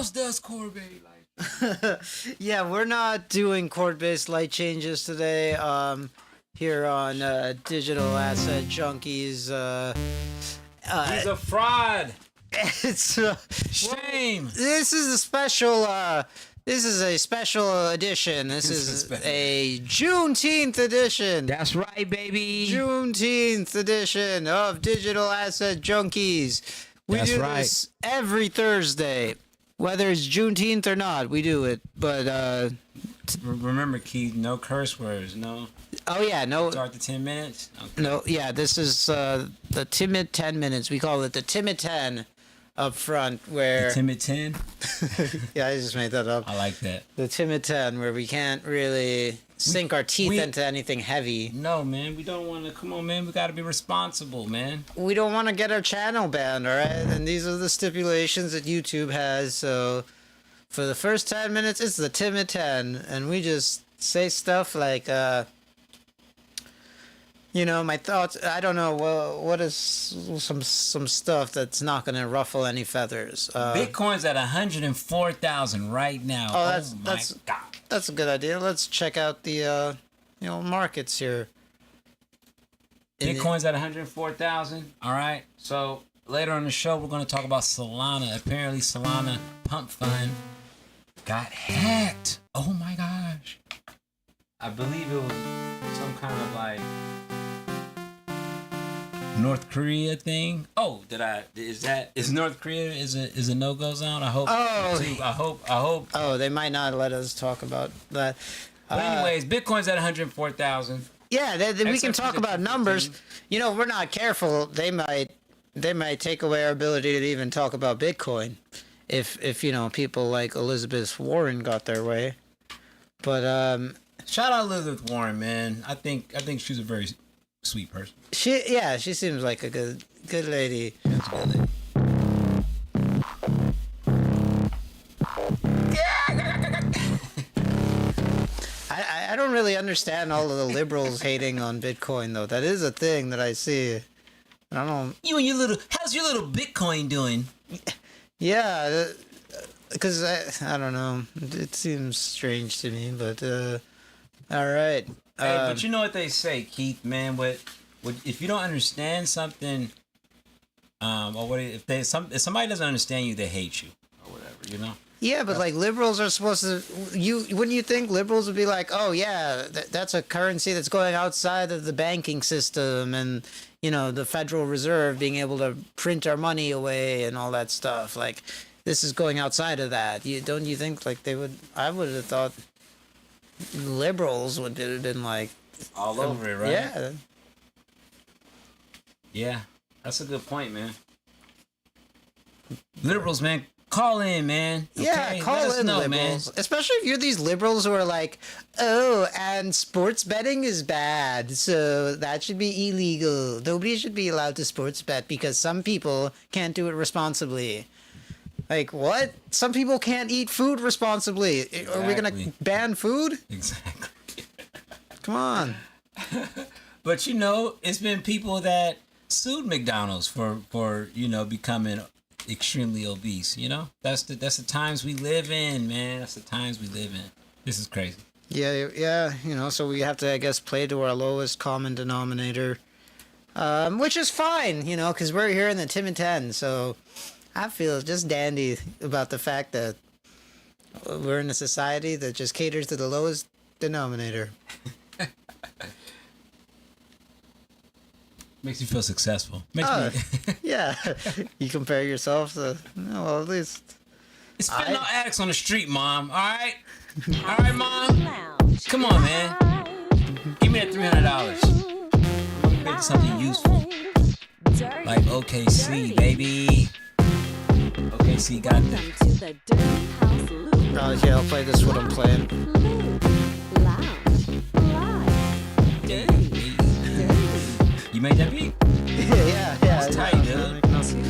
else does Corebay like? Yeah, we're not doing chord-based light changes today. Here on Digital Asset Junkies. He's a fraud. It's Shame. This is a special. This is a special edition. This is a Juneteenth edition. That's right, baby. Juneteenth edition of Digital Asset Junkies. We That's do right. this every Thursday, whether it's Juneteenth or not. We do it, but Remember, Keith, no curse words, no. oh yeah, no. Start the 10 minutes. Okay. No, yeah, this is the timid 10 minutes. We call it the timid 10 up front, where... The timid 10? Yeah, I just made that up. I like that. The timid 10, where we can't really sink our teeth into anything heavy. No, man, we don't want to... Come on, man, we got to be responsible, man. We don't want to get our channel banned, all right? And these are the stipulations that YouTube has, so... For the first 10 minutes, it's the timid 10, and we just say stuff like, you know, my thoughts. I don't know. Well, what is some stuff that's not going to ruffle any feathers? Bitcoin's at 104,000 right now. Oh, my God. That's a good idea. Let's check out the markets here. Bitcoin's at 104,000. All right. So later on the show, we're going to talk about Solana. Apparently, Solana pump.fun got hacked. Oh my gosh. I believe it was some kind of like North Korea thing. Oh, is North Korea is a no-go zone? I hope. Oh, I hope. Oh, they might not let us talk about that. But anyways, Bitcoin's at 104,000. Yeah, we can talk about numbers. You know, we're not careful. They might take away our ability to even talk about Bitcoin. If you know, people like Elizabeth Warren got their way. But shout out Elizabeth Warren, man. I think she's a very sweet person. She seems like a good lady. That's a good lady. I don't really understand all of the liberals hating on Bitcoin, though. That is a thing that I see. I don't know. How's your little Bitcoin doing? Yeah, because I don't know. It seems strange to me, but all right. Hey, but you know what they say, Keith, man. What if you don't understand something, or if somebody doesn't understand you, they hate you, or whatever, you know. Yeah, but like liberals are supposed to. Wouldn't you think liberals would be like, oh yeah, that's a currency that's going outside of the banking system, and you know the Federal Reserve being able to print our money away and all that stuff. Like this is going outside of that. Don't you think like they would? I would have thought liberals would have been like all over it, right? Yeah. Yeah, that's a good point, man. Liberals, man. Call in, man. Okay? Yeah, call in, liberals. Man. Especially if you're these liberals who are like, oh, and sports betting is bad, so that should be illegal. Nobody should be allowed to sports bet because some people can't do it responsibly. Like, what? Some people can't eat food responsibly. Exactly. Are we going to ban food? Exactly. Come on. But, you know, it's been people that sued McDonald's for you know, becoming extremely obese, you know. That's the times we live in, man. That's the times we live in. This is crazy. Yeah, you know, so we have to, I guess, play to our lowest common denominator, which is fine, you know, because we're here in the timid 10, so I feel just dandy about the fact that we're in a society that just caters to the lowest denominator. Makes you feel successful. Yeah. You compare yourself to, well, at least. It's been no addicts on the street, Mom. All right? All right, Mom? Come on, man. Give me that $300. I'm gonna make something useful. Like OKC, baby. OKC got this. Oh, yeah, I'll play this what I'm playing. You made that beat? Yeah. That's tight, dude.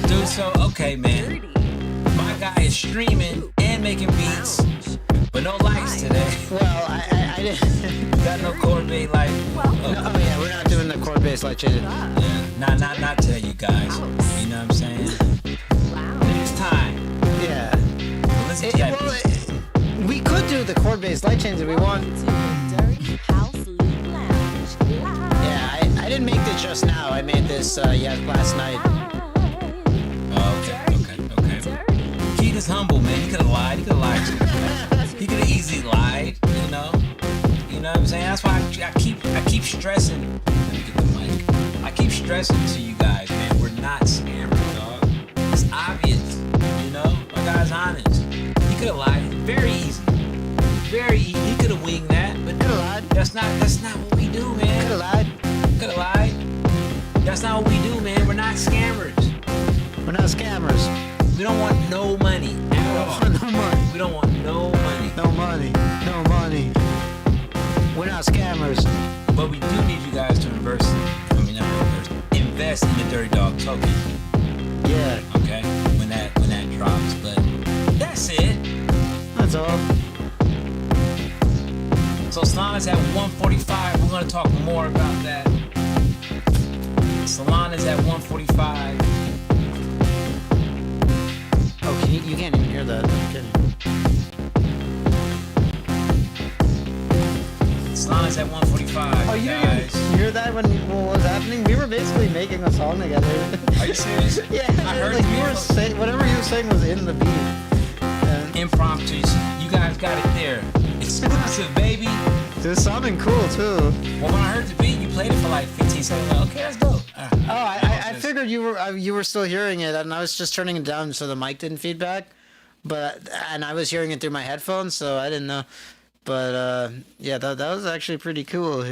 Dude, so, okay, man. My guy is streaming and making beats, but no likes today. Well, I didn't. Got no chord bass like. Oh, yeah, we're not doing the chord bass like change. Yeah, not today, you guys. You know what I'm saying? Next time. Yeah. Listen reward-based light chains if we want. Yeah, I didn't make this just now. I made this last night. Oh, okay. Keith is humble, man. He could have lied. He could have easily lied, you know. You know what I'm saying? That's why I keep stressing. Let me get the mic. I keep stressing to you guys, man. We're not scammers, dog. It's obvious, you know. My guy's honest. He could have lied. Very easy. Very easy. He could have winged that, but Could have lied. that's not what we do, man. Could have lied. Could have lied. That's not what we do, man. We're not scammers. We're not scammers. We don't want no money at all. No money. We don't want no money. No money. No money. We're not scammers. But we do need you guys to invest in the Dirty Dog token. Yeah. Okay? When that drops. But that's it. That's all. So Solana's at 145. We're gonna talk more about that. Solana's at 145. Oh, you can't even hear that. Okay. Solana's at 145. Oh, you guys. didn't hear that when what was happening? We were basically making a song together. Are you serious? Yeah, I heard like you you were saying, whatever you were saying was in the beat. Impromptus. You guys got it there. Exclusive, baby. It was sounding cool too. Well, when I heard the beat, you played it for like 15 seconds. Like, okay, that's dope. I figured you were still hearing it, and I was just turning it down so the mic didn't feedback. And I was hearing it through my headphones, so I didn't know. But yeah, that was actually pretty cool.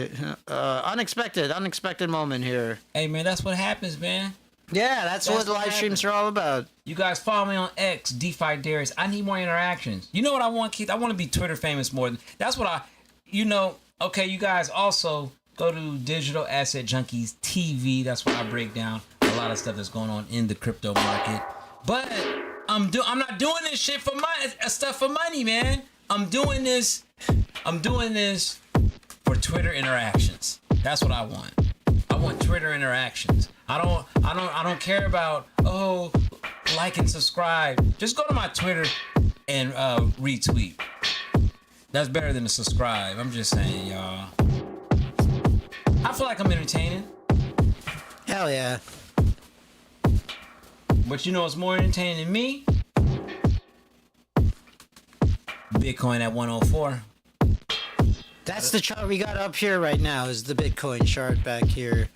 Unexpected moment here. Hey man, that's what happens, man. Yeah, that's what live streams are all about. You guys follow me on X, Defi Daryus. I need more interactions. You know what I want, Keith? I want to be Twitter famous more than that's what okay, you guys also go to Digital Asset Junkies TV. That's where I break down a lot of stuff that's going on in the crypto market. But I'm not doing this shit for stuff for money, man. I'm doing this for Twitter interactions. That's what I want. I want Twitter interactions. I don't care about like and subscribe. Just go to my Twitter and retweet. That's better than a subscribe. I'm just saying, y'all. I feel like I'm entertaining. Hell yeah. But you know what's more entertaining than me? Bitcoin at 104. That's the chart we got up here right now, is the Bitcoin chart back here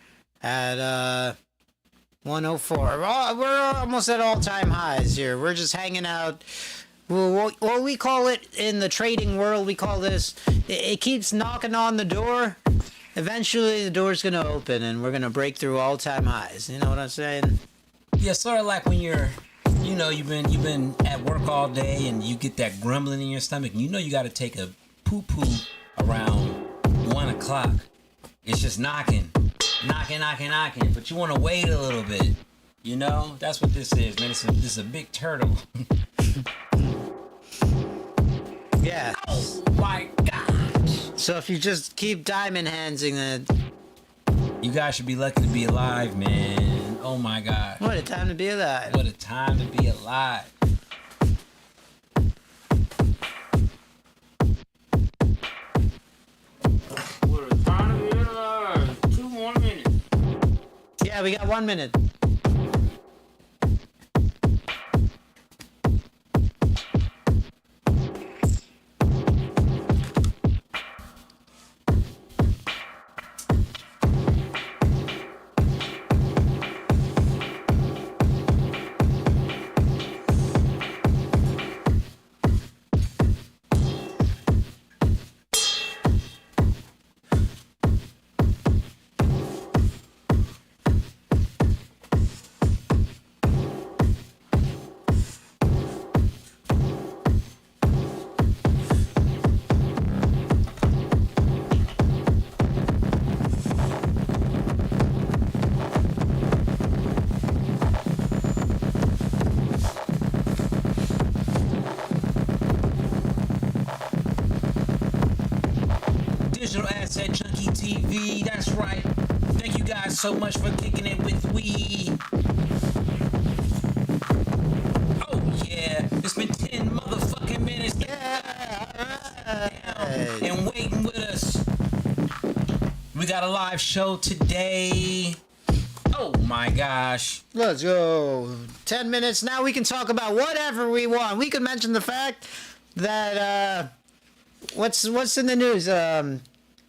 at 104. We're almost at all-time highs here. We're just hanging out. Well, what we call it in the trading world, we call this, it keeps knocking on the door. Eventually the door's going to open and we're going to break through all-time highs. You know what I'm saying? Yeah, sort of like when you've been at work all day and you get that grumbling in your stomach and you know you got to take a poo-poo around 1 o'clock. It's just knocking, but you want to wait a little bit. You know, that's what this is, man. This is a big turtle. Yeah. Oh my gosh. So if you just keep diamond handsing it. You guys should be lucky to be alive, man. Oh my God. What a time to be alive. What a time to be alive. What a time to be alive. 2 more minutes. Yeah, we got 1 minute. Digital Asset Junkie TV, that's right. Thank you guys so much for kicking it with we. Oh yeah, it's been 10 motherfucking minutes. Yeah. got a live show today. Oh my gosh. Let's go. 10 minutes. Now we can talk about whatever we want. We could mention the fact that, what's in the news?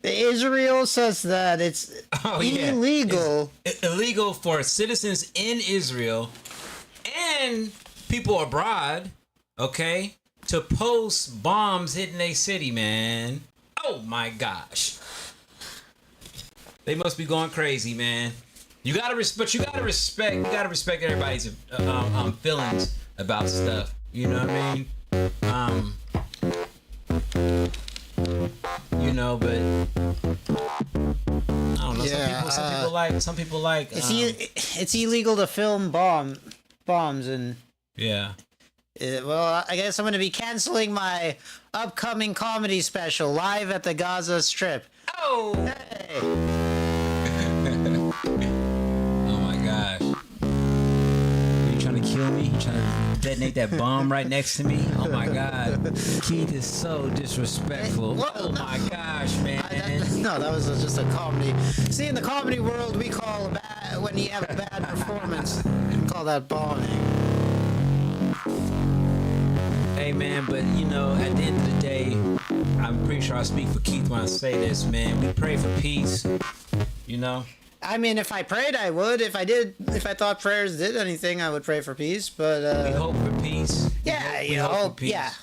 Israel says that it's illegal. It's illegal for citizens in Israel and people abroad, okay, to post bombs hitting a city, man. Oh my gosh. They must be going crazy, man. You gotta respect everybody's feelings about stuff. You know what I mean? But I don't know. Some people like. It's illegal to film bombs and. Yeah. Well, I guess I'm gonna be canceling my upcoming comedy special live at the Gaza Strip. Oh. Hey. Oh my gosh. Are you trying to kill me? You trying to detonate that bomb right next to me? Oh my god. Keith is so disrespectful. Oh my gosh, man. No, that was just a comedy. See, in the comedy world, we call when you have a bad performance, we call that bombing. Hey man, but at the end of the day, I'm pretty sure I speak for Keith when I say this, man. We pray for peace, I mean, if I prayed, I would. If I thought prayers did anything, I would pray for peace. But we hope for peace.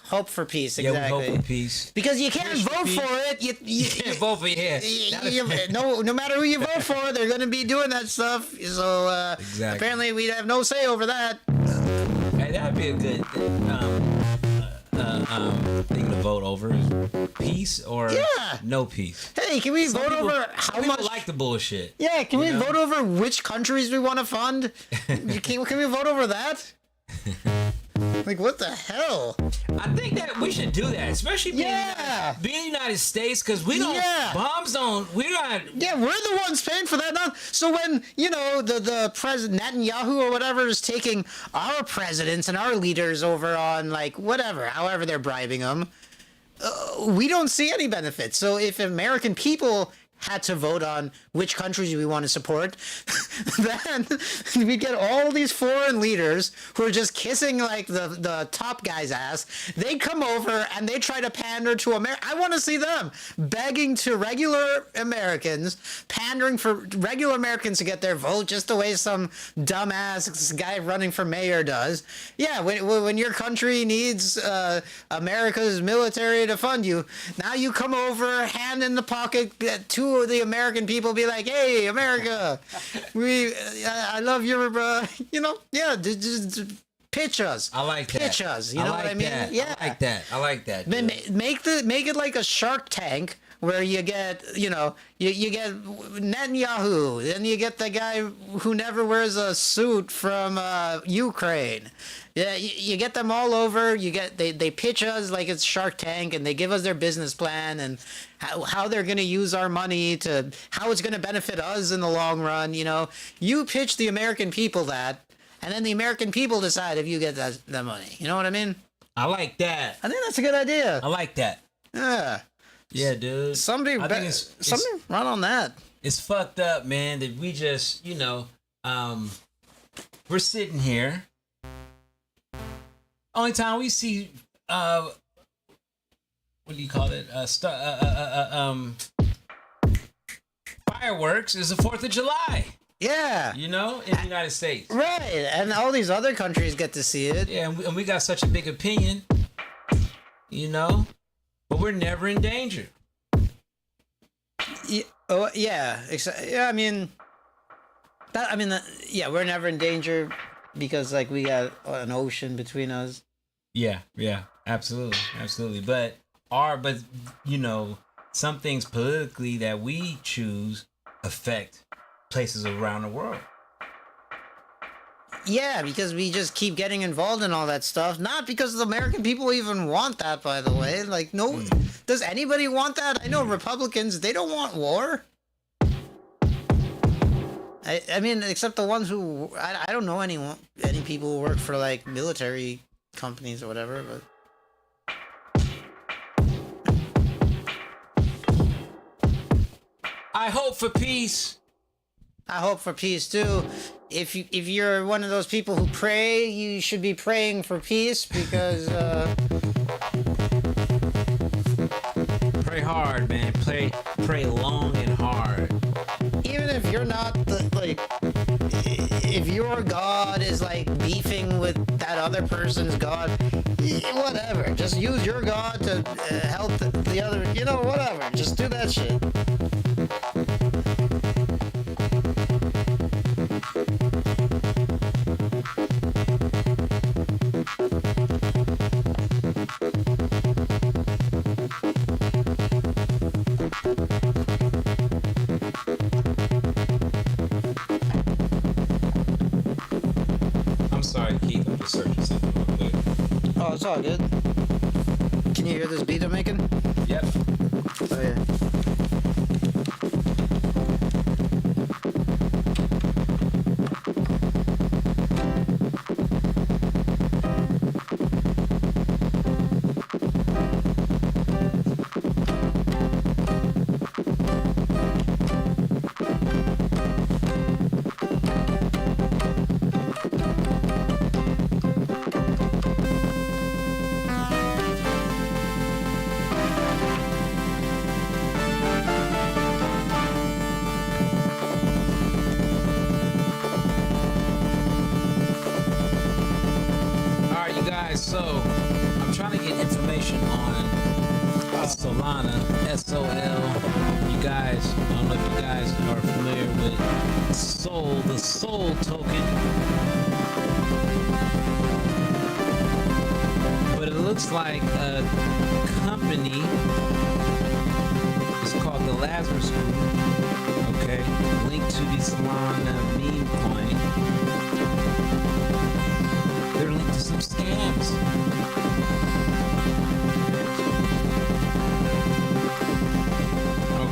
Hope for peace. Exactly. Yeah, we hope for peace. Because you can't vote for it. You can't vote for it. No matter who you vote for, they're going to be doing that stuff. So exactly. Apparently, we have no say over that. Hey, that'd be a good thing to vote over. Peace or no peace. Hey, can we vote over how much? People like the bullshit. Yeah, can we vote over which countries we want to fund? Can we vote over that? Like, what the hell? I think that we should do that, especially being the United States, because we don't, bombs don't, we're not. Yeah, we're the ones paying for that now. So when, the president, Netanyahu or whatever, is taking our presidents and our leaders over on, like, whatever, however they're bribing them, we don't see any benefits. So if American people had to vote on which countries we want to support, then we get all these foreign leaders who are just kissing like the top guy's ass. They come over and they try to pander to America. I want to see them begging to regular Americans, pandering for regular Americans to get their vote, just the way some dumbass guy running for mayor does. Yeah, when your country needs America's military to fund you, now you come over, hand in the pocket, two of the American people be like, "Hey, America, I love your, just pitch us." I like that. Pitch us. You know what I mean? That. Yeah, I like that. Make it like a Shark Tank where you get, you get Netanyahu, then you get the guy who never wears a suit from Ukraine. Yeah, you get them all over. They pitch us like it's Shark Tank, and they give us their business plan and how they're going to use our money how it's going to benefit us in the long run. You pitch the American people that, and then the American people decide if you get that money. You know what I mean? I like that. I think that's a good idea. I like that. Yeah. Yeah, dude. Somebody run on that. It's fucked up, man, that we just, we're sitting here. Only time we see, what do you call it? Fireworks is the 4th of July. Yeah. In the United States. Right. And all these other countries get to see it. Yeah, and we got such a big opinion, but we're never in danger. Yeah. Oh, yeah. Yeah, we're never in danger because, like, we got an ocean between us. Yeah, absolutely. But some things politically that we choose affect places around the world. Yeah, because we just keep getting involved in all that stuff. Not because the American people even want that, by the way. Like, no, does anybody want that? I know Republicans, they don't want war. I mean, except the ones who, I don't know any people who work for, like, military companies or whatever, but... I hope for peace. I hope for peace too. If you're one of those people who pray, you should be praying for peace because Pray hard, man. Pray long and hard. even if you're not if your God is like beefing with that other person's God, whatever. Just use your God to help the other. Whatever. Just do that shit. I'm sorry, Keith. I'm just searching something real quick. Oh, it's all good. Can you hear this beat I'm making? Yep. Oh yeah. So, I'm trying to get information on Solana, SOL. You guys, I don't know if you guys are familiar with Sol, the Sol token. But it looks like a company, it's called the Lazarus Group, okay, linked to the Solana meme coin. They're linked to some scams.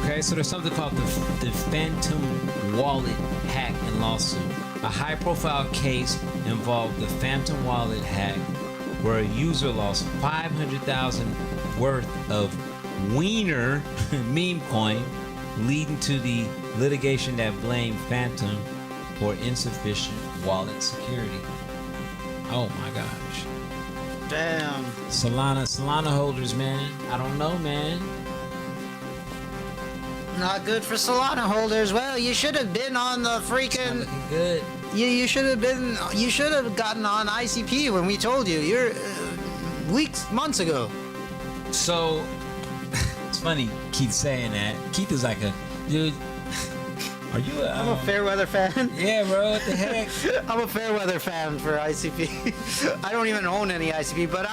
Okay, so there's something called the Phantom Wallet hack and lawsuit. A high-profile case involved the Phantom Wallet hack, where a user lost 500,000 worth of Wiener meme coin, leading to the litigation that blamed Phantom for insufficient wallet security. Oh my gosh. Damn. Solana holders, man. I don't know, man. Not good for Solana holders. Well, you should have been on the freaking. Looking good. You should have been. You should have gotten on ICP when we told you. You're months ago. So it's funny Keith saying that. Keith is like a dude. Are you I'm a Fairweather fan. Yeah, bro. What the heck? I'm a Fairweather fan for ICP. I don't even own any ICP, but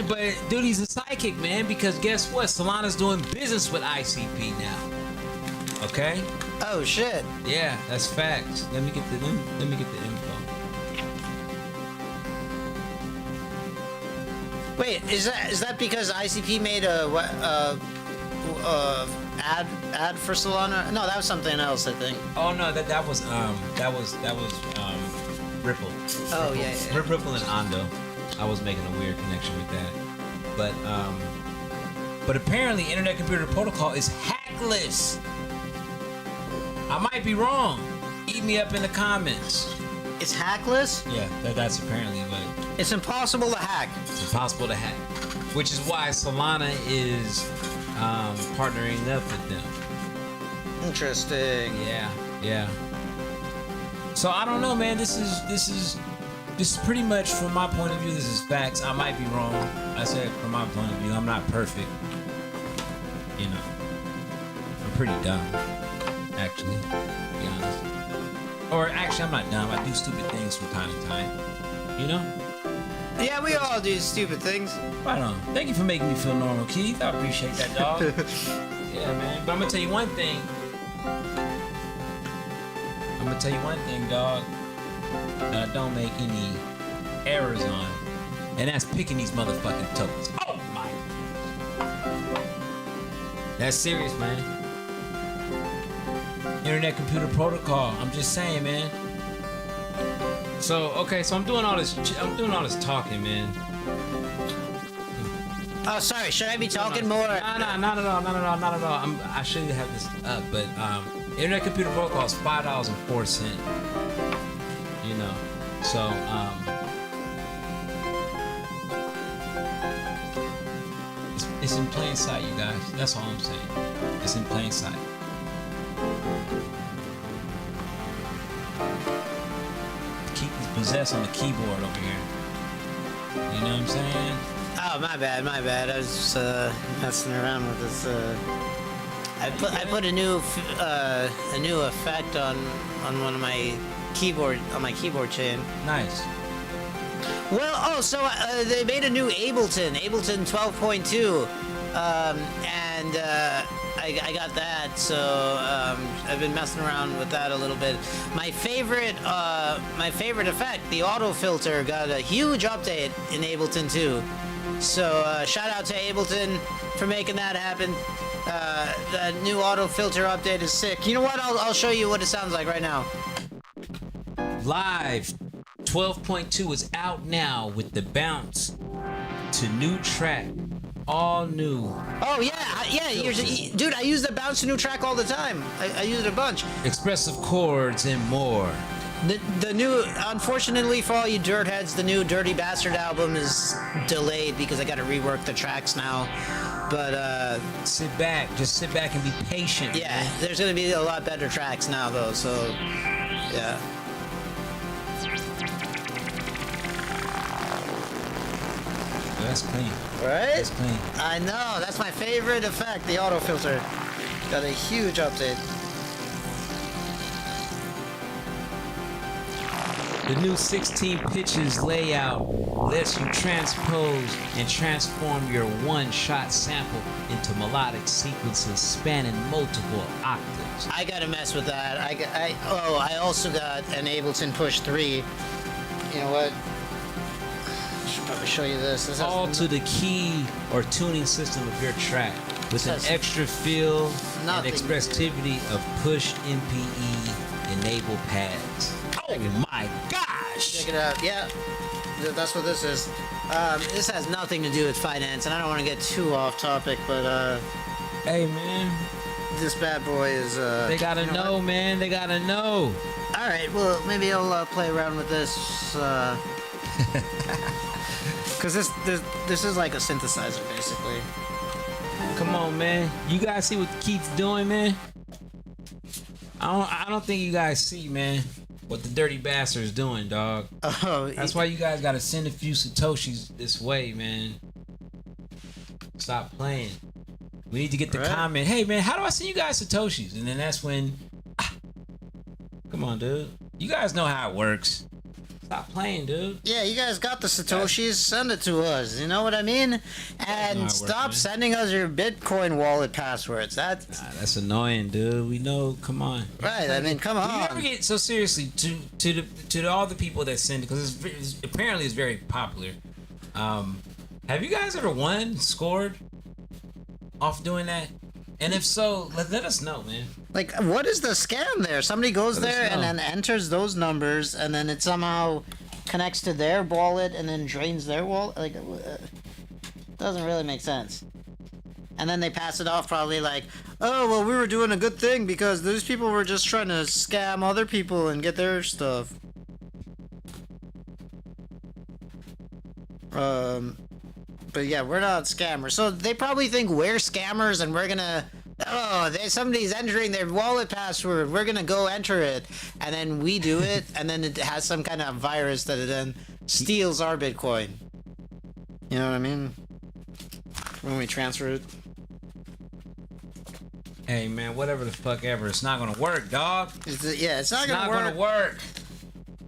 But dude, he's a psychic, man. Because guess what? Solana's doing business with ICP now. Okay. Oh shit. Yeah, that's facts. Let me get the info. Wait, is that because ICP made a ad for Solana? No, that was something else, I think. Oh no, that was Ripple. Oh yeah. Ripple and Ondo. I was making a weird connection with that, but apparently Internet Computer Protocol is hackless. I might be wrong. Eat me up in the comments. It's hackless? Yeah, that's apparently what. It's impossible to hack. It's impossible to hack, which is why Solana is partnering up with them. Interesting. Yeah. So I don't know, man. This is pretty much from my point of view. This is facts. I might be wrong. I said from my point of view, I'm not perfect. You know, I'm pretty dumb, actually. To be honest. Or actually, I'm not dumb. I do stupid things from time to time. You know? Yeah, we all do stupid things. Right on. Thank you for making me feel normal, Keith. I appreciate that, dog. Yeah, man. But I'm gonna tell you one thing. Dog. That I don't make any errors on, and that's picking these motherfucking tokens. Oh my! That's serious, man. Internet Computer Protocol. I'm just saying, man. So okay, so I'm doing all this talking, man. Oh, sorry. Should I be talking more? No, not at all. I shouldn't have this up, but Internet Computer Protocol is $5.04. You know, so it's in plain sight, you guys. That's all I'm saying. It's in plain sight. Keep possess on the keyboard over here. You know what I'm saying? Oh, my bad. I was just messing around with this. I put a new effect on one of my keyboard chain. Nice. Well, they made a new Ableton 12.2, and I got that. So I've been messing around with that a little bit. My favorite effect, the auto filter, got a huge update in Ableton 2. So shout out to Ableton for making that happen. The new auto filter update is sick. You know what? I'll show you what it sounds like right now. Live 12.2 is out now with the bounce to new track. All new. Oh yeah. Dude, I use the bounce to new track all the time. I use it a bunch. Expressive chords and more. The new, unfortunately for all you dirt heads, the new Dirty Bastard album is delayed because I got to rework the tracks now. But just sit back and be patient. Yeah, man. there's gonna be a lot better tracks now though. So yeah. That's clean. Right? That's clean. I know. That's my favorite effect, the auto filter. Got a huge update. The new 16 pitches layout lets you transpose and transform your one-shot sample into melodic sequences spanning multiple octaves. I gotta mess with that. I also got an Ableton Push 3. You know what? I should probably show you this. This All to the key or tuning system of your track with an extra feel and expressivity of push MPE enabled pads. Oh my gosh! Check it out. Yeah, that's what this is. This has nothing to do with finance, and I don't want to get too off topic, but hey man, this bad boy is they gotta know, man. They gotta know. All right, well maybe I'll play around with this, because this is like a synthesizer basically. Come on, man. You guys see what Keith's doing, man? I don't think you guys see, man, what the dirty bastard's doing, dog. Oh, that's why you guys gotta send a few Satoshis this way, man. Stop playing. We need to get the comment, hey man, how do I send you guys Satoshis? And then that's when, come on, dude. You guys know how it works. Stop playing, dude. Yeah, you guys got the Satoshis. Send it to us. You know what I mean? And stop sending us your Bitcoin wallet passwords. That's annoying, dude. We know. Come on. Right. I mean, come on. You never get so seriously to all the people that send it because apparently it's very popular. Have you guys ever scored off doing that? And if so, let us know, man. Like, what is the scam there? Somebody goes there and then enters those numbers, and then it somehow connects to their wallet and then drains their wallet. Like, doesn't really make sense. And then they pass it off probably like, oh, well, we were doing a good thing because those people were just trying to scam other people and get their stuff. But yeah, we're not scammers. So they probably think we're scammers and we're gonna, somebody's entering their wallet password. We're gonna go enter it. And then we do it, and then it has some kind of virus that it then steals our Bitcoin. You know what I mean? When we transfer it. Hey man, whatever the fuck ever, it's not gonna work, dog. It's not gonna work.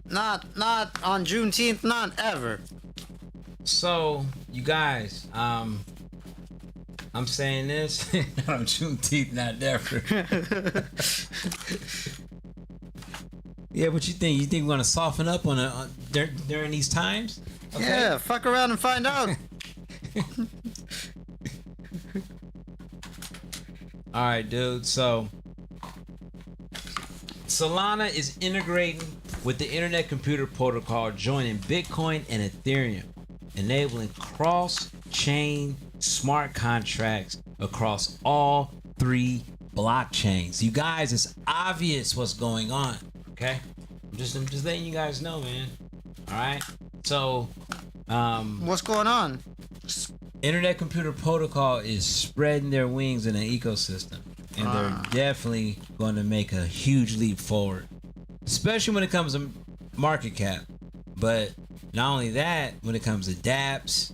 Not on Juneteenth, not ever. So, you guys, I'm saying this on Juneteenth, not ever. Yeah, what you think? You think we're gonna soften up on during these times? Okay. Yeah, fuck around and find out. All right, dude. So, Solana is integrating with the Internet Computer Protocol, joining Bitcoin and Ethereum, enabling cross-chain smart contracts across all 3 blockchains. You guys, it's obvious what's going on. Okay, I'm just letting you guys know, man. All right. So, what's going on? Internet Computer Protocol is spreading their wings in the ecosystem, and they're definitely going to make a huge leap forward, especially when it comes to market cap. But not only that, when it comes to dApps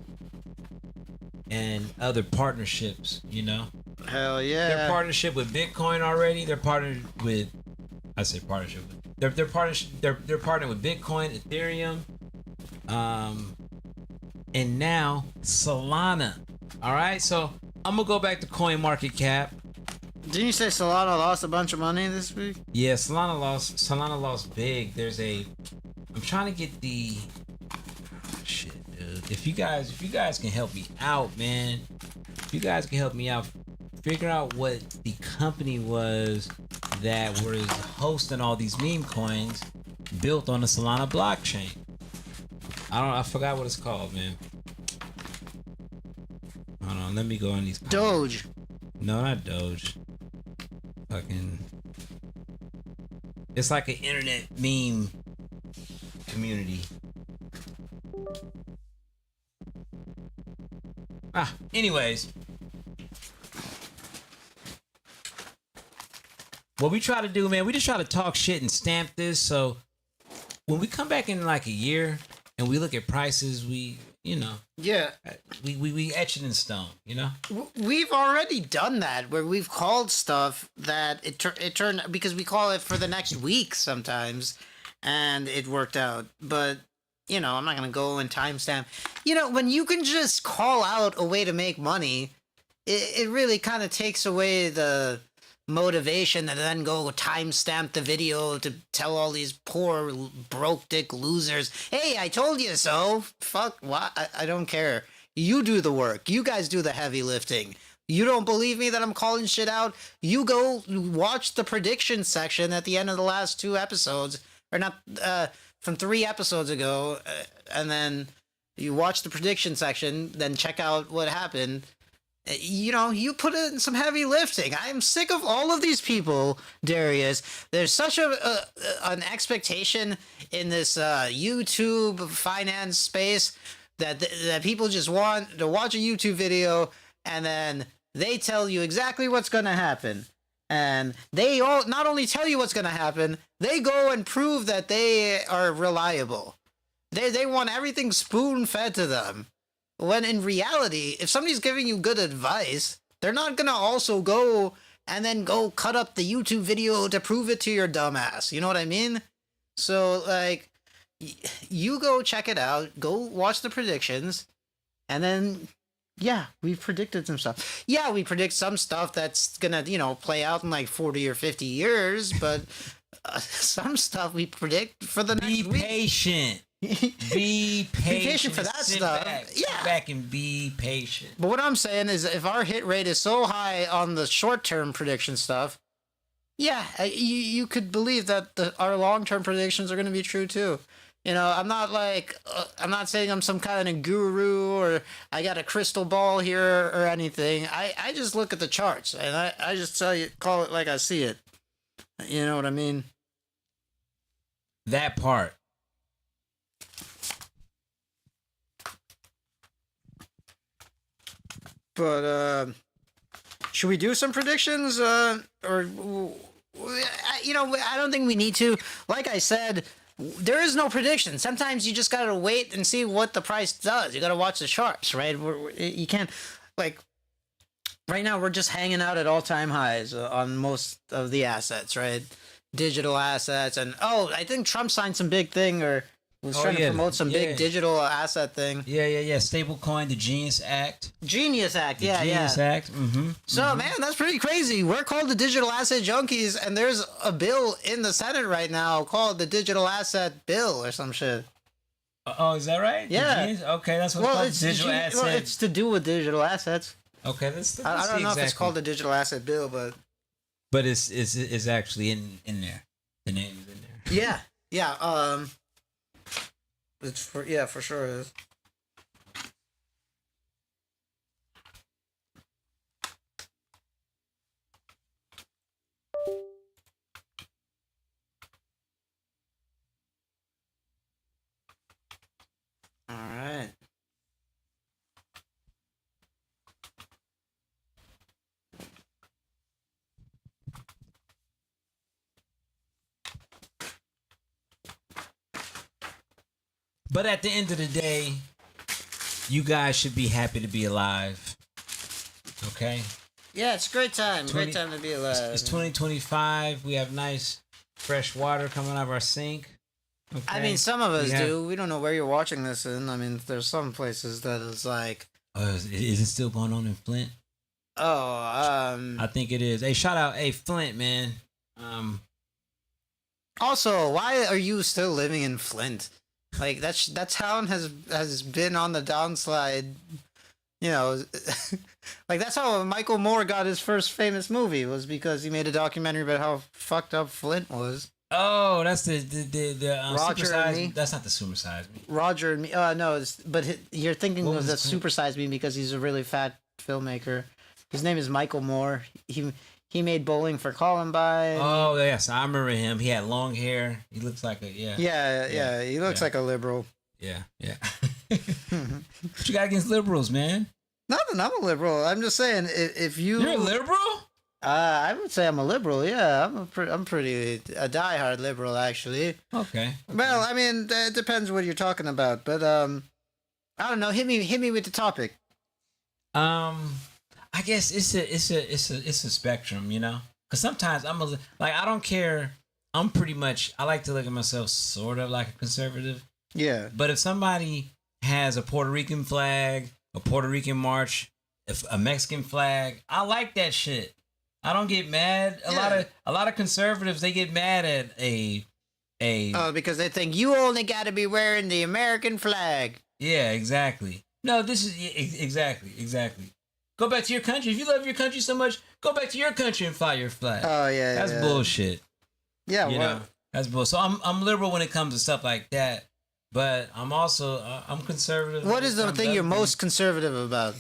and other partnerships, you know. Hell yeah. Their partnership with Bitcoin already. They're partnered with, I say partnership. They're partnered with Bitcoin, Ethereum, and now Solana. All right, so I'm gonna go back to Coin Market Cap. Didn't you say Solana lost a bunch of money this week? Yeah, Solana lost big. I'm trying to get the shit, dude. If you guys can help me out, man. If you guys can help me out, figure out what the company was that was hosting all these meme coins built on the Solana blockchain. I forgot what it's called, man. Hold on, let me go on these. Doge. No, not Doge. It's like an internet meme community. Anyways. What we try to do, man, we just try to talk shit and stamp this. So when we come back in like a year and we look at prices, we etch it in stone, you know? We've already done that where we've called stuff that it turned, because we call it for the next week sometimes, and it worked out. But, you know, I'm not going to go and timestamp. You know, when you can just call out a way to make money, it really kind of takes away the motivation to then go timestamp the video to tell all these poor broke dick losers, hey, I told you so. Fuck, what? I don't care. You do the work. You guys do the heavy lifting. You don't believe me that I'm calling shit out? You go watch the prediction section at the end of the last 2 episodes, or not, from 3 episodes ago, and then you watch the prediction section, then check out what happened. You know, you put in some heavy lifting. I am sick of all of these people, Darius. There's such an expectation in this YouTube finance space that people just want to watch a YouTube video and then they tell you exactly what's going to happen. And they all not only tell you what's going to happen, they go and prove that they are reliable. They want everything spoon-fed to them. When in reality, if somebody's giving you good advice, they're not going to also go and then go cut up the YouTube video to prove it to your dumbass. You know what I mean? So, like, you go check it out, go watch the predictions, and then, yeah, we've predicted some stuff. Yeah, we predict some stuff that's going to, you know, play out in like 40 or 50 years, but some stuff we predict for the next week. Be patient. Be patient for that stuff. Sit back and be patient. But what I'm saying is, if our hit rate is so high on the short-term prediction stuff, yeah, you could believe that our long-term predictions are going to be true too. You know, I'm not like I'm not saying I'm some kind of guru or I got a crystal ball here or anything. I just look at the charts and I just call it like I see it. You know what I mean? That part. But should we do some predictions? Or you know, I don't think we need to. Like I said, there is no prediction. Sometimes you just gotta wait and see what the price does. You gotta watch the charts, right? You can't, like, right now we're just hanging out at all-time highs on most of the assets, right? Digital assets, and I think Trump signed some big thing or was trying to promote some big digital asset thing. Yeah. Stablecoin, the Genius Act. Genius Act. Mm-hmm. So, man, that's pretty crazy. We're called the Digital Asset Junkies, and there's a bill in the Senate right now called the Digital Asset Bill or some shit. Oh, is that right? Yeah. Okay, that's what it's called. Digital asset. Well, it's to do with digital assets. Okay, let's I don't know if it's called the Digital Asset Bill, but it's actually in there. The name is in there. Yeah. It's for sure is. But at the end of the day, you guys should be happy to be alive. Okay? Yeah, it's a great time. Great time to be alive. It's 2025. We have nice, fresh water coming out of our sink. Okay? I mean, some of us do. We don't know where you're watching this in. I mean, there's some places that it's like... is it still going on in Flint? I think it is. Hey, shout out. Hey, Flint, man. Also, why are you still living in Flint? Like, that town has been on the downslide, you know. Like, that's how Michael Moore got his first famous movie, was because he made a documentary about how fucked up Flint was. Oh, that's the Roger Super and Size Me? That's not the Super Size Me. Roger and Me. No, you're thinking What of was the his name? Super Size Me because he's a really fat filmmaker. His name is Michael Moore. He made Bowling for Columbine. Oh, yes. I remember him. He had long hair. He looks like a, Yeah. He looks like a liberal. Yeah. What you got against liberals, man? Nothing. I'm a liberal. I'm just saying, if You're a liberal? I would say I'm a liberal. Yeah, I'm pretty a diehard liberal, actually. Okay. Well, I mean, it depends what you're talking about, but I don't know. Hit me with the topic. I guess it's a spectrum, you know. Cause sometimes I don't care. I like to look at myself sort of like a conservative. Yeah. But if somebody has a Puerto Rican flag, a Puerto Rican march, a Mexican flag, I like that shit. I don't get mad. A lot of conservatives, they get mad at a because they think you only got to be wearing the American flag. Yeah, exactly. No, this is exactly. Go back to your country. If you love your country so much, go back to your country and fly your flag. Oh yeah, that's bullshit. Yeah, you know, that's bullshit. So I'm liberal when it comes to stuff like that, but I'm also I'm conservative. What is the thing you're most conservative about?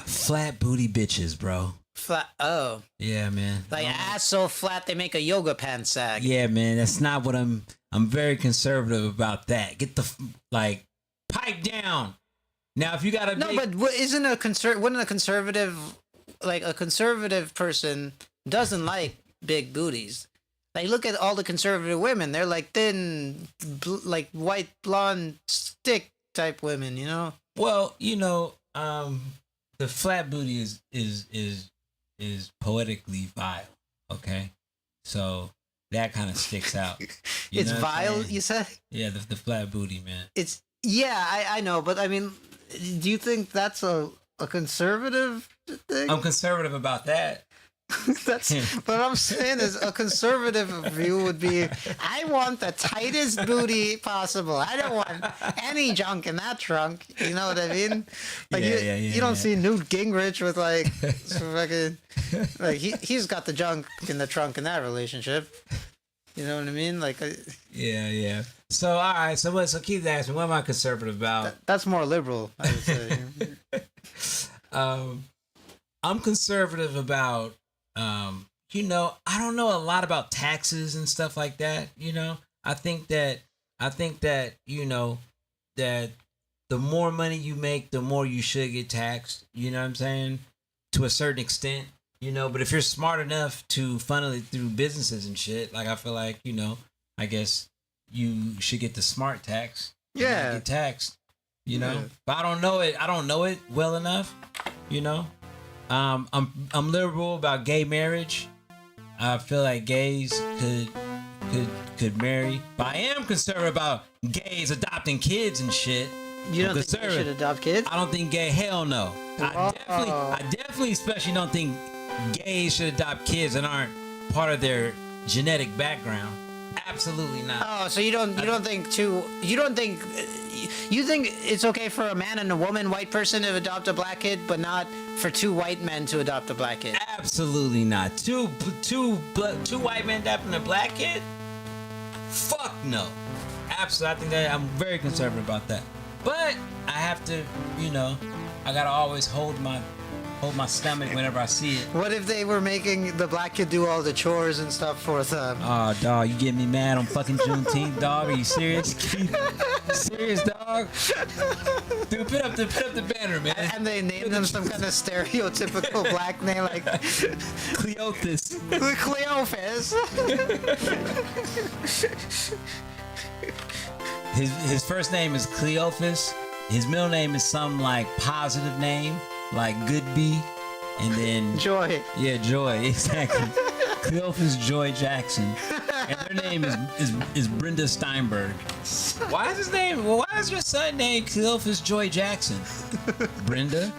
Flat booty bitches, bro. Flat. Oh. Yeah, man. Like ass so flat they make a yoga pants sag. Yeah, man. That's not what I'm very conservative about that. Get the pipe down. Now, if you got but wouldn't a conservative, like a conservative person doesn't like big booties. Like, look at all the conservative women. They're like thin, like white blonde stick type women, you know? Well, you know, the flat booty is poetically vile. Okay, so that kind of sticks out. It's vile, you said? Yeah, the flat booty, man. I know, but I mean, do you think that's a conservative thing? I'm conservative about that. That's what I'm saying is a conservative view would be, I want the tightest booty possible. I don't want any junk in that trunk. You know what I mean? Like you don't see Newt Gingrich with like fucking like he's got the junk in the trunk in that relationship. You know what I mean? Like yeah. So all right, so keep asking, what am I conservative about? That's more liberal, I would say. I'm conservative about you know, I don't know a lot about taxes and stuff like that, you know. I think that you know that the more money you make, the more you should get taxed, you know what I'm saying? To a certain extent, you know, but if you're smart enough to funnel it through businesses and shit, like I feel like, you know, I guess you should get the smart tax. Yeah. Get taxed, you know. Yeah. But I don't know it well enough, you know. I'm liberal about gay marriage. I feel like gays could marry, but I am concerned about gays adopting kids and shit. You don't think they should adopt kids? I don't think hell no. I definitely especially don't think gays should adopt kids that aren't part of their genetic background. Absolutely not. Oh, so you think it's okay for a man and a woman, white person, to adopt a black kid, but not for two white men to adopt a black kid? Absolutely not. Two white men adopting a black kid? Fuck no. Absolutely. I think that I'm very conservative about that. But I have to, you know, I gotta always hold my stomach whenever I see it. What if they were making the black kid do all the chores and stuff for them? Oh, dog, you get me mad on fucking Juneteenth, dog? Are you serious? Serious, dog? Dude, put up the banner, man. And they named them some kind of stereotypical black name, like Cleophas. Cleophas. His first name is Cleophas. His middle name is some like positive name, like Goodby, and then Joy. Yeah, Joy, exactly. Cleophas Joy Jackson, and their name is Brenda Steinberg. Why is his name? Well, why is your son named Cleophas Joy Jackson? Brenda?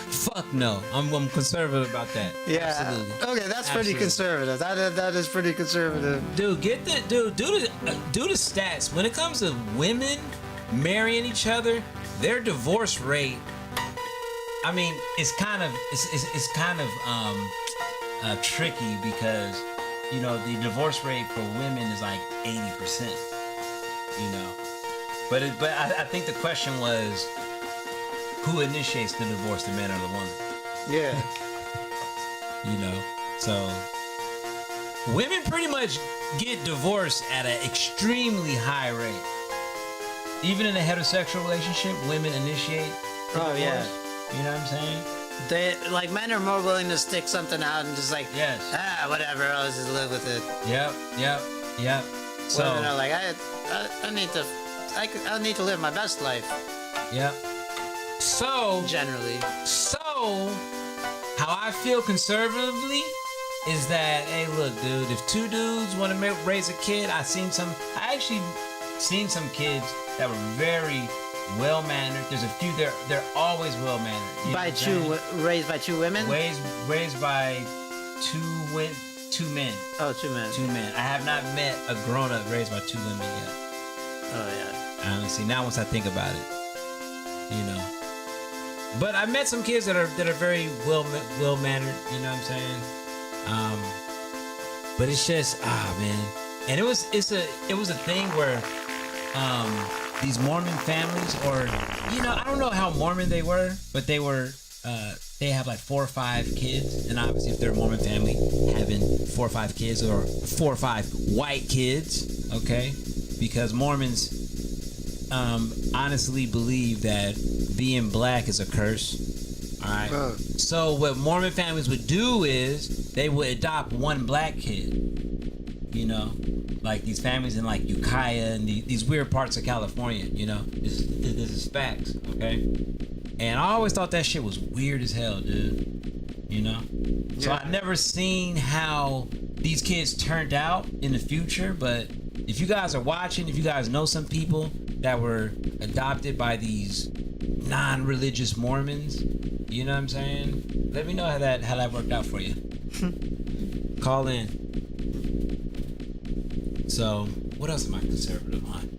Fuck no. I'm conservative about that. Yeah. Absolutely. Okay, that's Absolutely. pretty conservative. That is pretty conservative. Dude, do the stats. When it comes to women marrying each other, their divorce rate, I mean, it's kind of tricky because, you know, the divorce rate for women is like 80%, you know. But I think the question was, who initiates the divorce, the man or the woman? Yeah. You know, so women pretty much get divorced at an extremely high rate. Even in a heterosexual relationship, women initiate the divorce. Yeah. You know what I'm saying? They like men are more willing to stick something out and just like whatever, I'll just live with it. Yep. So women are like I need to live my best life. Yep. So Generally. So how I feel conservatively is that, hey, look, dude, if two dudes want to raise a kid, I actually seen some kids that were very well mannered. There's a few they're always well mannered. Raised by two women? Raised by two men. Oh, two men. Two men. I have not met a grown up raised by two women yet. Oh yeah. Honestly, now once I think about it, you know. But I met some kids that are very well mannered. You know what I'm saying? But it's just man, and it was a thing where these Mormon families, or you know, I don't know how Mormon they were, but they have like 4 or 5 kids, and obviously if they're a Mormon family, having 4 or 5 kids, or 4 or 5 white kids, okay, because Mormons honestly believe that being black is a curse. All right. So what Mormon families would do is they would adopt one black kid. You know, like these families in like Ukiah and these weird parts of California. You know, this is facts. Okay. And I always thought that shit was weird as hell, dude. You know. Yeah. So I've never seen how these kids turned out in the future, but if you guys are watching, if you guys know some people that were adopted by these non-religious Mormons, you know what I'm saying? Let me know how that worked out for you. Call in. So, what else am I conservative on?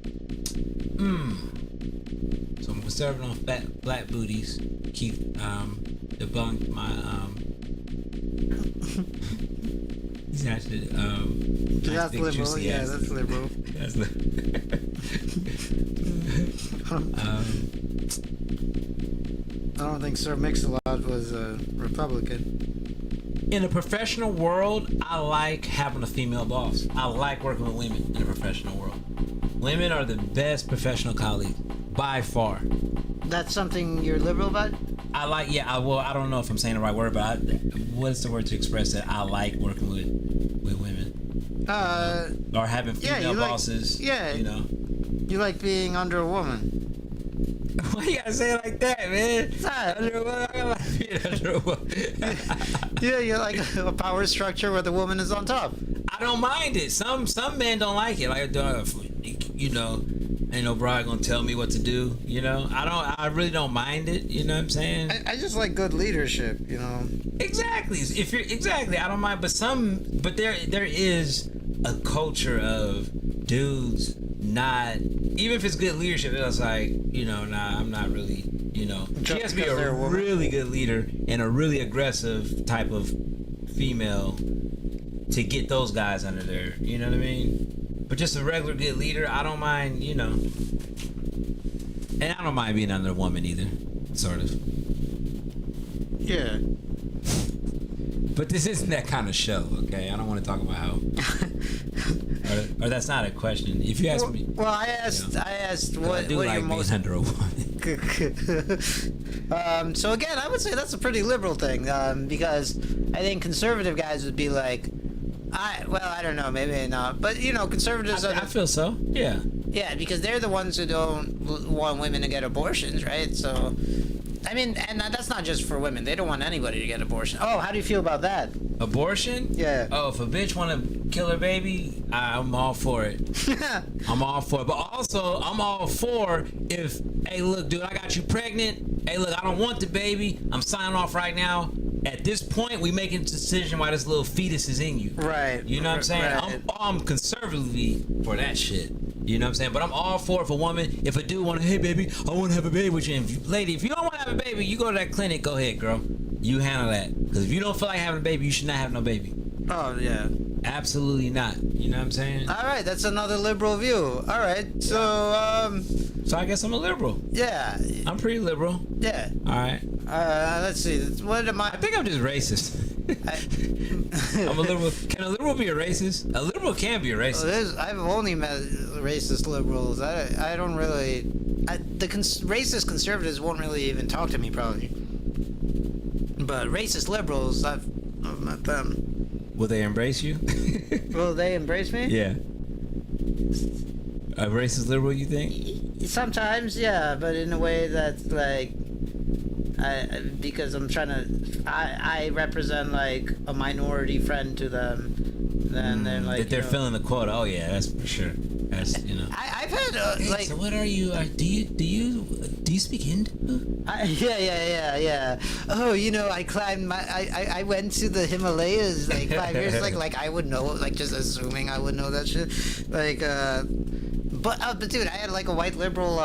So I'm conservative on black booties. Keith debunked my he's actually that's liberal. Yeah, that's liberal. That's I don't think Sir Mix-a-Lot was a Republican. In a professional world, I like having a female boss. I like working with women in a professional world. Women are the best professional colleagues by far. That's something you're liberal about? I like, I don't know if I'm saying the right word, but what's the word to express that I like working with women? Or having female bosses. You know. You like being under a woman. Why you gotta say it like that, man? Yeah, you like a power structure where the woman is on top. I don't mind it. Some men don't like it. Like, you know, ain't no bride gonna tell me what to do. You know, I really don't mind it. You know what I'm saying? I just like good leadership. You know. Exactly. I don't mind. But there is a culture of dudes not, even if it's good leadership, it's like, you know, nah, I'm not really, you know. She has to be a really good leader and a really aggressive type of female to get those guys under there. You know what I mean? But just a regular good leader, I don't mind, you know. And I don't mind being under a woman either, sort of. Yeah. But this isn't that kind of show, okay? I don't want to talk about how. or that's not a question. If you ask me. Well, I asked what. I do like being under a woman. So again, I would say that's a pretty liberal thing, because I think conservative guys would be like, I don't know, maybe not, but you know, conservatives. I feel so. Yeah. Yeah, because they're the ones who don't want women to get abortions, right? So, I mean, and that's not just for women. They don't want anybody to get abortion. Oh, how do you feel about that? Abortion? Yeah. Oh, if a bitch want to kill her baby, I'm all for it. I'm all for it. But also, I'm all for if, hey, look, dude, I got you pregnant. Hey, look, I don't want the baby. I'm signing off right now. At this point, we making a decision why this little fetus is in you. Right. You know what I'm saying? Right. I'm conservatively for that shit. You know what I'm saying? But I'm all for if a woman, if a dude want to, hey, baby, I want to have a baby with you. And lady, if you don't want to have a baby, you go to that clinic. Go ahead, girl. You handle that. Because if you don't feel like having a baby, you should not have no baby. Oh, yeah. Absolutely not. You know what I'm saying? All right, that's another liberal view. All right, so So I guess I'm a liberal. yeah, I'm pretty liberal. yeah. All right. Let's see. What am I? I think I'm just racist. I'm a liberal. Can a liberal be a racist? A liberal can be a racist. I've only met racist liberals. I don't really. Racist conservatives won't really even talk to me probably. But racist liberals, I've met them. Will they embrace you? Will they embrace me? Yeah. A racist liberal, you think? Sometimes, yeah, but in a way that's like, because I'm trying to, I represent like a minority friend to them. Then they're like, that they're filling the quota. Oh yeah, that's for sure. That's, you know. I've had Hey, like. so what are you? Do you speak Hindu? Yeah. Oh, I climbed I went to the Himalayas like 5 years. Like I would know. Like just assuming I would know that shit. Like, but dude, I had like a white liberal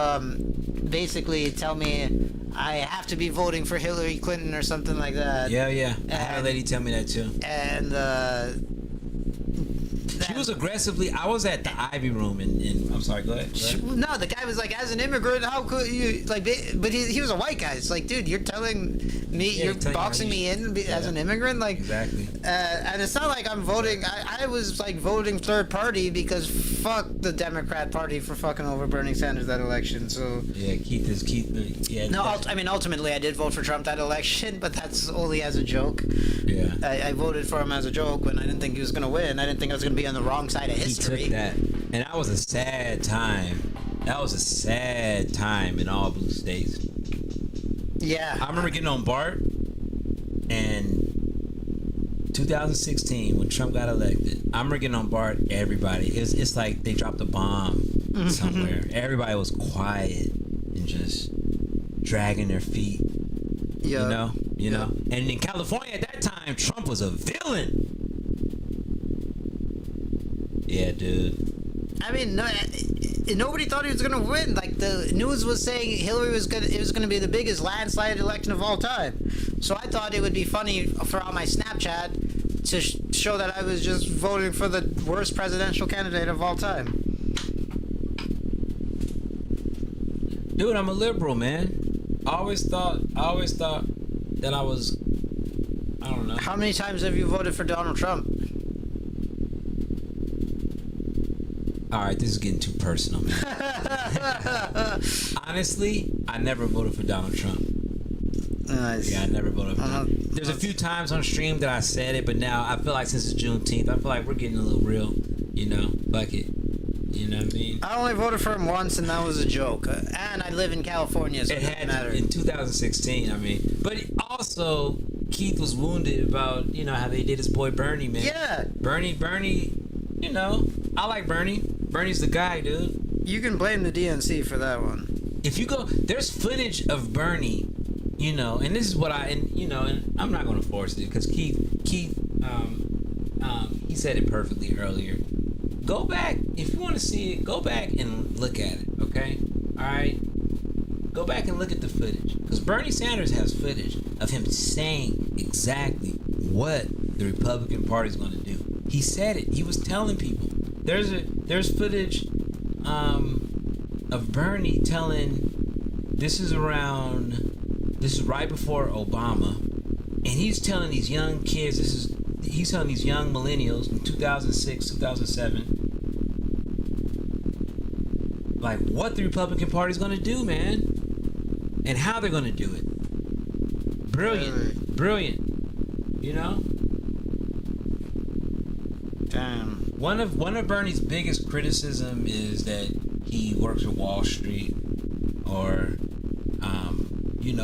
basically tell me I have to be voting for Hillary Clinton or something like that. Yeah. I had a lady tell me that too. And she was aggressively. I was at the Ivy Room, and I'm sorry. Go ahead. No, the guy was like, as an immigrant, how could you like? But he was a white guy. It's like, dude, you're telling me, you're boxing me in as an immigrant, like exactly. And it's not like I'm voting. I was like voting third party because fuck the Democrat Party for fucking over Bernie Sanders that election. So yeah, Keith. Yeah. No, I mean ultimately I did vote for Trump that election, but that's only as a joke. Yeah. I voted for him as a joke when I didn't think he was gonna win. I didn't think I was gonna be on the wrong side of history. He took that, and that was a sad time. That was a sad time in all blue states. Yeah. I remember getting on BART in 2016 when Trump got elected. I remember getting on BART. Everybody, it's like they dropped a bomb somewhere. Everybody was quiet and just dragging their feet. Yeah. You know. And in California at that time, Trump was a villain. Yeah, dude. I mean, nobody thought he was gonna win. Like the news was saying, Hillary was gonna be the biggest landslide election of all time. So I thought it would be funny for all my Snapchat to show that I was just voting for the worst presidential candidate of all time. Dude, I'm a liberal, man. I always thought that I was. I don't know. How many times have you voted for Donald Trump? All right, this is getting too personal, man. Honestly, I never voted for Donald Trump. Nice. Yeah, I never voted for Donald Trump. There's a few times on stream that I said it, but now I feel like since it's Juneteenth, I feel like we're getting a little real, fuck it. You know what I mean? I only voted for him once, and that was a joke. And I live in California, so it doesn't matter. In 2016, I mean. But also, Keith was wounded about, how they did his boy Bernie, man. Yeah. Bernie, I like Bernie. Bernie's the guy, dude. You can blame the DNC for that one. If you go, there's footage of Bernie, and this is what and I'm not going to force it because Keith, he said it perfectly earlier. Go back, if you want to see it, go back and look at it, okay? All right? Go back and look at the footage. Because Bernie Sanders has footage of him saying exactly what the Republican Party's going to do. He said it. He was telling people. There's footage of Bernie telling, this is right before Obama, and he's telling these young kids, he's telling these young millennials in 2006, 2007, like what the Republican Party's going to do, man, and how they're going to do it. Brilliant. Damn. One of Bernie's biggest criticism is that he works with Wall Street, or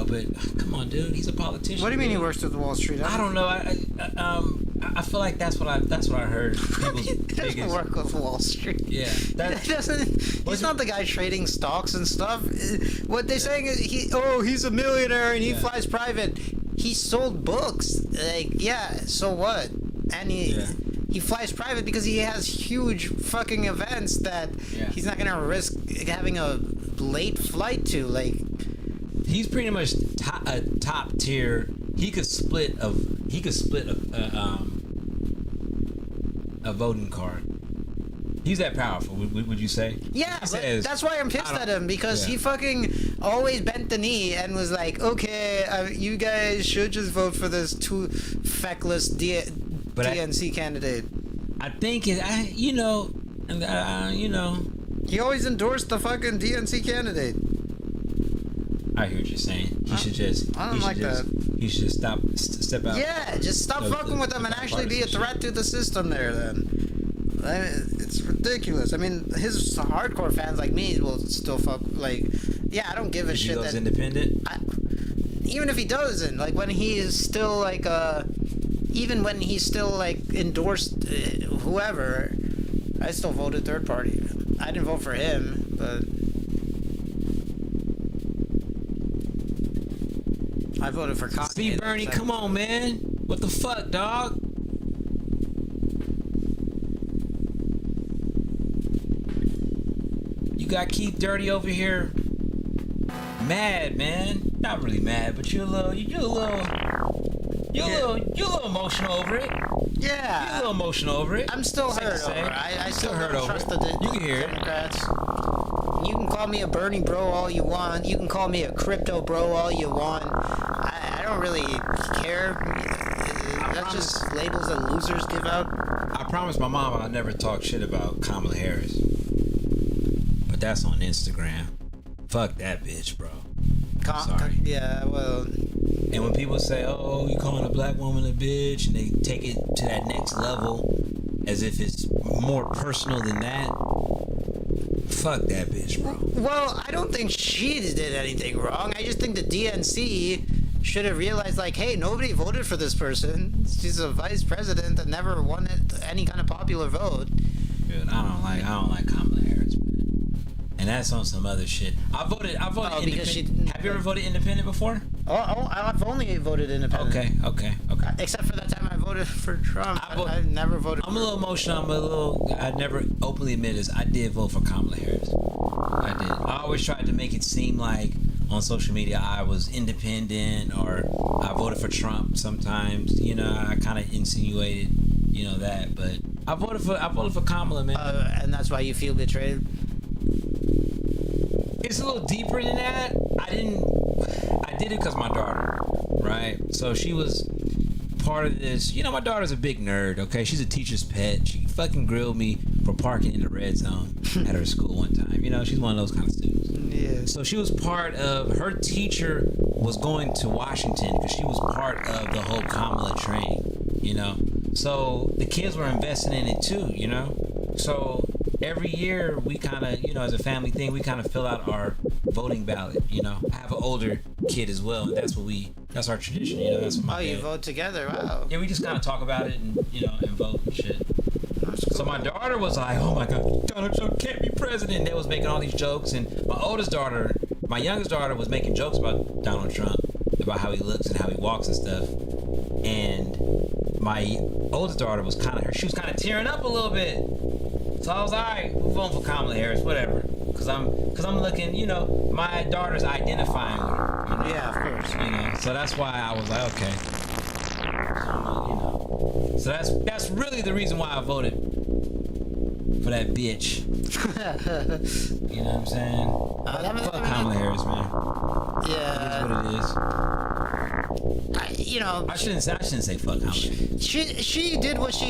but come on, dude, he's a politician. What do you mean he works with Wall Street? I don't know. I feel like that's what I heard. He doesn't work with Wall Street. Yeah, he's not the guy trading stocks and stuff. What they're saying is he's a millionaire and he flies private. He sold books. So what? And he flies private because he has huge fucking events that he's not gonna risk having a late flight to. Like, he's pretty much a top tier. He could split a voting card. He's that powerful, would you say? Yeah, but that's why I'm pissed at him, because he fucking always bent the knee and was like, okay, you guys should just vote for this feckless DNC candidate. I think he always endorsed the fucking DNC candidate. I hear what you're saying. He should just. I don't like that. He should step out. Yeah, just stop fucking with them and actually be a threat to the system there. Then it's ridiculous. I mean, his hardcore fans like me will still fuck. Like, I don't give a shit. He goes independent. Even if he doesn't, like when he is still like even when he's still like endorsed whoever, I still voted third party. I didn't vote for him, but I voted for Kanye. See, Bernie, come on, man. What the fuck, dog? You got Keith Dirty over here mad, man. Not really mad, but you're a little emotional over it. Yeah. You're a little emotional over it. I'm still hurt over it. I still hurt over it. You can hear Democrats. You can call me a Bernie bro all you want. You can call me a crypto bro all you want. I don't really care. That's just labels that losers give out. I promised my mom I'd never talk shit about Kamala Harris. But that's on Instagram. Fuck that bitch, bro. Sorry. Yeah, well. And when people say, oh, you calling a black woman a bitch, and they take it to that next level as if it's more personal than that, fuck that bitch, bro. Well, I don't think she did anything wrong. I just think the DNC should have realized, like, hey, nobody voted for this person. She's a vice president that never won any kind of popular vote. Dude, I don't like Kamala Harris, man. And that's on some other shit. I voted independent. Have you ever voted independent before? Oh, I've only voted independent. Okay. Except for that time I voted for Trump. I've never voted. I'm a little emotional. I never openly admit this. I did vote for Kamala Harris. I did. I always tried to make it seem like on social media I was independent, or I voted for Trump sometimes. I kind of insinuated, that. But I voted for Kamala, man. And that's why you feel betrayed? It's a little deeper than that. I did it because my daughter, right? So she was part of this. My daughter's a big nerd, okay? She's a teacher's pet. She fucking grilled me for parking in the red zone at her school one time. She's one of those kind of students. Yeah. So she was part of, her teacher was going to Washington because she was part of the whole Kamala train, So the kids were investing in it too, So every year we kind of, as a family thing, we kind of fill out our voting ballot. I have an older kid as well, and that's our tradition. That's what my you vote together? Wow. Yeah, we just kind of talk about it and and vote and shit. Cool. So my daughter was like, "Oh my God, Donald Trump can't be president." They was making all these jokes, and my youngest daughter was making jokes about Donald Trump, about how he looks and how he walks and stuff. And my oldest daughter was kind of tearing up a little bit. So I was all right, we're voting for Kamala Harris, whatever. Cause I'm looking, my daughter's identifying with her. Yeah, of course. So that's why I was like, okay. So that's really the reason why I voted for that bitch. You know what I'm saying? Fuck Kamala Harris, man. Yeah. It is what it is. I shouldn't say fuck Kamala. She did what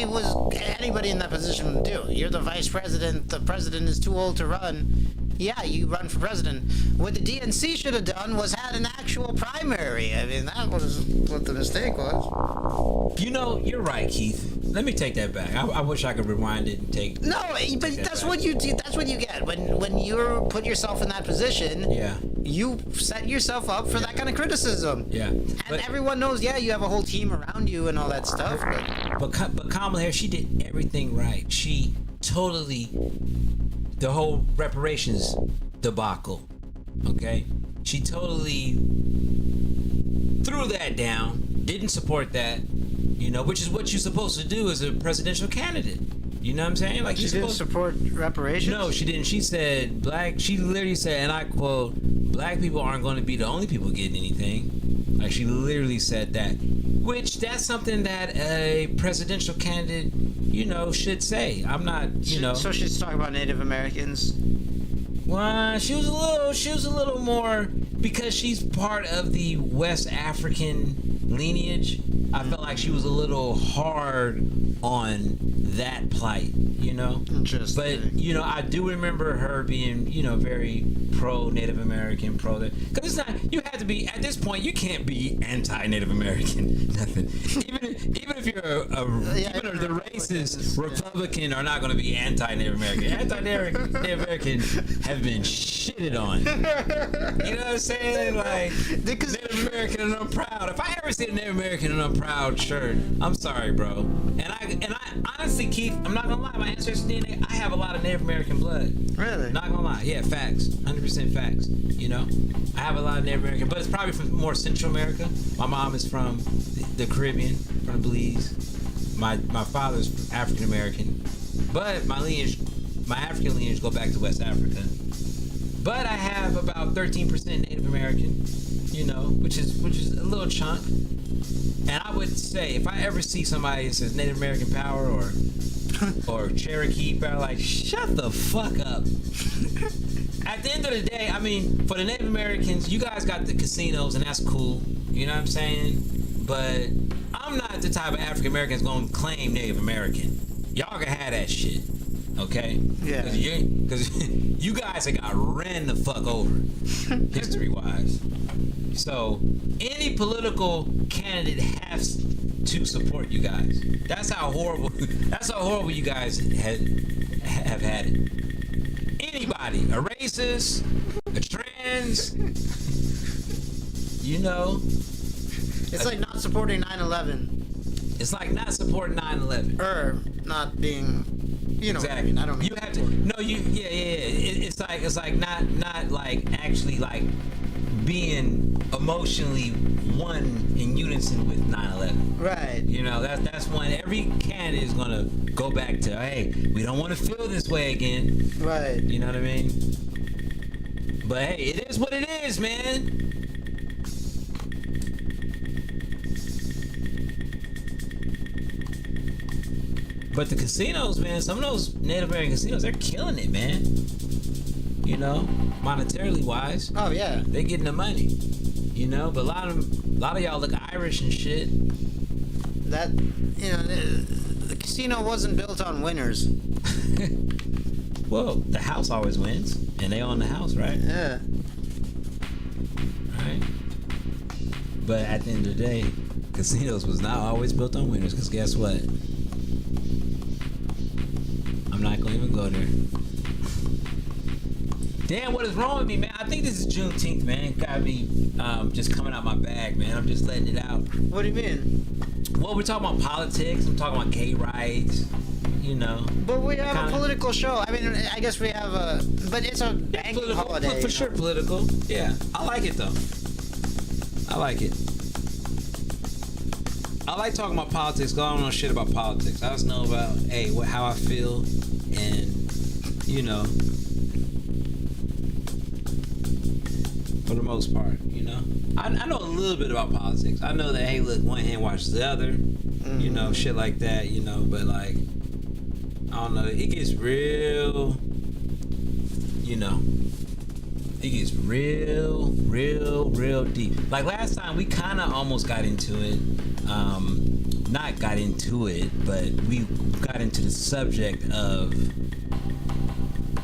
anybody in that position would do. You're the vice president. The president is too old to run. yeah, you run for president. What the DNC should have done was had an actual primary. I mean, that was what the mistake was. You know, you're right, Keith. Let me take that back. I wish I could rewind it and take. No, but that's what you do. That's what you get when you put yourself in that position. Yeah. You set yourself up for that kind of criticism. Yeah. And everyone knows, yeah, you have a whole team around you and all that stuff. But Kamala Harris, she did everything right. She totally, the whole reparations debacle, okay? She totally threw that down, didn't support that, you know, which is what you're supposed to do as a presidential candidate. You know what I'm saying? Like, she didn't support reparations? No, she didn't. She said she literally said, and I quote, black people aren't going to be the only people getting anything. Like, she literally said that. Which, that's something that a presidential candidate, you know, should say. I'm not, you know. So she's talking about Native Americans? Well, she was a little more, because she's part of the West African lineage. I felt like she was a little hard on that plight, you know. Interesting. But you know, I do remember her being, you know, very pro Native American, pro that. Because it's not. You have to be at this point. You can't be anti-Native American. Nothing. Even if you're even if the racist Republican are not going to be anti-Native American. Anti-Native American have been shitted on. You know what I'm saying? Like, Native American and I'm proud. If I ever see a Native American and I'm proud shirt, I'm sorry, bro. And I honestly, Keith, I'm not gonna lie. My ancestry DNA, I have a lot of Native American blood. Really? Not gonna lie. Yeah, facts. 100% facts. You know, I have a lot of Native American, but it's probably from more Central America. My mom is from the Caribbean, from Belize. My father's African American, but my African lineage go back to West Africa. But I have about 13% Native American, you know, which is a little chunk. And I would say, if I ever see somebody that says Native American power or Cherokee power, like, shut the fuck up. At the end of the day, I mean, for the Native Americans, you guys got the casinos, and that's cool. You know what I'm saying? But I'm not the type of African American that's gonna claim Native American. Y'all can have that shit. Okay? Yeah. Because you guys have got ran the fuck over, history-wise. So, any political candidate has to support you guys. That's how horrible you guys have had it. Anybody, a racist, a trans, you know. It's like not supporting 9/11. It's like not supporting 9/11. Or not being, you know. Exactly. What I mean. I don't mean you have to. No, It's like not like actually like being emotionally one in unison with 9/11. Right. You know, that's when every candidate is gonna go back to, hey, we don't want to feel this way again. Right. You know what I mean? But hey, it is what it is, man. But the casinos, man, some of those Native American casinos, they're killing it, man. You know, monetarily wise. Oh yeah. They're getting the money. You know, but a lot of y'all look Irish and shit. That, you know, the casino wasn't built on winners. Well, the house always wins, and they own the house, right? Yeah. Right. But at the end of the day, casinos was not always built on winners, because guess what? I'm not gonna even go there. Damn, what is wrong with me, man? I think this is Juneteenth, man. Gotta be just coming out my bag, man. I'm just letting it out. What do you mean? Well, we're talking about politics. I'm talking about gay rights. You know. But we have a political show. I mean, I guess we have a, but it's a banking holiday. For sure, political. Yeah, I like it though. I like it. I like talking about politics because I don't know shit about politics. I just know about, hey, how I feel, and you know, for the most part, you know. I know a little bit about politics. I know that, hey, look, one hand washes the other, you know, shit like that, you know. But like, I don't know. It gets real, you know. It gets real deep. Like last time, we kind of almost got into it. Not got into it, but we got into the subject of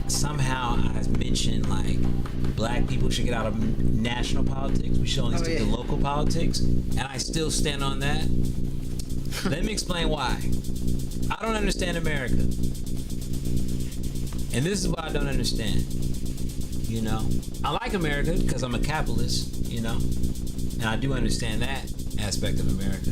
somehow I mentioned like black people should get out of national politics. We should only stick to local politics, and I still stand on that. Let me explain why. I don't understand America, and this is what I don't understand. You know, I like America because I'm a capitalist. You know, and I do understand that aspect of America.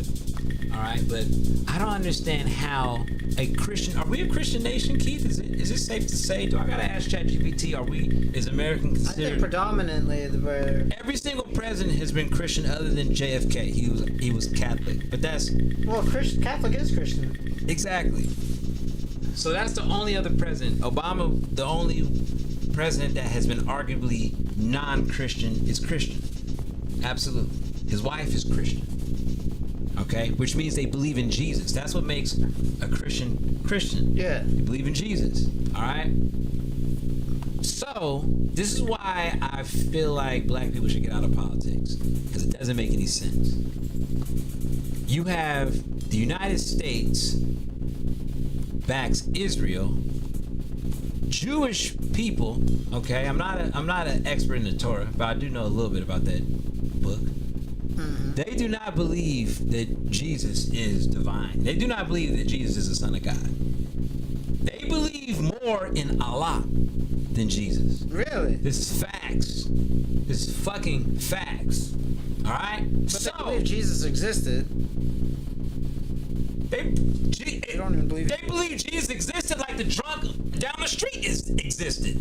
All right, but I don't understand how a Christian. Are we a Christian nation, Keith? Is it safe to say? Do I gotta ask ChatGPT? Is American considered? I think predominantly every single president has been Christian other than JFK. He was Catholic, but that's Catholic is Christian. Exactly. So that's the only other president. Obama, the only president that has been arguably non-Christian, is Christian. Absolutely. His wife is Christian. Okay, which means they believe in Jesus. That's what makes a Christian Christian. Yeah. You believe in Jesus. All right. So this is why I feel like black people should get out of politics, because it doesn't make any sense. You have the United States backs Israel. Jewish people. Okay, I'm not an expert in the Torah, but I do know a little bit about that book. They do not believe that Jesus is divine. They do not believe that Jesus is the Son of God. They believe more in Allah than Jesus. Really? This is facts. This is fucking facts. All right? But they believe Jesus existed. They don't even believe. They believe Jesus existed like the drunk down the street existed.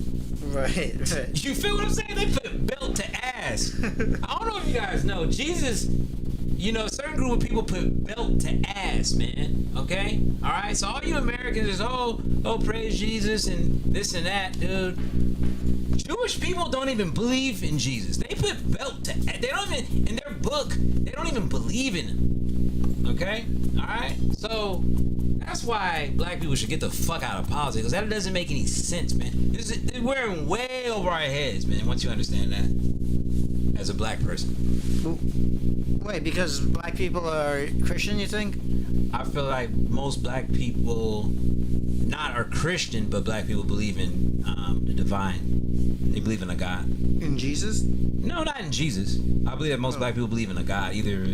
Right. You feel what I'm saying? They put belt to ass. I don't know if you guys know. Jesus, you know, a certain group of people put belt to ass, man. Okay? Alright? So all you Americans is, oh, praise Jesus and this and that, dude. Jewish people don't even believe in Jesus. They put belt to ass. They don't even, in their book, they don't even believe in him. Okay? Alright? So that's why black people should get the fuck out of politics, because that doesn't make any sense, man. We're way over our heads, man, once you understand that as a black person. Wait, because black people are Christian, you think? I feel like most black people not are Christian, but black people believe in the divine. They believe in a God. In Jesus? No, not in Jesus. I believe that most black people believe in a God. Either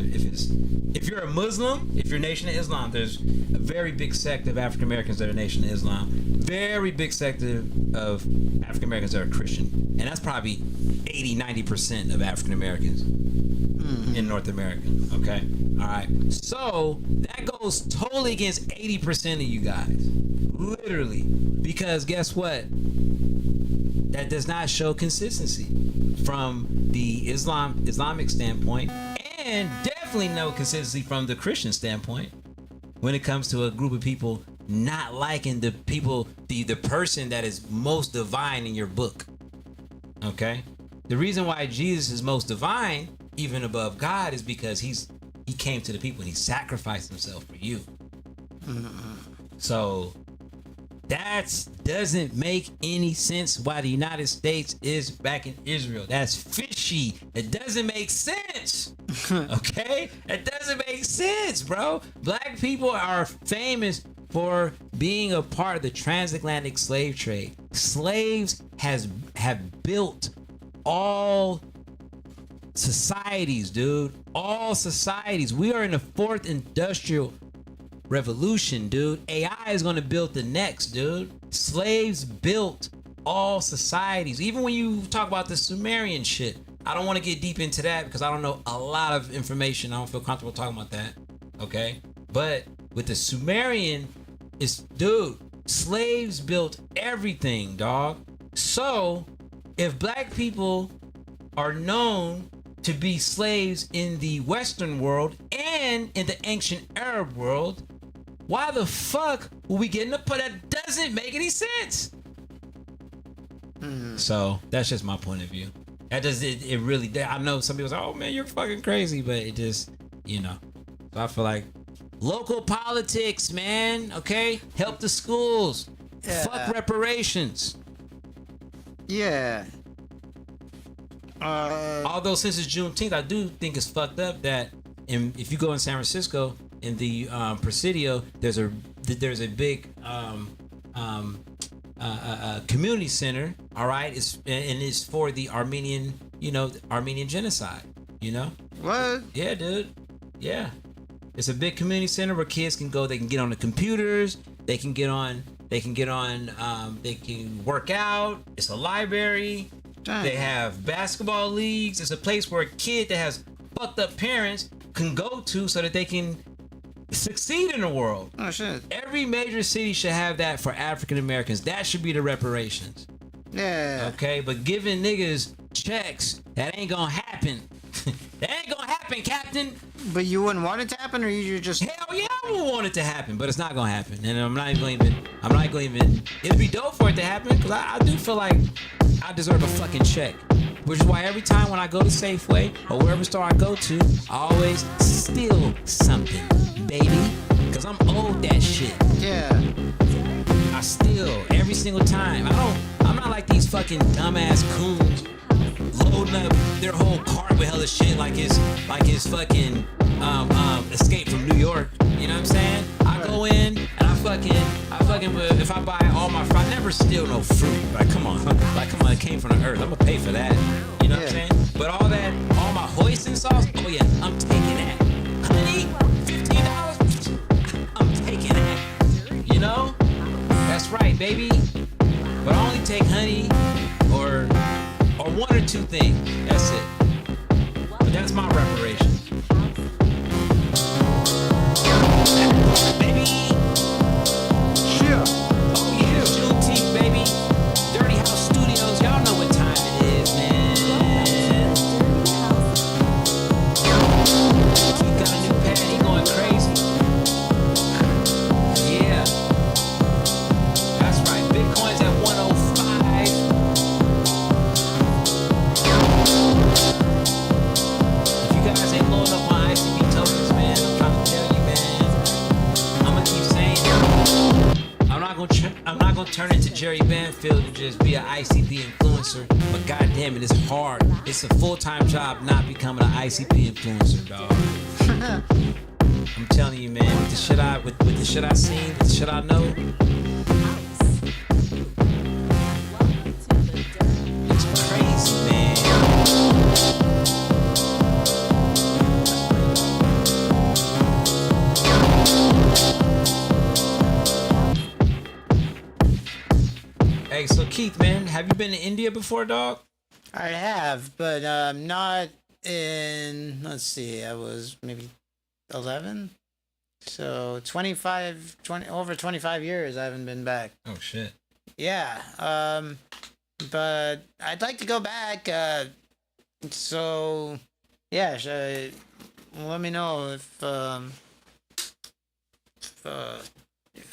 if you're a Muslim, if you're Nation of Islam, there's a very big sect of African Americans that are Nation of Islam. Very big sect of African Americans that are Christian. And that's probably 80-90% of African Americans in North America. Okay? Alright. So that goes totally against 80% of you guys. Literally. Because guess what? That does not show consistency from the Islamic standpoint, and definitely no consistency from the Christian standpoint when it comes to a group of people not liking the person that is most divine in your book. Okay? The reason why Jesus is most divine, even above God, is because he came to the people and he sacrificed himself for you. So that doesn't make any sense why the United States is back in Israel. That's fishy. It doesn't make sense. Okay? It doesn't make sense, bro. Black people are famous for being a part of the transatlantic slave trade. Slaves have built all societies, dude. All societies. We are in the fourth industrial revolution, dude. AI is going to build the next, dude. Slaves built all societies. Even when you talk about the Sumerian shit, I don't want to get deep into that because I don't know a lot of information. I don't feel comfortable talking about that. Okay? But with the Sumerian, dude, slaves built everything, dog. So if black people are known to be slaves in the Western world and in the ancient Arab world, why the fuck will we get in the put? That doesn't make any sense. So that's just my point of view. That does it really? I know some people say, "Oh man, you're fucking crazy," but it just, you know. So I feel like local politics, man. Okay, help the schools. Yeah. Fuck reparations. Yeah. Although since it's Juneteenth, I do think it's fucked up that if you go in San Francisco in the Presidio, there's a big community center. All right, it's for the Armenian, Armenian genocide. What? Yeah, dude. Yeah, it's a big community center where kids can go. They can get on the computers. They can get on. They can work out. It's a library. Dang. They have basketball leagues. It's a place where a kid that has fucked up parents can go to so that they can succeed in the world. Oh shit. Every major city should have that for African Americans. That should be the reparations. Yeah. Okay, but giving niggas checks, that ain't gonna happen. That ain't gonna happen, Captain. But you wouldn't want it to happen, or you just? Hell yeah, I would want it to happen, but it's not gonna happen. And I'm not gonna even. It'd be dope for it to happen, because I do feel like I deserve a fucking check. Which is why every time when I go to Safeway or wherever store I go to, I always steal something, baby. Because I'm owed that shit. Yeah. I steal every single time. I'm not like these fucking dumbass coons loading up their whole cart with hella shit like it's fucking Escape from New York. You know what I'm saying? I go in and I fucking if I buy all my fruit, I never steal no fruit. Like come on, it came from the earth. I'm gonna pay for that. You know what I'm saying? But all my hoisin sauce, oh yeah, I'm taking that. Honey, $15, I'm taking that. You know? That's right, baby. But I only take honey or one or two things. That's it. But that's my reparation. Baby. Sure. Oh yeah, Juneteenth, baby. Dirty House Studios. Y'all know what time it is, man. He got a new pad. He going crazy. Yeah. That's right. Bitcoin's at 105. If you guys ain't loading up my ICP tokens, man, I'm trying to tell you, man. I'm gonna keep saying it. I'm not gonna turn into Jerry Banfield and just be an ICP influencer. But goddamn it, it's hard. It's a full-time job not becoming an ICP influencer, dog. I'm telling you, man. With the shit I seen, with the shit I know, it's crazy, man. Hey, so Keith, man, have you been to India before, dog? I have, but not in. Let's see. I was maybe 11. So 20 over 25 years I haven't been back. Oh shit. Yeah. But I'd like to go back. So yeah, let me know if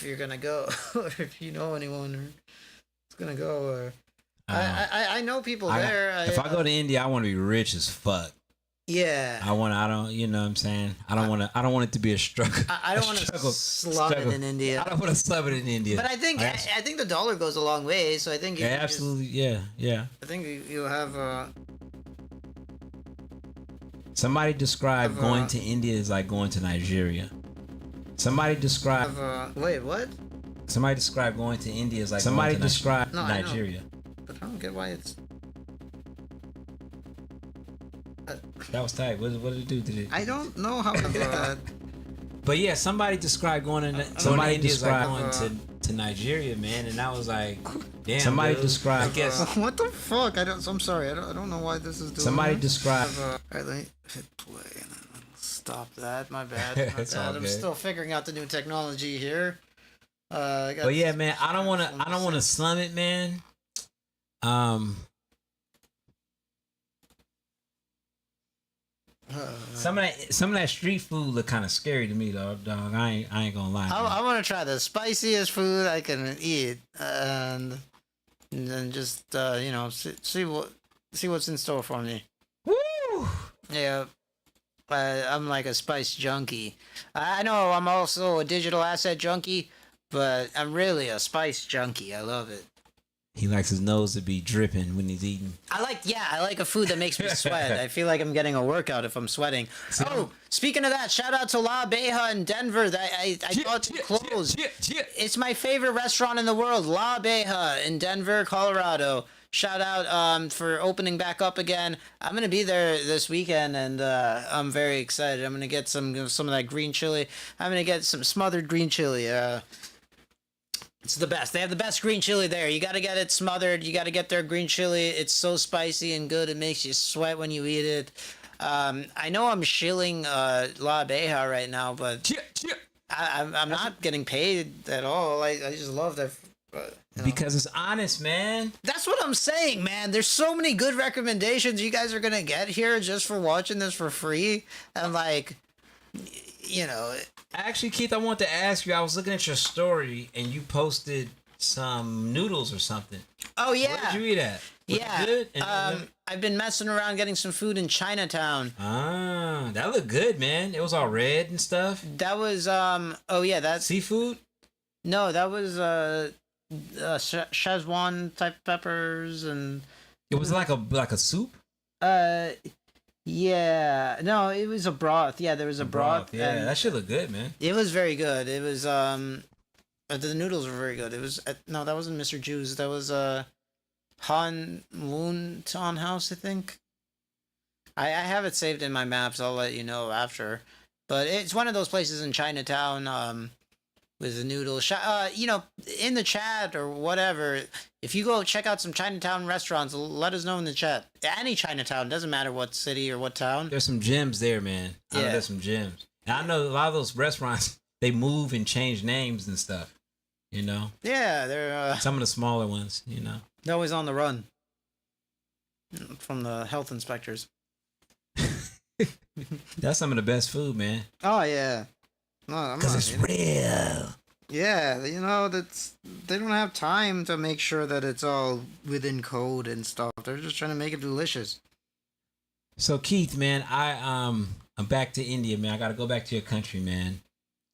you're gonna go or if you know anyone who's gonna go. Or I know people there. If I go to India, I want to be rich as fuck. Yeah. You know what I'm saying? I don't want it to be a struggle. I don't want to slum it in India. I don't want to slum it in India. But I think the dollar goes a long way, so I think yeah, absolutely, yeah. I think you have Somebody described going to India as like going to Nigeria. Somebody described wait, what? Somebody described going to India as like somebody described Nigeria. But I don't get why it's. That was tight. What did it do? I don't know how to get that. But yeah, somebody described going to Nigeria, man, and I was like, damn. Somebody described. I guess. What the fuck? I'm sorry. I don't know why this is doing. Somebody described. Alright, let me hit play and then stop that. My bad. I'm still figuring out the new technology here. But yeah, man, I don't want to slum it, man. Some of that street food look kind of scary to me, dog. I ain't gonna lie. I want to try the spiciest food I can eat, and then just see what's in store for me. Woo! Yeah, I'm like a spice junkie. I know I'm also a digital asset junkie, but I'm really a spice junkie. I love it. He likes his nose to be dripping when he's eating. I like a food that makes me sweat. I feel like I'm getting a workout if I'm sweating. Oh, speaking of that, shout out to La Beja in Denver. I thought to close. It's my favorite restaurant in the world, La Beja in Denver, Colorado. Shout out for opening back up again. I'm gonna be there this weekend, and I'm very excited. I'm gonna get some of that green chili. I'm gonna get some smothered green chili. It's the best. They have the best green chili there. You gotta get it smothered. You gotta get their green chili. It's so spicy and good. It makes you sweat when you eat it. I know I'm shilling La Beja right now, but I'm not getting paid at all. I just love that. Because it's honest, man. That's what I'm saying, man. There's so many good recommendations you guys are gonna get here just for watching this for free. And like, you know. Actually, Keith, I want to ask you. I was looking at your story, and you posted some noodles or something. Oh yeah. Where did you eat at? Was it good? I've been messing around getting some food in Chinatown. Ah, that looked good, man. It was all red and stuff. That was that's seafood. No, that was Szechuan type peppers, and it was like a soup. Yeah, no, it was a broth. Yeah, there was a broth. Yeah, that should look good, man. It was very good. It was the noodles were very good. It was no, that wasn't Mr. Juice. That was Han Woon Ton House, I think. I have it saved in my maps. I'll let you know after. But it's one of those places in Chinatown with the noodles. You know, in the chat or whatever, if you go check out some Chinatown restaurants, let us know in the chat. Any Chinatown, doesn't matter what city or what town. There's some gems there, man. I know there's some gems. And I know a lot of those restaurants, they move and change names and stuff, you know? Yeah, they're... some of the smaller ones, you know? They're always on the run from the health inspectors. That's some of the best food, man. Oh, yeah. No, because it's real. Yeah, you know, they don't have time to make sure that it's all within code and stuff. They're just trying to make it delicious. So Keith, man, I'm back to India, man. I got to go back to your country, man.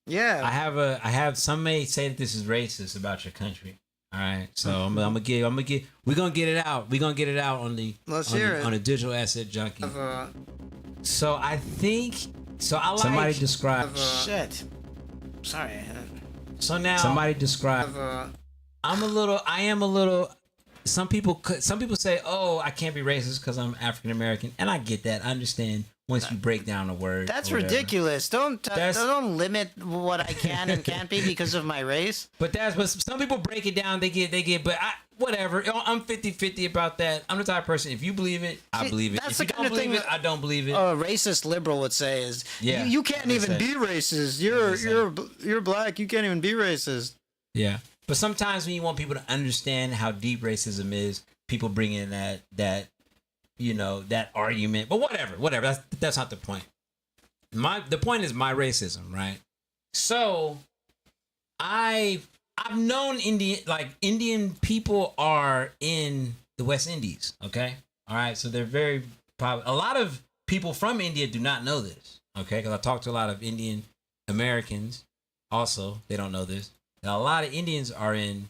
Yeah. I have some may say that this is racist about your country. All right. So we're gonna get it out. We're gonna get it out on the on a digital asset junkie. So I think I like somebody describe shit. Sorry. So now somebody describe. I am a little. Some people say, "Oh, I can't be racist because I'm African American," and I get that. I understand once you break down a word. That's ridiculous. Don't limit what I can and can't be because of my race. But some people break it down. They get. But whatever. I'm 50-50 about that. I'm the type of person. If you believe it, I believe it. If you don't believe it, I don't believe it. A racist liberal would say is, you can't even be racist. You're black. You can't even be racist. Yeah. But sometimes when you want people to understand how deep racism is, people bring in that argument. But whatever. That's not the point. The point is my racism, right? So I've known Indian people are in the West Indies. Okay, all right. So they're very a lot of people from India do not know this. Okay, because I talked to a lot of Indian Americans. Also, they don't know this. Now, a lot of Indians are in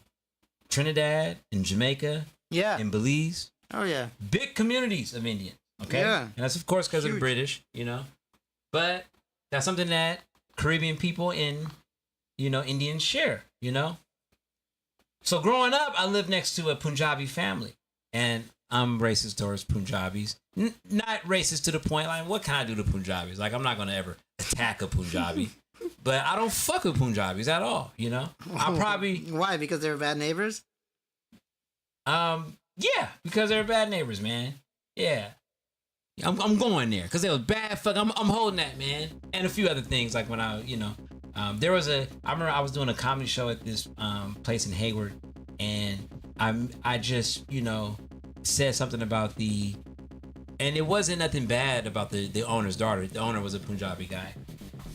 Trinidad, in Jamaica, in Belize. Oh, yeah. Big communities of Indians, okay? Yeah. And that's, of course, because of the British, you know? But that's something that Caribbean people in, Indians share, you know? So growing up, I lived next to a Punjabi family. And I'm racist towards Punjabis. Not racist to the point, like, what can I do to Punjabis? Like, I'm not going to ever attack a Punjabi. But I don't fuck with Punjabis at all, you know? I probably... Why? Because they're bad neighbors? Yeah, because they're bad neighbors, man. Yeah. I'm going there because they was bad fuck. I'm holding that, man. And a few other things, like when I remember I was doing a comedy show at this place in Hayward, and I just, said something about and it wasn't nothing bad about the owner's daughter. The owner was a Punjabi guy.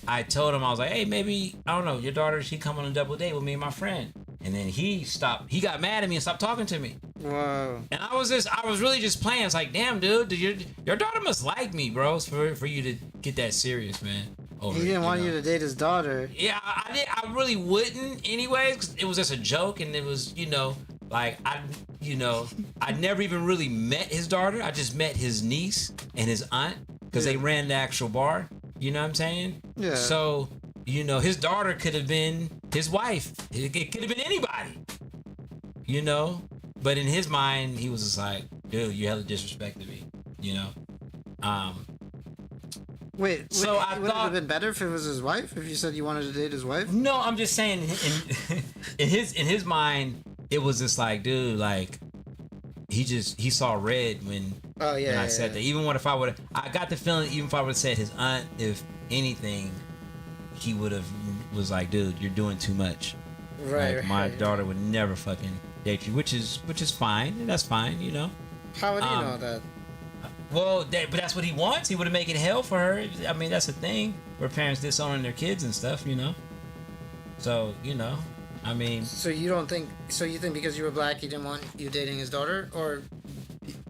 I told him, I was like, hey, maybe, I don't know, your daughter, she come on a double date with me and my friend. And then he got mad at me and stopped talking to me. Whoa. And I was really just playing. It's like, damn, dude, your daughter must like me, bro, for you to get that serious, man. He didn't want you to date his daughter. Yeah, I really wouldn't anyways, 'cause it was just a joke, and it was, Like I never even really met his daughter. I just met his niece and his aunt because they ran the actual bar. You know what I'm saying? Yeah. So, his daughter could have been his wife. It could have been anybody. But in his mind, he was just like, dude, you hella disrespected me. Wait, so I would it thought have been better if it was his wife? If you said you wanted to date his wife? No, I'm just saying in his mind, it was just like, dude, like he saw red when I said that. Even if I got the feeling, even if I would have said his aunt, if anything, he would have was like, dude, you're doing too much. Right. Like, my daughter would never fucking date you, which is fine, and that's fine, How would you know that? Well, but that's what he wants. He would have made it hell for her. I mean, that's the thing where parents disowning their kids and stuff, So, I mean. So you think because you were black, he didn't want you dating his daughter, or?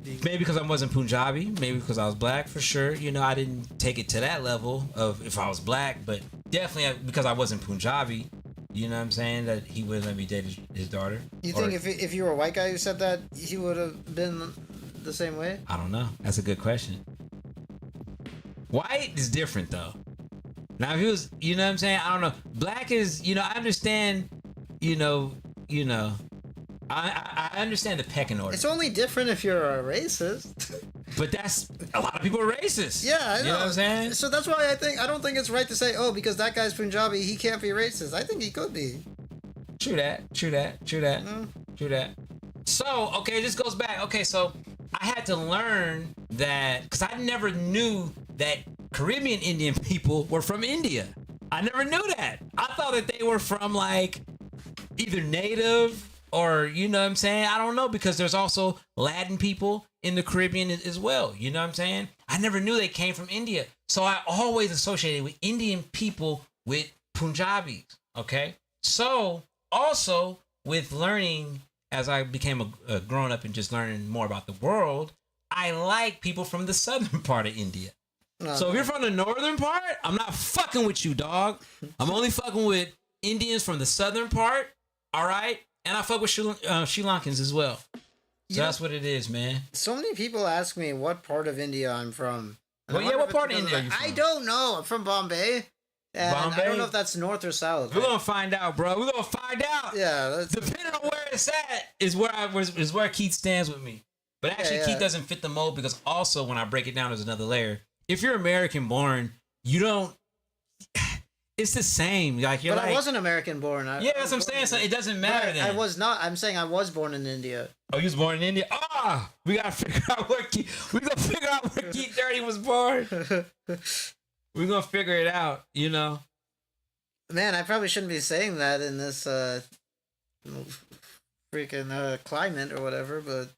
Maybe because I wasn't Punjabi. Maybe because I was black, for sure. I didn't take it to that level of if I was black, but definitely because I wasn't Punjabi. You know what I'm saying? That he wouldn't let me date his daughter. You think if you were a white guy who said that, he would have been the same way? I don't know. That's a good question. White is different though. Now if he was, you know what I'm saying? I don't know. Black is, I understand, I understand the pecking order. It's only different if you're a racist. But that's a lot of people are racist. Yeah, I know. You know what I'm saying? So that's why I don't think it's right to say, oh, because that guy's Punjabi, he can't be racist. I think he could be. True that. So, okay, this goes back. Okay, so I had to learn that because I never knew that Caribbean Indian people were from India. I never knew that. I thought that they were from like either native or, you know what I'm saying? I don't know, because there's also Latin people in the Caribbean as well. You know what I'm saying? I never knew they came from India. So I always associated with Indian people with Punjabis. Okay. So also with learning as I became a grown up and just learning more about the world, I like people from the southern part of India. So if you're from the northern part, I'm not fucking with you, dog. I'm only fucking with Indians from the southern part. All right. And I fuck with Sri Lankans as well. So that's what it is, man. So many people ask me what part of India I'm from. Well, yeah, what part of India are you from? I don't know. I'm from Bombay. And Bombay? I don't know if that's north or south. We're gonna find out, bro. We're gonna find out. Yeah. Depending on where it's at is where Keith stands with me. But actually, Keith doesn't fit the mold because also when I break it down, there's another layer. If you're American born, you don't. It's the same. Like you're. But I wasn't American born. Yeah, that's what I'm saying. So it doesn't matter. Then I was not. I'm saying I was born in India. Oh, you was born in India. We gotta figure out where Keith. We gonna figure out where Keith Dirty was born. We're gonna figure it out. Man, I probably shouldn't be saying that in this freaking climate or whatever. But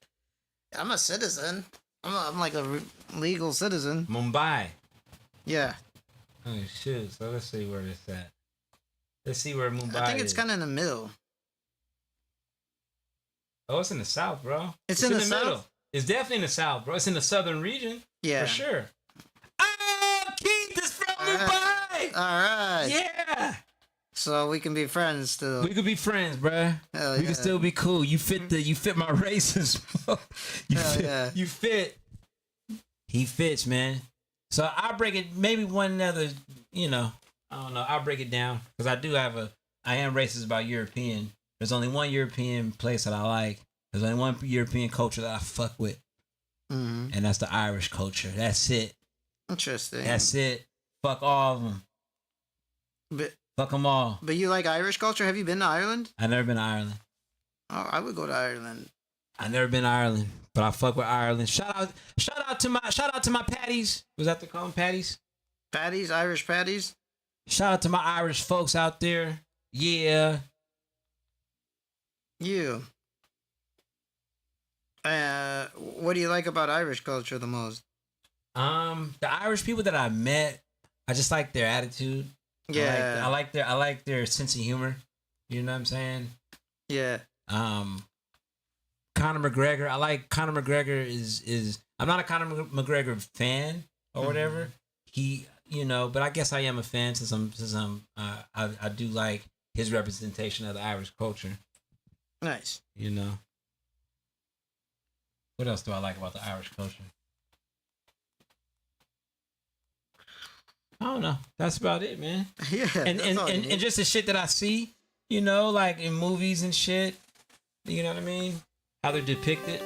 I'm a citizen. I'm like a legal citizen. Mumbai. Yeah. Oh shit! So let's see where it's at. Let's see where Mumbai is. I think it's kind of in the middle. Oh, it's in the south, bro. It's in the south? middle. It's definitely in the south, bro. It's in the southern region. Yeah. For sure. Oh, Keith is from Mumbai! All right. Yeah! So we can be friends still. We could be friends, bro. Hell we can still be cool. You fit my racism. You fit. He fits, man. So I'll break it, maybe one other, I don't know. I'll break it down because I am racist about European. There's only one European place that I like. There's only one European culture that I fuck with. Mm-hmm. And that's the Irish culture. That's it. Interesting. That's it. Fuck all of them. Fuck them all. But you like Irish culture? Have you been to Ireland? I've never been to Ireland. Oh, I would go to Ireland. I've never been to Ireland, but I fuck with Ireland. Shout out to my patties. Was that to call them patties? Patties, Irish patties. Shout out to my Irish folks out there. Yeah. You. What do you like about Irish culture the most? The Irish people that I met, I just like their attitude. Yeah. I like their sense of humor. You know what I'm saying? Yeah. Conor McGregor. I like Conor McGregor is I'm not a Conor McGregor fan or whatever. He, but I guess I am a fan since I do like his representation of the Irish culture. Nice. What else do I like about the Irish culture? I don't know. That's about it, man. Yeah. And just the shit that I see, you know, like in movies and shit. You know what I mean? How they're depicted.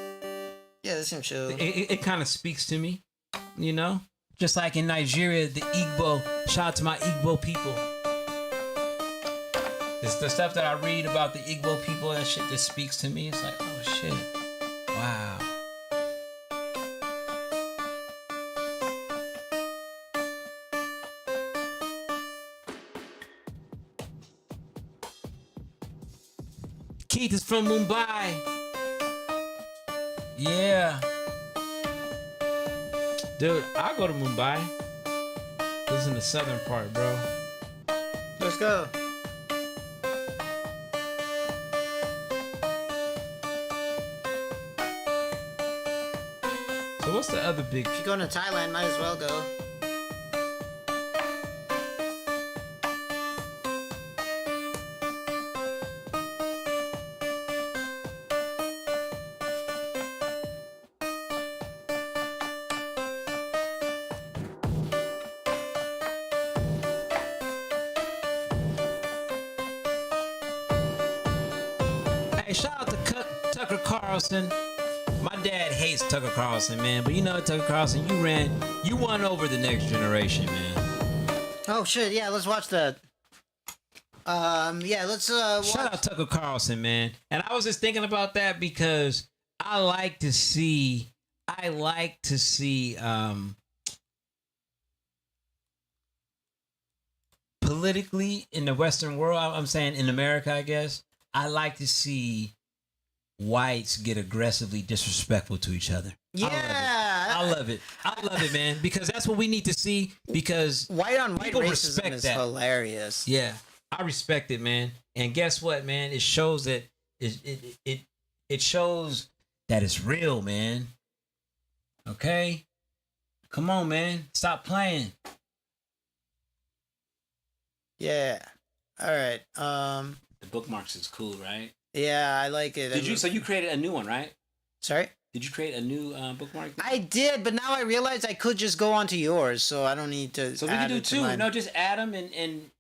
Yeah, that seems chill. It kind of speaks to me, you know? Just like in Nigeria, the Igbo. Shout out to my Igbo people. It's the stuff that I read about the Igbo people, that shit that speaks to me. It's like, oh shit. Wow. Keith is from Mumbai. Yeah. Dude, I'll go to Mumbai. This is in the southern part, bro. Let's go. So what's the other big... If you're going to Thailand, might as well go. Hey, shout out to Tucker Carlson. My dad hates Tucker Carlson, man. But you know, Tucker Carlson, you won over the next generation, man. Oh shit! Yeah, let's watch that. Yeah, let's Shout out Tucker Carlson, man. And I was just thinking about that because I like to see politically in the Western world, I'm saying in America, I guess, I like to see whites get aggressively disrespectful to each other. Yeah. I love it, man, because that's what we need to see, because white on white people racism respect is that. hilarious. Yeah, I respect it, man. And guess what, man? It shows that it shows that it's real, man. Okay? Come on, man. Stop playing. Yeah. All right. The bookmarks is cool, right? Yeah, I like it. So you created a new one, right? Sorry? Did you create a new bookmark? I did, but now I realize I could just go onto yours, so I don't need to. So we can do two. No, just add them and.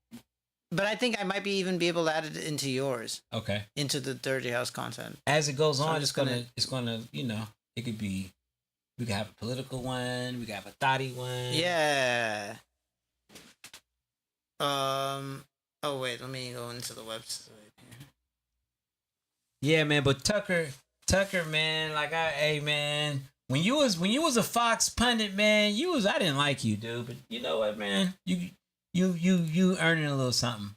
But I think I might be even be able to add it into yours. Okay. Into the Dirty House content. As it goes on, it's gonna, you know, it could be. We could have a political one. We could have a thotty one. Yeah. Oh wait, let me go into the website here. Yeah, man, but Tucker, man, like hey, man, when you was a Fox pundit, man, I didn't like you, dude. But you know what, man, you earning a little something.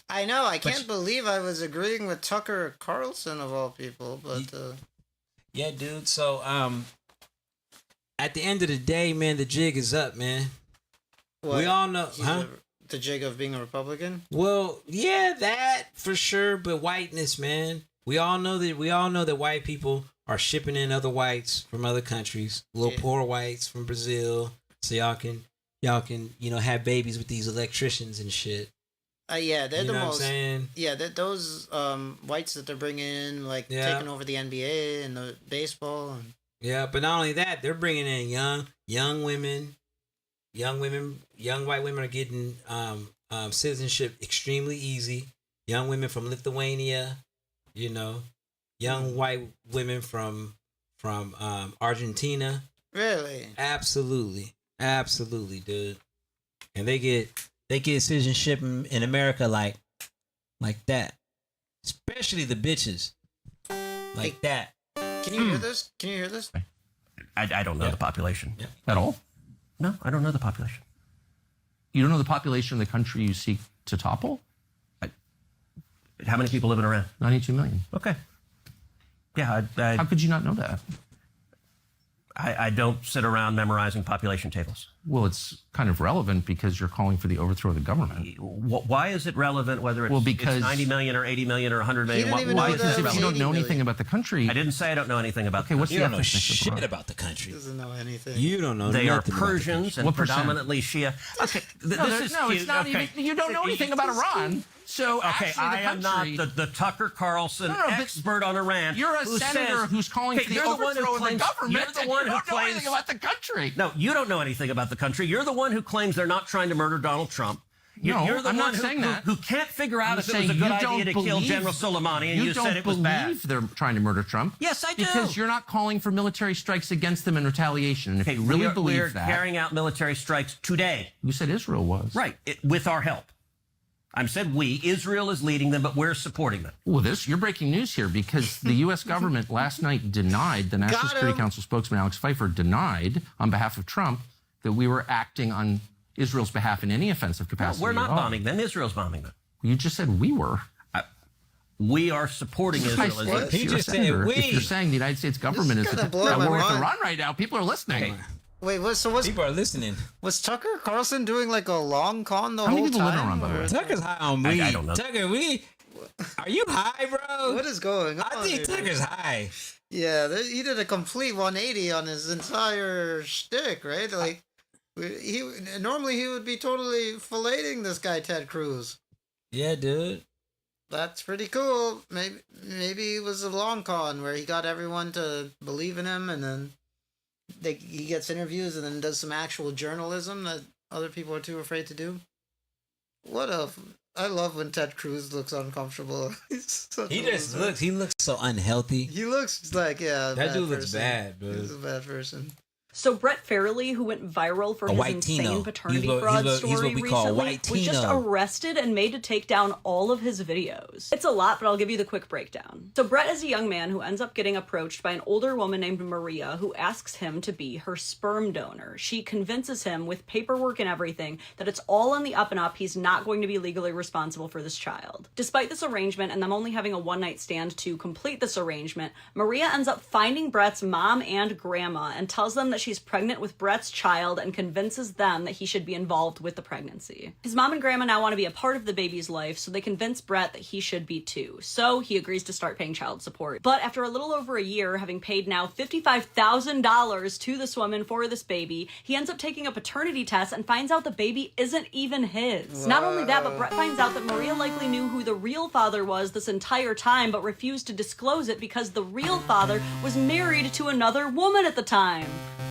I know. I can't believe I was agreeing with Tucker Carlson of all people, but yeah, dude. So at the end of the day, man, the jig is up, man. What? We all know, the jig of being a Republican? Well, yeah, that for sure. But whiteness, man. We all know that white people are shipping in other whites from other countries, little poor whites from Brazil, so y'all can have babies with these electricians and shit. Yeah, they're the most. What I'm saying? Yeah, those whites that they're bringing in, like taking over the NBA and the baseball. And... Yeah, but not only that, they're bringing in young women. Young white women are getting citizenship extremely easy. Young women from Lithuania, young white women from Argentina. Really? Absolutely, dude. And they get citizenship in America like that. Especially the bitches. Like that. Can you hear this? I don't know the population. Yeah. At all? No, I don't know the population. You don't know the population of the country you seek to topple? How many people living around? 92 million. Okay. Yeah, How could you not know that? I don't sit around memorizing population tables. Well, it's kind of relevant because you're calling for the overthrow of the government. Why is it relevant whether it's 90 million or 80 million or 100 million? Why is it it if you don't know anything about the country? I didn't say I don't know anything about the country. You don't know shit about the country. He doesn't know anything. You don't know They are nothing Persians and predominantly Shia. Okay, this is no, cute. it's not okay. even. You don't know anything about Iran. So okay, I am not the Tucker Carlson expert on Iran. You're a senator who's calling for the overthrow of the government. You're the one who don't know claims anything about the country. No, you don't know anything about the country. You're the one who claims they're not trying to murder Donald Trump. You're the I'm one not saying that. who can't figure out if it was a good idea to kill General Soleimani, and you said it was bad. You don't believe they're trying to murder Trump. Yes, I do. Because you're not calling for military strikes against them in retaliation. And if you really believe that... We're carrying out military strikes today. You said Israel was. Right, with our help. I said we. Israel is leading them, but we're supporting them. Well, you're breaking news here because the U.S. government last night denied, the National Security Council spokesman Alex Pfeiffer denied on behalf of Trump that we were acting on Israel's behalf in any offensive capacity. No, we're not bombing them. Israel's bombing them. You just said we were. We are supporting Israel. He just said we. If you're saying the United States government is at war with Iran right now, people are listening. Wait, what's people are listening? Was Tucker Carlson doing like a long con the How many whole people live in time? Iran, by the way? Tucker's high on weed. I don't know. Tucker, are you high, bro? What is going on? I think here? Tucker's high. Yeah, he did a complete 180 on his entire shtick, right? Like, normally he would be totally filleting this guy Ted Cruz. Yeah, dude. That's pretty cool. Maybe it was a long con where he got everyone to believe in him, and then he gets interviews and then does some actual journalism that other people are too afraid to do. I love when Ted Cruz looks uncomfortable. He looks so unhealthy. He looks like, that dude looks bad, bro. He's a bad person. So Brett Farrelly, who went viral for his insane paternity fraud story recently, was just arrested and made to take down all of his videos. It's a lot, but I'll give you the quick breakdown. So Brett is a young man who ends up getting approached by an older woman named Maria, who asks him to be her sperm donor. She convinces him with paperwork and everything that it's all on the up and up. He's not going to be legally responsible for this child. Despite this arrangement and them only having a one-night stand to complete this arrangement, Maria ends up finding Brett's mom and grandma and tells them that she's pregnant with Brett's child and convinces them that he should be involved with the pregnancy. His mom and grandma now want to be a part of the baby's life, so they convince Brett that he should be too. So he agrees to start paying child support. But after a little over a year, having paid now $55,000 to this woman for this baby, he ends up taking a paternity test and finds out the baby isn't even his. Whoa. Not only that, but Brett finds out that Maria likely knew who the real father was this entire time, but refused to disclose it because the real father was married to another woman at the time.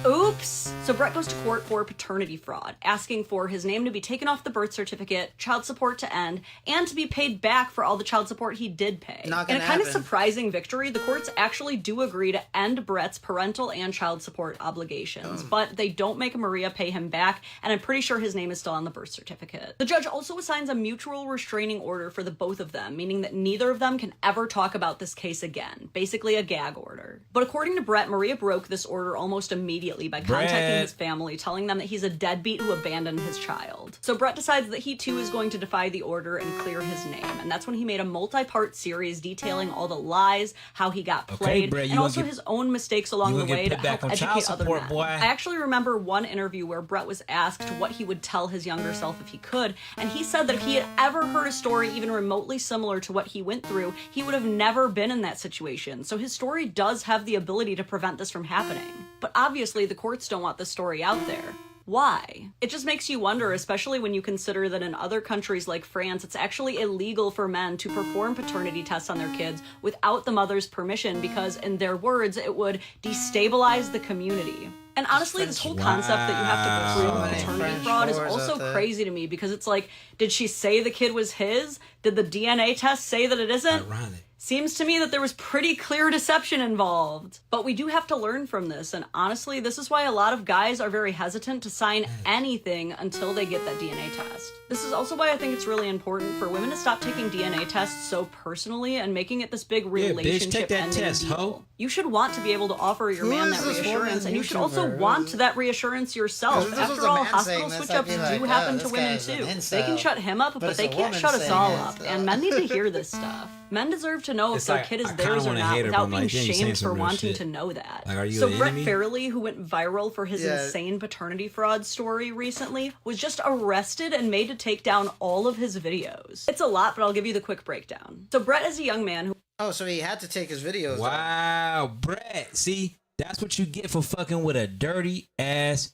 Oops! So Brett goes to court for paternity fraud, asking for his name to be taken off the birth certificate, child support to end, and to be paid back for all the child support he did pay. In a kind of surprising victory, the courts actually do agree to end Brett's parental and child support obligations, but they don't make Maria pay him back, and I'm pretty sure his name is still on the birth certificate. The judge also assigns a mutual restraining order for the both of them, meaning that neither of them can ever talk about this case again. Basically a gag order. But according to Brett, Maria broke this order almost immediately by contacting his family, telling them that he's a deadbeat who abandoned his child. So Brett decides that he too is going to defy the order and clear his name, and that's when he made a multi-part series detailing all the lies, how he got played, and also his own mistakes along the way to help educate other men. I actually remember one interview where Brett was asked what he would tell his younger self if he could, and he said that if he had ever heard a story even remotely similar to what he went through, he would have never been in that situation. So his story does have the ability to prevent this from happening. But obviously the courts don't want this story out there. Why? It just makes you wonder, especially when you consider that in other countries like France, it's actually illegal for men to perform paternity tests on their kids without the mother's permission because, in their words, it would destabilize the community. And honestly, this whole concept that you have to prove paternity fraud is also crazy to me because it's like, did she say the kid was his? Did the DNA test say that it isn't? Ironic. Seems to me that there was pretty clear deception involved. But we do have to learn from this, and honestly, this is why a lot of guys are very hesitant to sign anything until they get that DNA test. This is also why I think it's really important for women to stop taking DNA tests so personally and making it this big relationship-ending deal. You should want to be able to offer your man that reassurance, and you should also want that reassurance yourself. After all, hospital switch-ups do happen to women too. They can shut him up, but they can't shut us all up, and men need to hear this stuff. Men deserve to know if their kid is theirs or not without being shamed for wanting to know that. So Brett Farrelly, who went viral for his insane paternity fraud story recently, was just arrested and made to take down all of his videos. It's a lot, but I'll give you the quick breakdown. So Brett is a young man who... Oh, so he had to take his videos down. Wow, Brett. See, that's what you get for fucking with a dirty ass...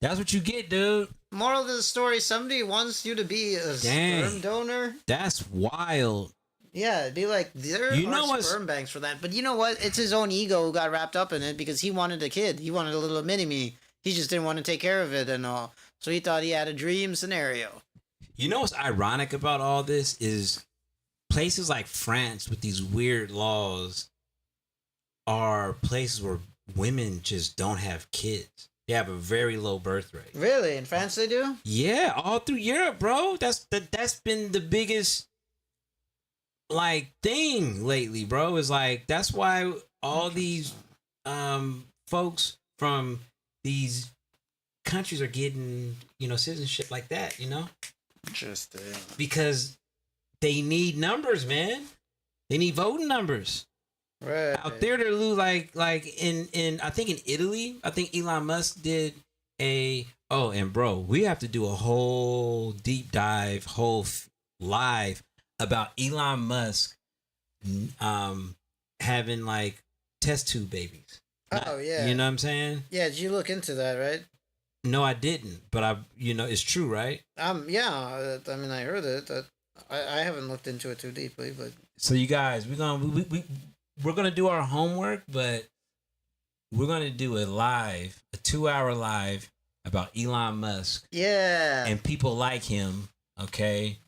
That's what you get, dude. Moral of the story: somebody wants you to be a sperm donor. That's wild. Yeah, it'd be like there are sperm banks for that. But you know what? It's his own ego who got wrapped up in it because he wanted a kid. He wanted a little mini me. He just didn't want to take care of it and all. So he thought he had a dream scenario. You know what's ironic about all this is places like France with these weird laws are places where women just don't have kids. They have a very low birth rate. Really? In France they do? Yeah, all through Europe, bro. That's been the biggest like thing lately, bro. Is like that's why all these folks from these countries are getting, citizenship like that, Interesting. Because they need numbers, man. They need voting numbers. Right. Out there to lose like in I think in Italy, I think Elon Musk did and bro, we have to do a whole deep dive, live about Elon Musk having like test tube babies. Oh yeah. You know what I'm saying? Yeah, did you look into that, right? No, I didn't, but it's true, right? Yeah, I mean I heard it. I haven't looked into it too deeply, but so you guys, we're gonna do our homework, but we're gonna do a 2-hour live about Elon Musk. Yeah. And people like him, okay?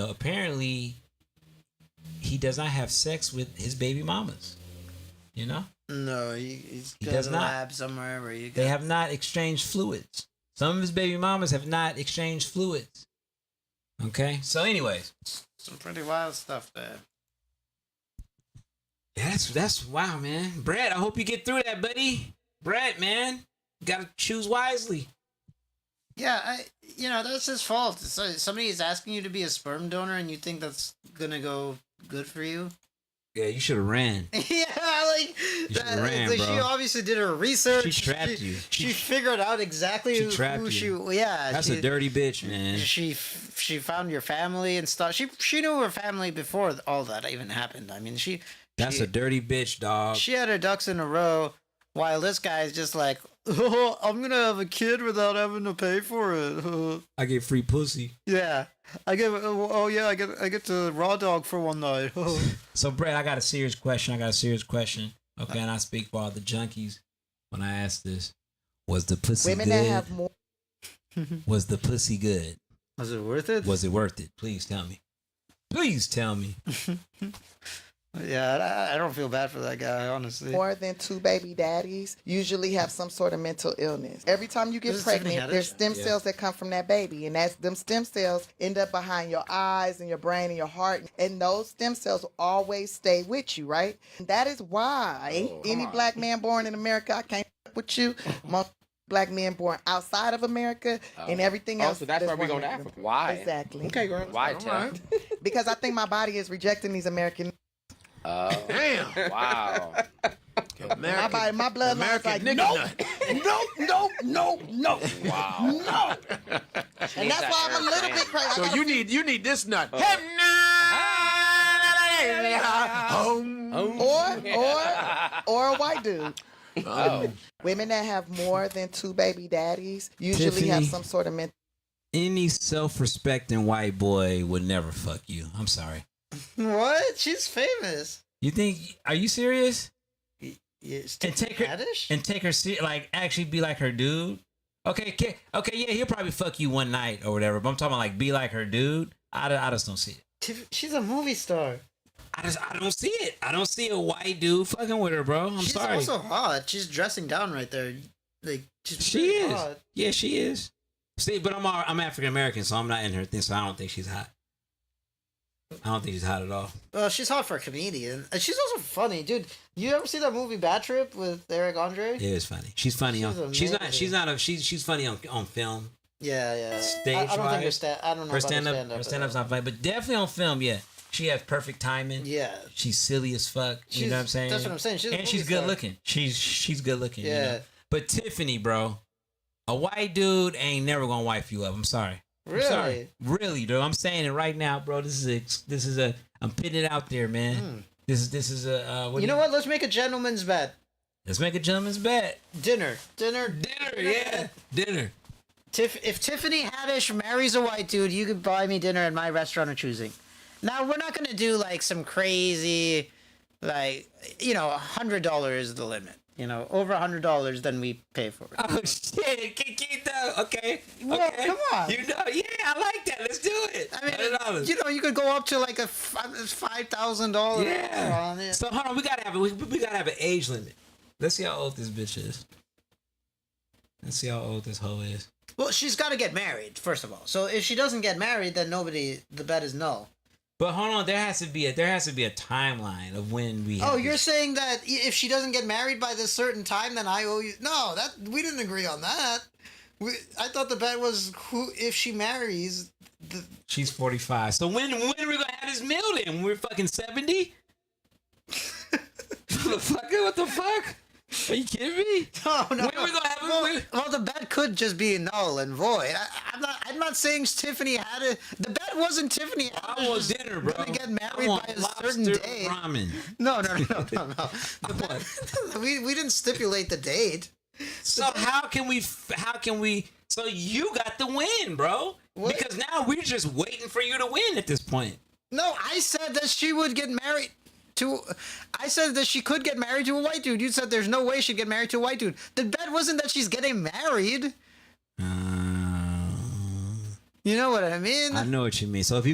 Apparently he does not have sex with his baby mamas. No, he's he got does a not. lab somewhere where you. They have not exchanged fluids. Some of his baby mamas have not exchanged fluids. Okay, so anyways, some pretty wild stuff there. Yeah, that's wow, man. Brett, I hope you get through that, buddy. Brett, man, you gotta choose wisely. Yeah, that's his fault. So somebody is asking you to be a sperm donor, and you think that's gonna go good for you. Yeah, you should have ran. Yeah, like ran, bro. She obviously did her research. She trapped you. She figured out exactly who she. Yeah, that's a dirty bitch, man. She found your family and stuff. She knew her family before all that even happened. I mean, That's a dirty bitch, dog. She had her ducks in a row, while this guy is just like, oh, I'm gonna have a kid without having to pay for it. I get free pussy. Yeah. I get the raw dog for one night. So Brett, I got a serious question. Okay, and I speak for all the junkies when I ask this. Was the pussy women good? That have more. Was the pussy good? Was it worth it? Was it worth it? Please tell me. Please tell me. Yeah, I don't feel bad for that guy, honestly. More than 2 baby daddies usually have some sort of mental illness. Every time you get pregnant, there's stem cells that come from that baby, and them stem cells end up behind your eyes and your brain and your heart, and those stem cells will always stay with you, right? And that is why any black man born in America, I can't with you. Most black men born outside of America and everything else. So that's why we're going to Africa. Why? Exactly. Okay, girl. Why, Tim? Because I think my body is rejecting these American. Damn! Wow. My bloodline's like no. Wow. No. And that's why I'm a little bit crazy. So you need this nut. Or a white dude. Oh. Women that have more than 2 baby daddies usually Tiffany, have some sort of mental. Any self-respecting white boy would never fuck you. I'm sorry. What? She's famous. You think? Are you serious? Yes. And take her like actually be like her dude. Okay, yeah, he'll probably fuck you one night or whatever. But I'm talking about like be like her dude. I just don't see it. She's a movie star. I don't see it. I don't see a white dude fucking with her, bro. I'm sorry. She's also hot. She's dressing down right there. Like she is. Hot. Yeah, she is. See, but I'm African American, so I'm not in her thing. So I don't think she's hot. I don't think she's hot at all. Well, she's hot for a comedian. And she's also funny, dude. You ever see that movie Bad Trip with Eric Andre? It is funny. She's funny she's funny on film. Yeah. Stage I don't think her stand-up's not funny, but definitely on film, yeah. She has perfect timing. Yeah. She's silly as fuck. You know what I'm saying? That's what I'm saying. She's good looking. She's good looking. Yeah. You know? But Tiffany, bro, a white dude ain't never gonna wife you up. I'm sorry. Really? I'm sorry. Really, dude. I'm saying it right now, bro. I'm putting it out there, man. This is a. You know what? Let's make a gentleman's bet. Let's make a gentleman's bet. Dinner. Yeah. Dinner. If Tiffany Haddish marries a white dude, you could buy me dinner at my restaurant of choosing. Now, we're not going to do, like, some crazy, like, $100 is the limit. Over $100, then we pay for it. Oh, shit. Keep that. Okay. Well, okay. come on. Yeah, I like that. Let's do it. I mean, $100. you could go up to, like, a $5,000 Yeah. restaurant. So, hold on. We got to have an age limit. Let's see how old this bitch is. Let's see how old this hoe is. Well, she's got to get married, first of all. So if she doesn't get married, then the bet is null. But hold on, there has to be a timeline of when we. Oh, you're saying that if she doesn't get married by this certain time, then I owe you? No, we didn't agree on that. I thought the bet was if she marries. She's 45. So when are we gonna have this meal then? We're fucking 70. What the fuck? Are you kidding me? No. When are we gonna have it? Well, the bet could just be null and void. I'm not saying Tiffany had it. The bet wasn't Tiffany had I want dinner, bro. Gonna get married by a certain day. Ramen. No. We didn't stipulate the date. So how can we? So you got the win, bro. What? Because now we're just waiting for you to win at this point. No, I said that she would get married. I said that she could get married to a white dude. You said there's no way she'd get married to a white dude. The bet wasn't that she's getting married. You know what I mean? I know what you mean. So if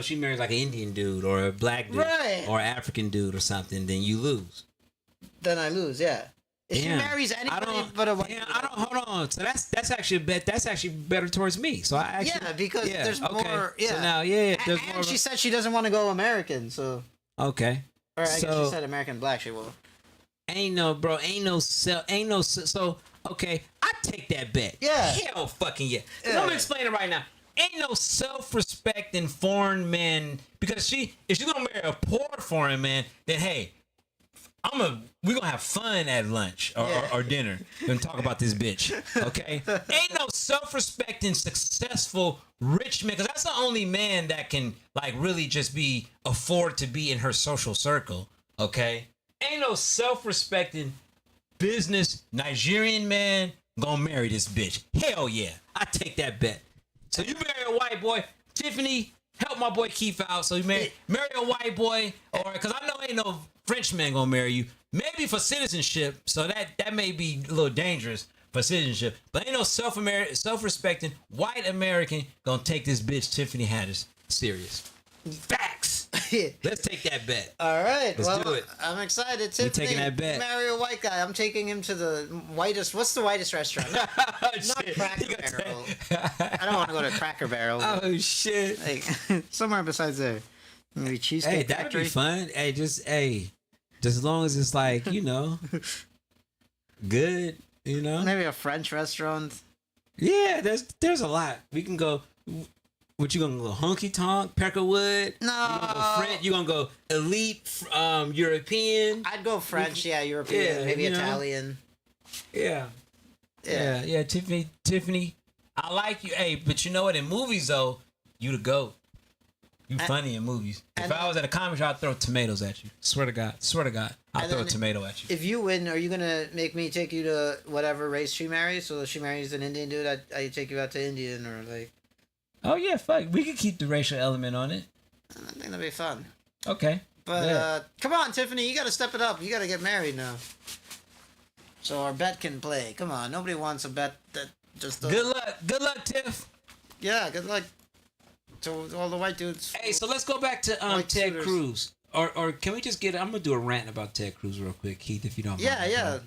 she marries like an Indian dude or a black dude or an African dude or something, then you lose. Then I lose, yeah. If she marries anybody but a white dude. Hold on. So that's actually a bet. That's actually better towards me. So I actually because there's more. Yeah. So now there's more. And she said she doesn't want to go American. So okay. Or I guess she said American black. She will. So okay, I take that bet. Yeah. Hell fucking yeah. I'm gonna explain it right now. Ain't no self-respecting foreign man because if she's gonna marry a poor foreign man, then hey, we're gonna have fun at lunch or dinner and talk about this bitch. Okay? Ain't no self-respecting, successful, rich man, because that's the only man that can like really just afford to be in her social circle. Okay? Ain't no self-respecting business Nigerian man gonna marry this bitch. Hell yeah. I take that bet. So you marry a white boy, Tiffany, help my boy Keith out. So you marry a white boy, or because I know ain't no French man gonna marry you. Maybe for citizenship, so that may be a little dangerous for citizenship. But ain't no self-respecting white American gonna take this bitch Tiffany Haddish serious. Facts. Let's take that bet. All right. Let's do it. I'm excited. Tiffany, taking that bet. Marry a white guy. I'm taking him to the whitest. What's the whitest restaurant? Not Cracker Barrel. I don't want to go to Cracker Barrel. Oh shit! Like, somewhere besides there. Maybe Cheesecake Hey, that'd Factory. be fun. Just as long as it's like good. Maybe a French restaurant. Yeah, there's a lot. We can go. What you gonna go? Honky Tonk, Peckerwood? No. You gonna go elite European? I'd go French. European. Maybe Italian. Yeah. Tiffany, I like you. Hey, but you know what? In movies though, you the GOAT. You funny in movies. If I was at a comedy show, I'd throw tomatoes at you. Swear to God, I'll throw a tomato at you. If you win, are you gonna make me take you to whatever race she marries? So if she marries an Indian dude, I take you out to Indian or like. Oh yeah, fuck. We could keep the racial element on it. I think that'd be fun. Okay. But come on, Tiffany, you gotta step it up. You gotta get married now. So our bet can play. Come on, nobody wants a bet that just. Good luck, Tiff. Yeah, good luck to all the white dudes. Hey, so let's go back to Ted Cruz. Or can we just I'm gonna do a rant about Ted Cruz real quick, Keith, if you don't mind. Yeah.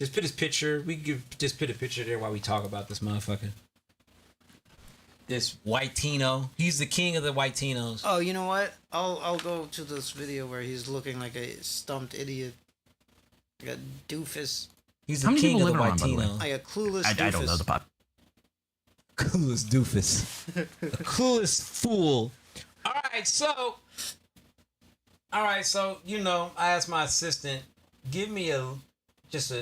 Just put his picture. We can just put a picture there while we talk about this motherfucker. This white-tino. He's the king of the white-tinos. Oh, you know what? I'll go to this video where he's looking like a stumped idiot. Like a doofus. He's the king of the white-tino. Like a clueless doofus. I don't know the pop. Coolest doofus. The coolest fool. All right, so I asked my assistant, give me just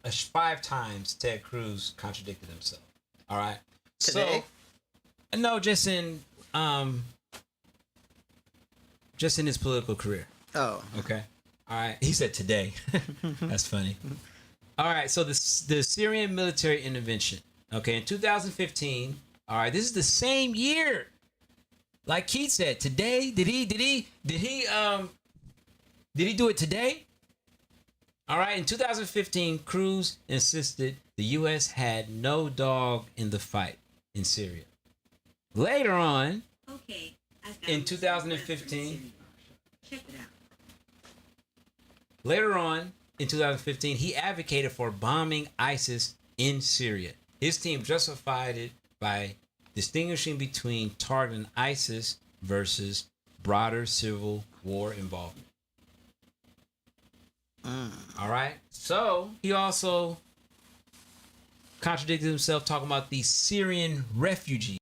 5 times Ted Cruz contradicted himself. All right. Today? So, no, just in his political career. Oh. Okay. All right. He said today. That's funny. All right. So the Syrian military intervention. Okay. In 2015. All right. This is the same year. Like Keith said, today. Did he do it today? All right. In 2015, Cruz insisted the U.S. had no dog in the fight in Syria. Later on, in 2015, check it out. Later on, in 2015, he advocated for bombing ISIS in Syria. His team justified it by distinguishing between targeting ISIS versus broader civil war involvement. All right. So he also contradicted himself talking about the Syrian refugees.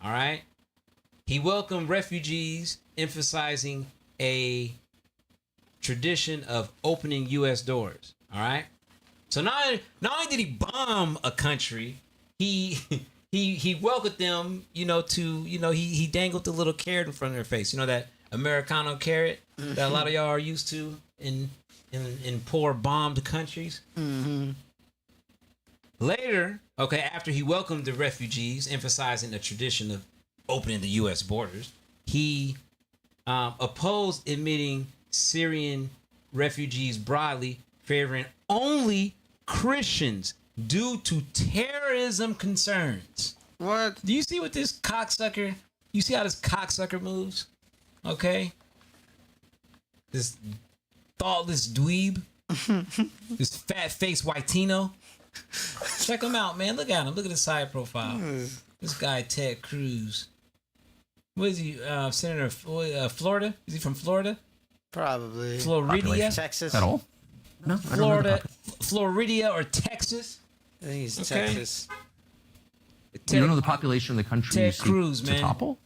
All right. He welcomed refugees, emphasizing a tradition of opening U.S. doors. All right. So not only did he bomb a country, he welcomed them, he dangled the little carrot in front of their face. You know, that Americano carrot that a lot of y'all are used to in poor bombed countries. Mm-hmm. Later, after he welcomed the refugees, emphasizing the tradition of opening the U.S. borders, he opposed admitting Syrian refugees broadly, favoring only Christians due to terrorism concerns. What? Do you see what this cocksucker? You see how this cocksucker moves? Okay. This thoughtless dweeb. This fat-faced whitino. Check him out, man. Look at him. Look at his side profile. This guy, Ted Cruz. What is he? Senator of Florida? Is he from Florida? Probably. Florida? Texas. At all? No, I don't know Florida, Florida or Texas? I think he's Texas. You don't know the population of the country Ted you seek Cruz, to man. topple?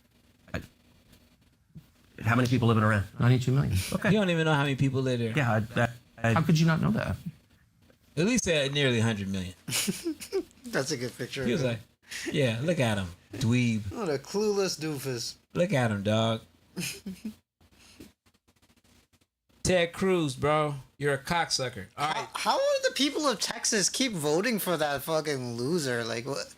How many people living around? 92 million. Okay. You don't even know how many people live there. Yeah. How could you not know that? At least nearly 100 million. That's a good picture. He was like, yeah, look at him. Dweeb. What a clueless doofus. Look at him, dog. Ted Cruz, bro. You're a cocksucker. All right. How are the people of Texas keep voting for that fucking loser? Like, what?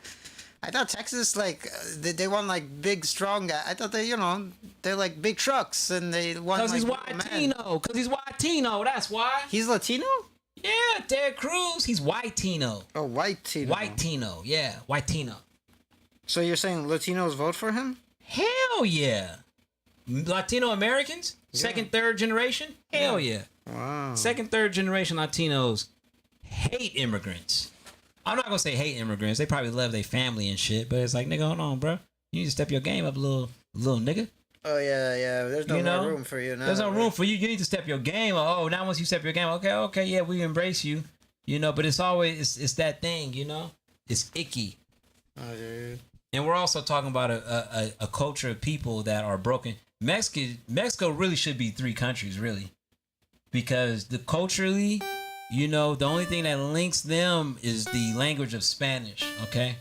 I thought Texas, like, they want, like, big, strong guy. I thought they're, like, big trucks, and they want, Because like, he's Latino. Because he's Latino. That's why. He's Latino? Yeah, Ted Cruz. He's Whitino. Oh, Whitino. Whitino. Yeah, Whitino. So you're saying Latinos vote for him? Hell yeah. Latino Americans? Yeah. Second, third generation? Hell yeah. Wow. Second, third generation Latinos hate immigrants. I'm not going to say hate immigrants. They probably love their family and shit. But it's like, nigga, hold on, bro. You need to step your game up a little nigga. Oh, yeah. There's no more room for you now. There's no room for you. You need to step your game up. Oh, now once you step your game, okay, yeah, we embrace you. But it's always, it's that thing, It's icky. Oh, dude. And we're also talking about a culture of people that are broken. Mexico really should be 3 countries, really. Because culturally, the only thing that links them is the language of Spanish, okay?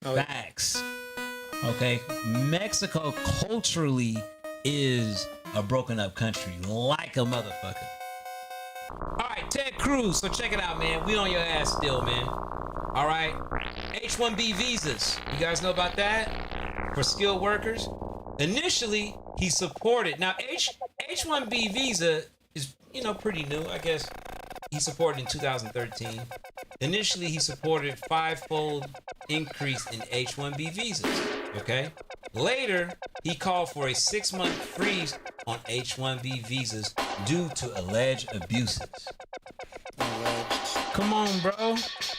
Oh, Facts. Okay? Mexico culturally is a broken up country, like a motherfucker. All right, Ted Cruz. So check it out, man. We on your ass still, man. All right? H-1B visas. You guys know about that? For skilled workers? Initially, he supported. Now, H-1B visa is, pretty new, I guess. He supported in 2013. Initially, he supported 5-fold increase in H-1B visas. Okay? Later, he called for a 6-month freeze on H-1B visas due to alleged abuses. Come on, bro.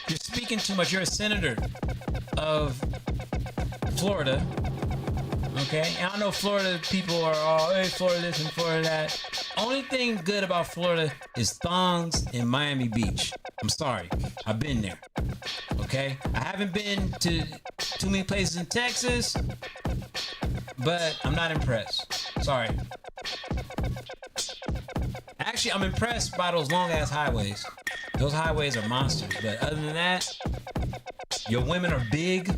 You're speaking too much. You're a senator of Florida. Okay? And I know Florida people are all, hey, Florida this and Florida that. Only thing good about Florida is thongs in Miami Beach. I'm sorry. I've been there. Okay? I haven't been to too many places in Texas, but I'm not impressed. Sorry. Actually, I'm impressed by those long-ass highways. Those highways are monsters. But other than that, your women are big.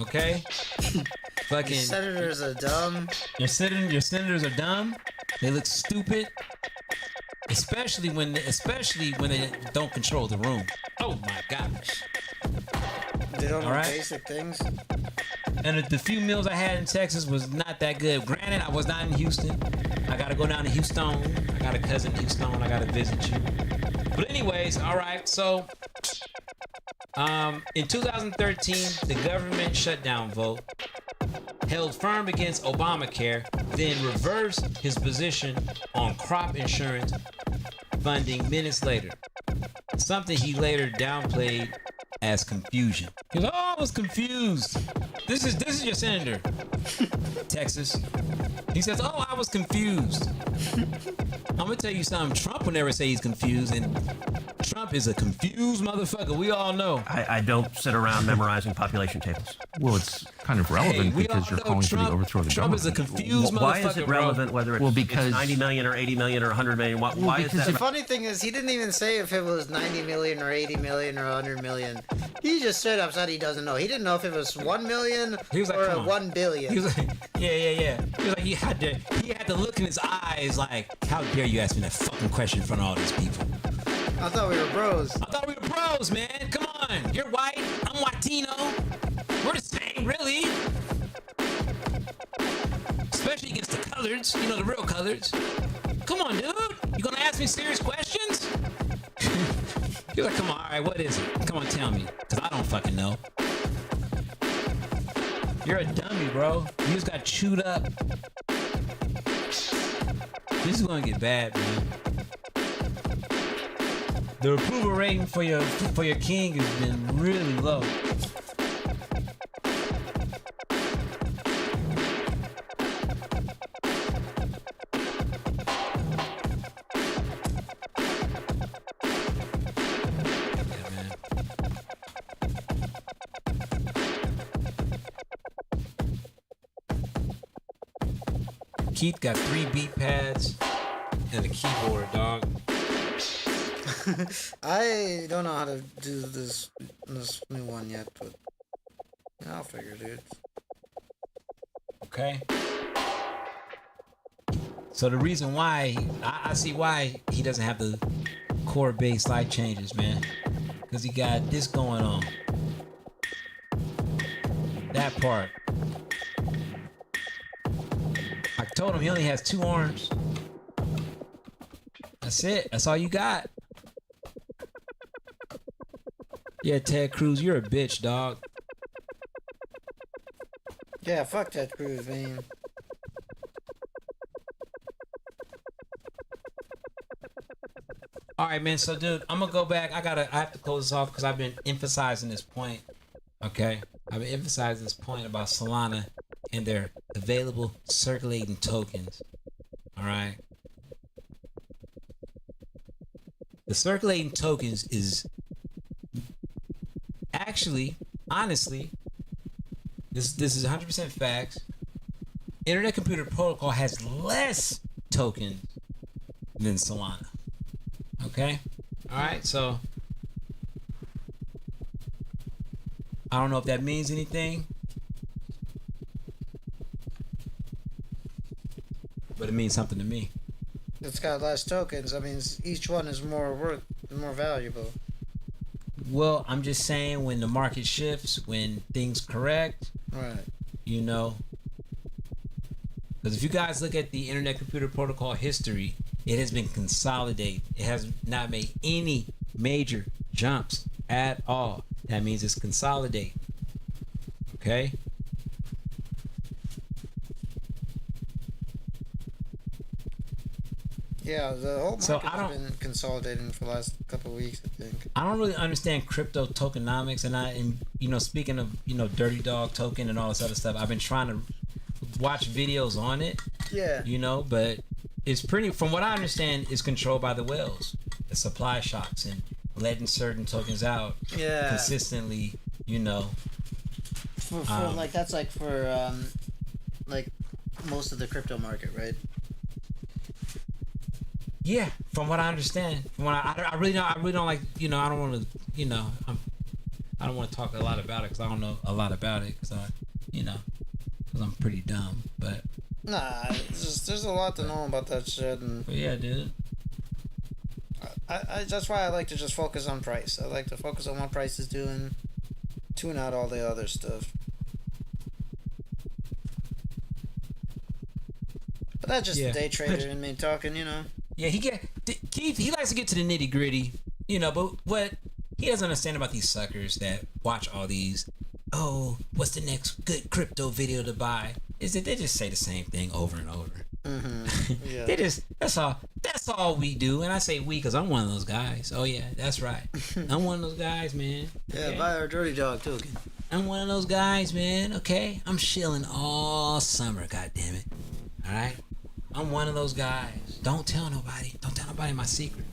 Okay? Fucking senators are dumb. Your senators are dumb. They look stupid. especially when they don't control the room. Oh my gosh. They don't know All right. basic things. And the few meals I had in Texas was not that good. Granted, I was not in Houston. I gotta go down to Houston. I got a cousin in Houston. I gotta visit you. But anyways, all right. So, in 2013, the government shutdown vote held firm against Obamacare, then reversed his position on crop insurance funding minutes later. Something he later downplayed as confusion. He goes, "Oh, I was confused. This is your senator, Texas." He says, "Oh, I was confused." I'm gonna tell you something. Trump would never say he's confused, and Trump is a confused motherfucker. We all know. I don't sit around memorizing population tables. Well, it's kind of relevant because you're calling for the overthrow of the Trump government. is a confused motherfucker. Why is it relevant whether it's 90 million or 80 million or 100 million? Why is that? The funny thing is, he didn't even say if it was 90 million or 80 million or 100 million. He just straight up said he doesn't know. He didn't know if it was 1 million He was like, or "Come on." 1 billion. He was like, yeah. He was like, he had to look in his eyes like, "How dare you ask me that fucking question in front of all these people?" I thought we were bros. I thought we were bros, man. Come on. You're white. I'm Latino. We're the same, really. Especially against the coloreds. You know, the real coloreds. Come on, dude. You gonna ask me serious questions? You're like, come on. All right, what is it? Come on, tell me. Because I don't fucking know. You're a dummy, bro. You just got chewed up. This is gonna get bad, man. The approval rating for your king has been really low. Yeah, man. Keith got 3 beat pads and a keyboard, dog. I don't know how to do this new one yet, but I'll figure it out. Okay. So the reason why I see why he doesn't have the core bass slide changes, man, because he got this going on. That part. I told him he only has 2 arms. That's it. That's all you got. Yeah, Ted Cruz, you're a bitch, dog. Yeah, fuck Ted Cruz, man. All right, man. So, dude, I'm gonna go back. I have to close this off because I've been emphasizing this point. Okay, I've been emphasizing this point about Solana and their available circulating tokens. All right. The circulating tokens is actually, honestly, this is 100% facts. Internet Computer Protocol has less tokens than Solana. Okay? Alright, so I don't know if that means anything, but it means something to me. It's got less tokens. I mean, each one is more valuable. Well, I'm just saying when the market shifts, when things correct, right? You know, because if you guys look at the Internet Computer Protocol history, it has been consolidated. It has not made any major jumps at all. That means it's consolidating. Okay? Yeah, the whole market has been consolidating for the last couple of weeks, I think. I don't really understand crypto tokenomics, and you know, speaking of, you know, Dirty Dog token and all this other stuff, I've been trying to watch videos on it. Yeah. You know, but it's pretty, from what I understand, it's controlled by the whales, the supply shocks, and letting certain tokens out consistently, you know. For like, that's like for like most of the crypto market, right? Yeah, from what I understand, from what I really don't like, you know, I don't want to, you know, I don't want to talk a lot about it because I don't know a lot about it because I'm pretty dumb, but nah, there's a lot to know about that shit. And but yeah, dude. That's why I like to just focus on price. I like to focus on what price is doing, tune out all the other stuff. But that's just the day trader in me talking, you know. Yeah, Keith, he likes to get to the nitty gritty, you know, but what he doesn't understand about these suckers that watch all these, oh, what's the next good crypto video to buy, is that they just say the same thing over and over. Yeah. That's all we do. And I say we because I'm one of those guys. Oh yeah, that's right. I'm one of those guys, man. Okay? Yeah, buy our dirty dog token. I'm one of those guys, man. Okay, I'm chilling all summer. God damn it. All right, I'm one of those guys. Don't tell nobody. Don't tell nobody my secret.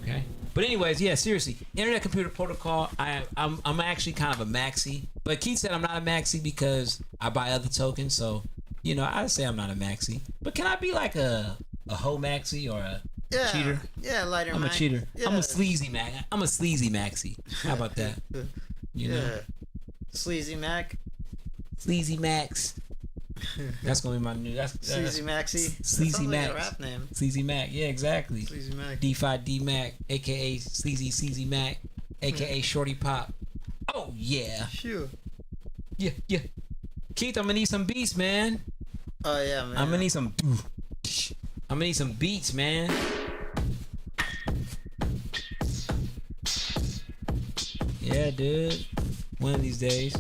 Okay. But anyways, yeah, seriously, Internet Computer Protocol. I'm actually kind of a maxi, but Keith said I'm not a maxi because I buy other tokens. So, you know, I'd say I'm not a maxi. But can I be like a hoe maxi or a cheater? Yeah, lighter. I'm a cheater. Yeah. I'm a sleazy mac. I'm a sleazy maxi. How about that? You know, sleazy mac. Sleazy Max. That's gonna be my new. Sleazy Maxi. Sleazy Max. Like a rap name. Sleazy Mac. Yeah, exactly. Sleazy Mac. DeFi D Mac, aka Sleazy Mac, aka Shorty Pop. Oh yeah. Sure. Yeah. Keith, I'm gonna need some beats, man. Oh yeah, man. I'm gonna need some beats, man. Yeah, dude. One of these days.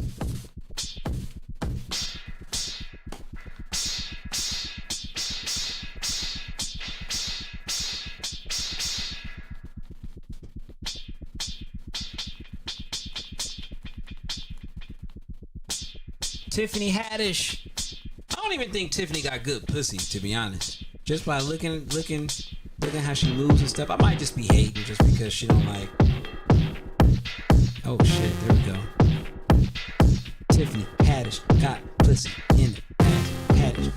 Tiffany Haddish. I don't even think Tiffany got good pussy, to be honest. Just by looking how she moves and stuff. I might just be hating just because she don't like. Oh shit, there we go. Tiffany Haddish got pussy in it. Haddish,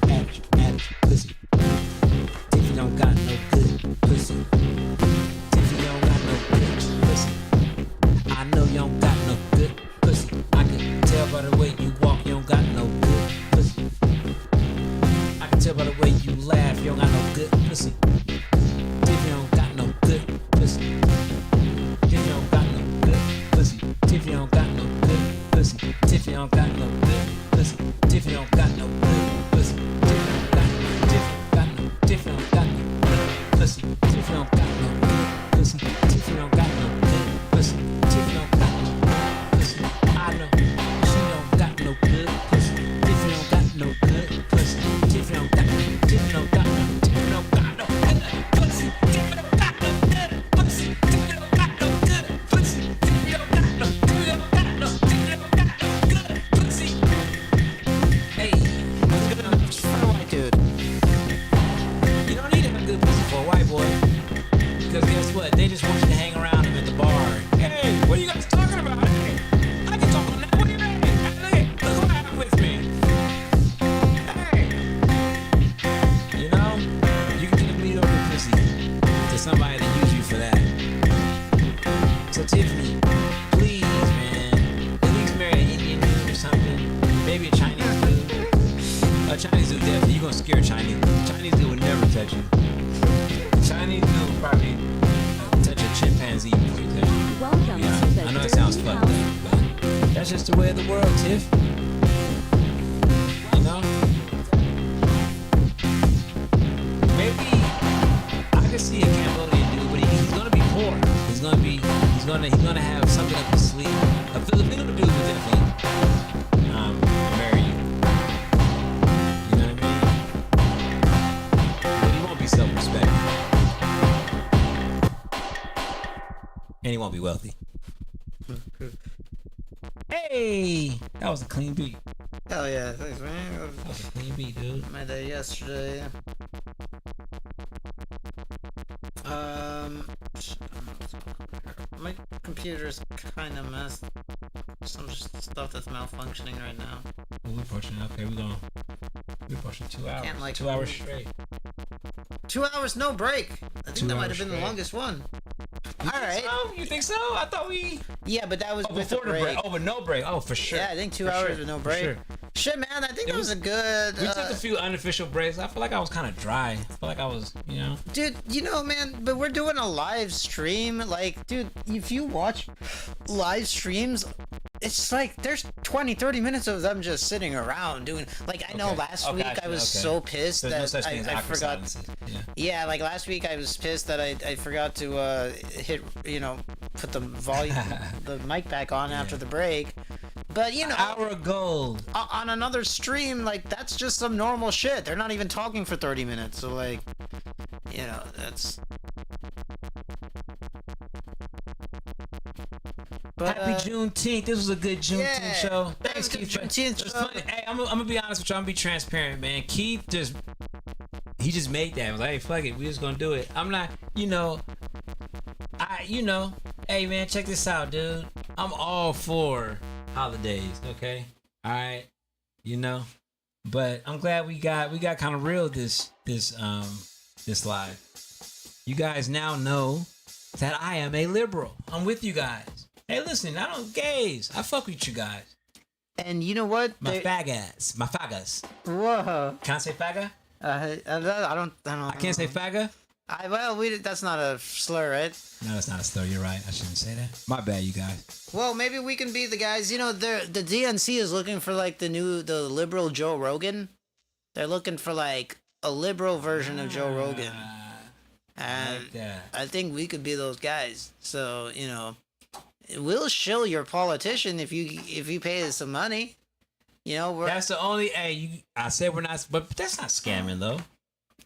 pussy. Tiffany don't got no good pussy. Tiffany don't got no good pussy. I know you don't got no good pussy. I can tell by the way you walk, you don't got no good pussy. I can tell by the way you laugh, you don't got no good pussy. Tiffany don't got no good pussy. Tiffany don't got no good pussy. Tiffany don't got no good pussy. Tiffany don't got no good pussy. Tiffany don't got no good pussy. Tiffany don't got no good pussy. Tiffany don't got no good pussy. Tiffany don't got no good pussy. Tiffany don't got no good pussy. I know she don't got no good pussy. Tiffany don't got no good pussy. Tiffany don't got no. Tiffany don't got no. Tiffany don't got no good pussy. Tiffany don't got no good pussy. Tiffany don't got no good pussy. Tiffany don't got no. Tiffany don't got no. Tiffany don't got no good pussy. Hey, what's good? Just for a white dude. You don't need to have good pussy for a white boy. Because guess what? They just want you to hang around them at the bar. Hey, what are you guys talking about? Hey, I can talk on that. What do you mean? Hey, look what happened with me. Hey. You know, you can get a beat over pussy to somebody that use you for that. So Tiffany, please, man, at least marry an Indian dude or something. Maybe a Chinese dude. A Chinese dude, definitely. You're gonna scare Chinese. Chinese dude would never touch you. Chinese dude would probably touch a chimpanzee before you touch you. Welcome Yeah, to the I know it Dirty sounds fucked up, House. but that's just the way of the world, Tiff. You know? Maybe I could see a Cambodian dude, but he's gonna be poor. He's gonna have something up his sleeve. A Filipino dude would definitely marry you. You know what I mean? But he won't be self-respecting. And he won't be wealthy. Hey! That was a clean beat. Hell yeah, thanks, man. That was a clean beat, dude. I made that yesterday. My computer's kind of messed. Some stuff that's malfunctioning right now. We're pushing. Okay, we're pushing 2 hours. Can't, like, 2 hours straight. 2 hours, no break. I think 2 that might hours have been the straight. longest one. All right. Oh, you think so? I thought we. Yeah, but that was with Before the break. Oh, with no break. Oh, for sure. Yeah, I think 2 For hours sure. with no For break. sure. Shit, man, I think that was a good... We took a few unofficial breaks. I feel like I was kind of dry. I feel like I was, Dude, man, but we're doing a live stream. Like, dude, if you watch live streams, it's like there's 20, 30 minutes of them just sitting around doing... Like, I know last week I was so pissed that I forgot... Yeah, like last week I was pissed that I forgot to hit, put the volume, the mic back on after the break. But, Hour ago. On another stream, like, that's just some normal shit. They're not even talking for 30 minutes. So, like, that's... But, Happy Juneteenth. This was a good Juneteenth show. Thanks, Keith. Juneteenth show. Hey, I'm gonna be honest with you. I'm gonna be transparent, man. Keith he just made that. I was like, hey, fuck it. We just gonna do it. I'm not, hey, man, check this out, dude. I'm all for holidays, okay? All right, but I'm glad we got kind of real this live. You guys now know that I am a liberal. I'm with you guys. Hey, listen, I don't gays. I fuck with you guys. And you know what? My faggots. My faggots. Whoa. Can I say faggot? I don't. I can't say faggot. That's not a slur, right? No, that's not a slur. You're right. I shouldn't say that. My bad, you guys. Well, maybe we can be the guys. The DNC is looking for like the liberal Joe Rogan. They're looking for like a liberal version of Joe Rogan. And I think we could be those guys. So we'll shill your politician if you pay us some money. That's the only. Hey, I said we're not, but that's not scamming though.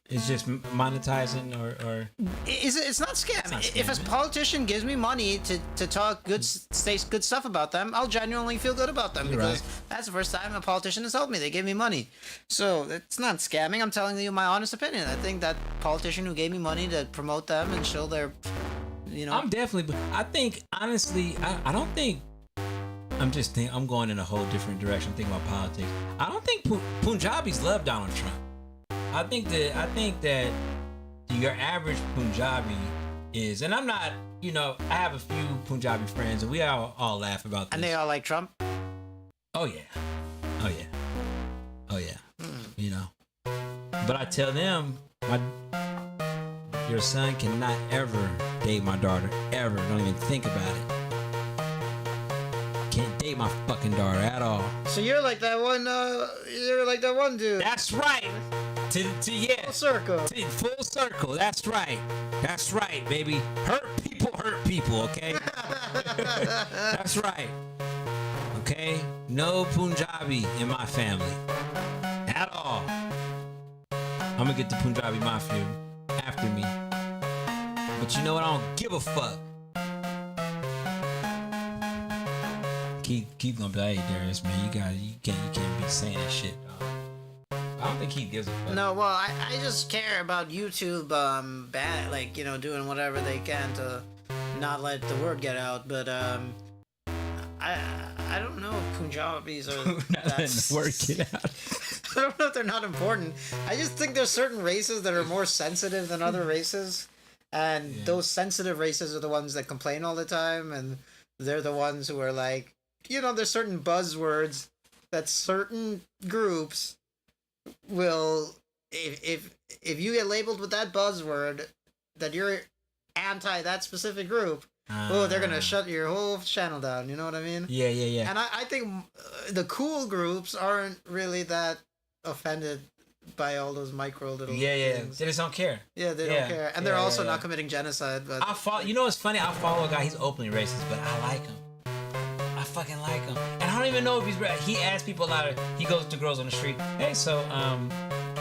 It's just monetizing or. It's not scamming. If a politician gives me money to talk say good stuff about them, I'll genuinely feel good about them because that's the first time a politician has helped me. They gave me money, so it's not scamming. I'm telling you my honest opinion. I think that politician who gave me money to promote them and show their, I'm definitely. I think honestly, I don't think. I'm going in a whole different direction. I'm thinking about politics. I don't think Punjabis love Donald Trump. I think that your average Punjabi is, and I'm not, I have a few Punjabi friends, and we all laugh about this. And they all like Trump? Oh, yeah. But I tell them, your son cannot ever date my daughter, ever. Don't even think about it. Can't date my fucking daughter at all. So you're like that one dude. That's right. To yeah. Full circle. Full circle. That's right, baby. Hurt people, okay? That's right. Okay? No Punjabi in my family. At all. I'm gonna get the Punjabi Mafia after me. But you know what? I don't give a fuck. Keep gonna be like, hey, Darius, man, you can't be saying that shit. I don't think he gives a fuck. No, well, I just care about YouTube, doing whatever they can to not let the word get out. But I don't know if Punjabis are not letting the word get out. I don't know if they're not important. I just think there's certain races that are more sensitive than other races, and those sensitive races are the ones that complain all the time, and they're the ones who are like, there's certain buzzwords that certain groups will, if you get labeled with that buzzword, that you're anti that specific group, they're gonna shut your whole channel down. You know what I mean? Yeah. And I think the cool groups aren't really that offended by all those micro little things. They just don't care. Yeah, they don't care, and they're also not committing genocide. But you know what's funny? I follow a guy. He's openly racist, but I like him. I fucking like him, and I don't even know if he's right. He asks people a lot. He goes to girls on the street. Hey, so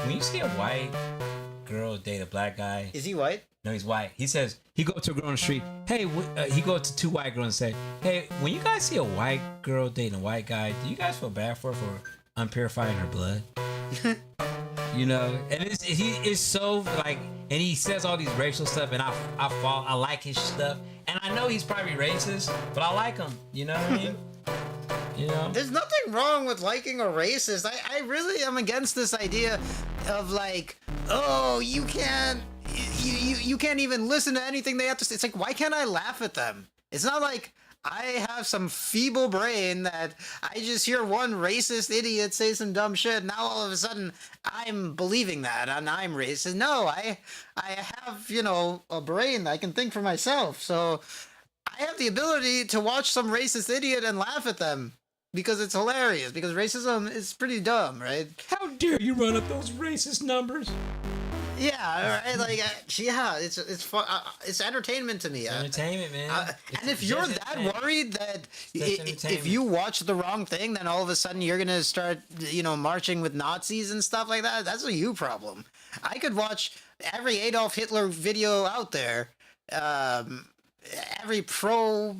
when you see a white girl date a black guy, is he white? No, he's white. He says he goes to a girl on the street. Hey, he goes to two white girls and say, hey, when you guys see a white girl dating a white guy, do you guys feel bad for her for unpurifying her blood? And he is so like, and he says all these racial stuff, and I like his stuff, and I know he's probably racist, but I like him. You know what I mean? There's nothing wrong with liking a racist. I really am against this idea of like, oh, you can't even listen to anything they have to say. It's like, why can't I laugh at them? It's not like I have some feeble brain that I just hear one racist idiot say some dumb shit. Now all of a sudden I'm believing that and I'm racist. No, I have, a brain that I can think for myself. So I have the ability to watch some racist idiot and laugh at them because it's hilarious, because racism is pretty dumb, right? How dare you run up those racist numbers? Yeah, right. Like, it's fun. It's entertainment to me. It's entertainment, man. And if you're that worried that if you watch the wrong thing, then all of a sudden you're gonna start, marching with Nazis and stuff like that, that's a you problem. I could watch every Adolf Hitler video out there, every pro,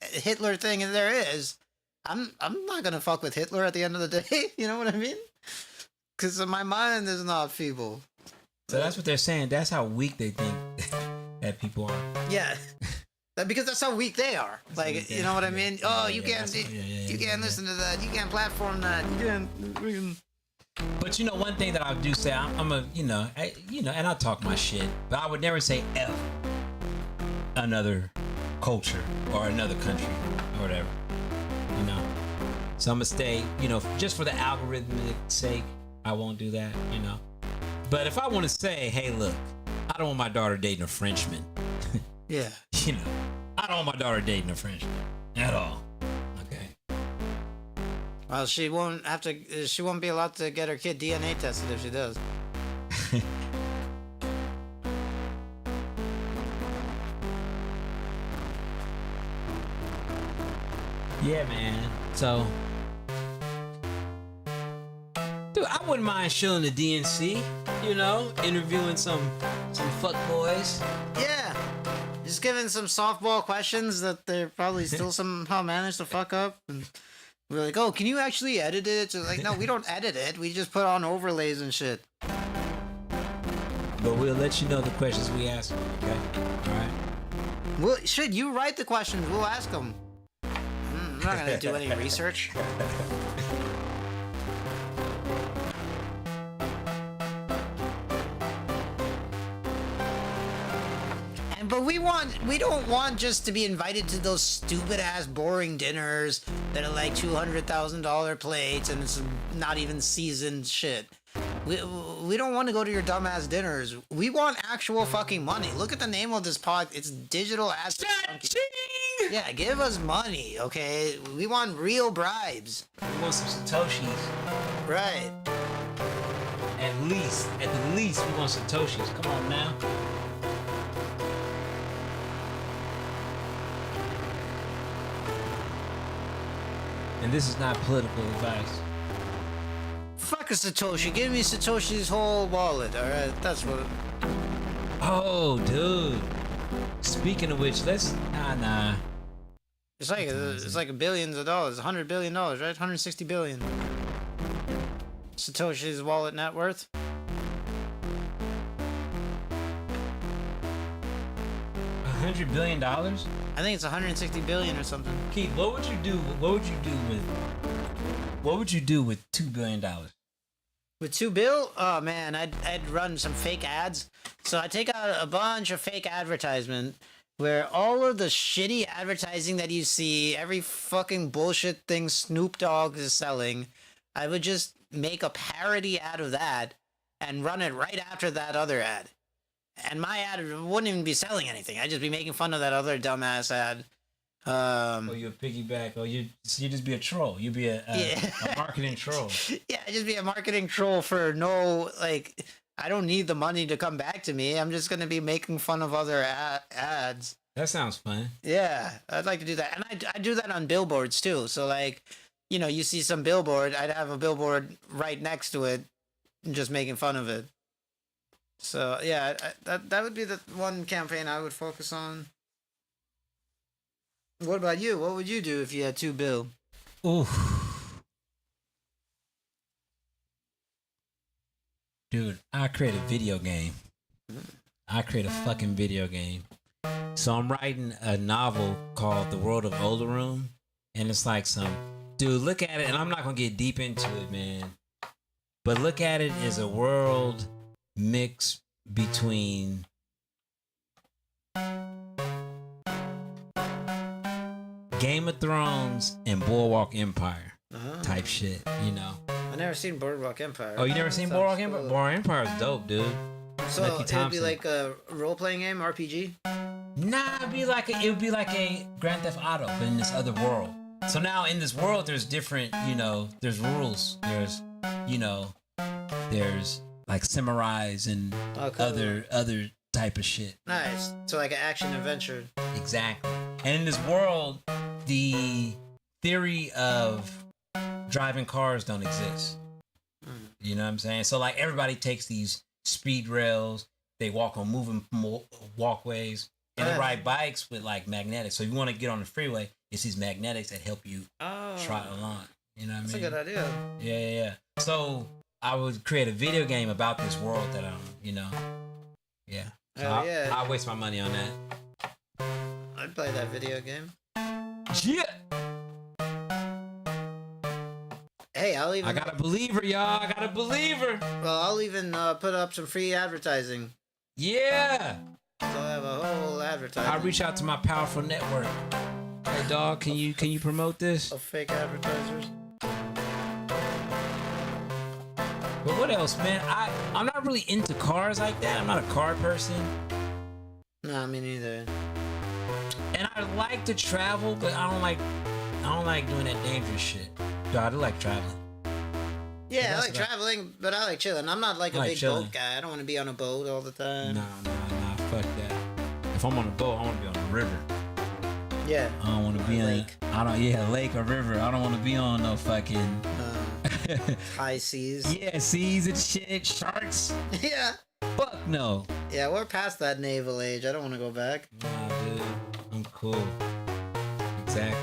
Hitler thing there is. I'm not gonna fuck with Hitler at the end of the day. You know what I mean? Because my mind is not feeble. So that's what they're saying. That's how weak they think that people are. Yeah. Because that's how weak they are. Like, you know what I mean? Oh, you can't listen to that. You can't platform that. You can't. But one thing that I do say, I'm a, and I talk my shit, but I would never say F another culture or another country or whatever. So I'm gonna stay, just for the algorithmic sake, I won't do that, But if I want to say, hey, look, I don't want my daughter dating a Frenchman. Yeah. I don't want my daughter dating a Frenchman at all. Okay. Well, she won't be allowed to get her kid DNA tested if she does. Yeah, man. So, dude, I wouldn't mind shilling the DNC, interviewing some fuckboys. Yeah. Just giving some softball questions that they probably still somehow managed to fuck up. And we're like, oh, can you actually edit it? So like, no, we don't edit it. We just put on overlays and shit. But we'll let you know the questions we ask them, okay? All right? Well, shit, you write the questions. We'll ask them. I'm not going to do any research. But we don't want just to be invited to those stupid ass boring dinners that are like $200,000 plates and it's not even seasoned shit. We don't want to go to your dumbass dinners. We want actual fucking money. Look at the name of this pod. It's digital ass. Yeah, give us money, okay? We want real bribes. We want some Satoshis. Right. At the least, we want Satoshis. Come on now. And this is not political advice. Fuck a Satoshi. Give me Satoshi's whole wallet, alright? That's what... Oh, dude. Speaking of which, Nah. It's like billions of dollars. $100 billion, right? 160 billion. Satoshi's wallet net worth. $100 billion? I think it's 160 billion or something. Keith, what would you do with $2 billion? With $2 billion? Oh man, I'd run some fake ads. So I take out a bunch of fake advertisement where all of the shitty advertising that you see, every fucking bullshit thing Snoop Dogg is selling, I would just make a parody ad of that and run it right after that other ad. And my ad wouldn't even be selling anything. I'd just be making fun of that other dumbass ad. You're a piggyback. You just be a troll. You'd be a marketing troll. Yeah, I'd just be a marketing troll for no, I don't need the money to come back to me. I'm just going to be making fun of other ads. That sounds fun. Yeah, I'd like to do that. And I do that on billboards too. So you see some billboard, I'd have a billboard right next to it and just making fun of it. So yeah, that would be the one campaign I would focus on. What about you? What would you do if you had $2 billion? Ooh. Dude, I create a video game. I create a fucking video game. So I'm writing a novel called The World of Olaroon. And it's like dude, look at it. And I'm not going to get deep into it, man. But look at it as a world mix between Game of Thrones and Boardwalk Empire type shit, you know. I never seen Boardwalk Empire. Oh, you never seen Boardwalk Empire? Boardwalk Empire is dope, dude. So it'd be like a role-playing game, RPG? Nah, it would be like a Grand Theft Auto, but in this other world. So now in this world, there's different, you know, there's rules. There's, you know, there's like samurais and other type of shit. Nice. So like an action adventure. Exactly. And in this world, the theory of driving cars don't exist. You know what I'm saying? So like everybody takes these speed rails, they walk on moving walkways, and they ride bikes with like magnetics. So if you want to get on the freeway, it's these magnetics that help you trot along. You know what I mean? That's a good idea. Yeah. So I would create a video game about this world that you know. Yeah. So I'll waste my money on that. I'd play that video game. Yeah. Hey, I'll even... I got a believer, y'all. I got a believer. Well, I'll even put up some free advertising. Yeah. So I have a whole advertising. I'll reach out to my powerful network. Hey, dog, can you promote this? Of fake advertisers. But what else, man? I'm not really into cars like that. I'm not a car person. Nah, me neither. And I like to travel, but I don't like doing that dangerous shit. Yo, I do like traveling. Yeah, I like traveling, but I like chilling. I'm not like a big boat guy. I don't want to be on a boat all the time. Nah, fuck that. If I'm on a boat, I want to be on a river. Yeah. I don't want to be on a lake or river. I don't want to be on no fucking high seas. Yeah, seas and shit, sharks. Yeah. Fuck no. Yeah, we're past that naval age. I don't want to go back. Nah, dude. I'm cool. Exactly.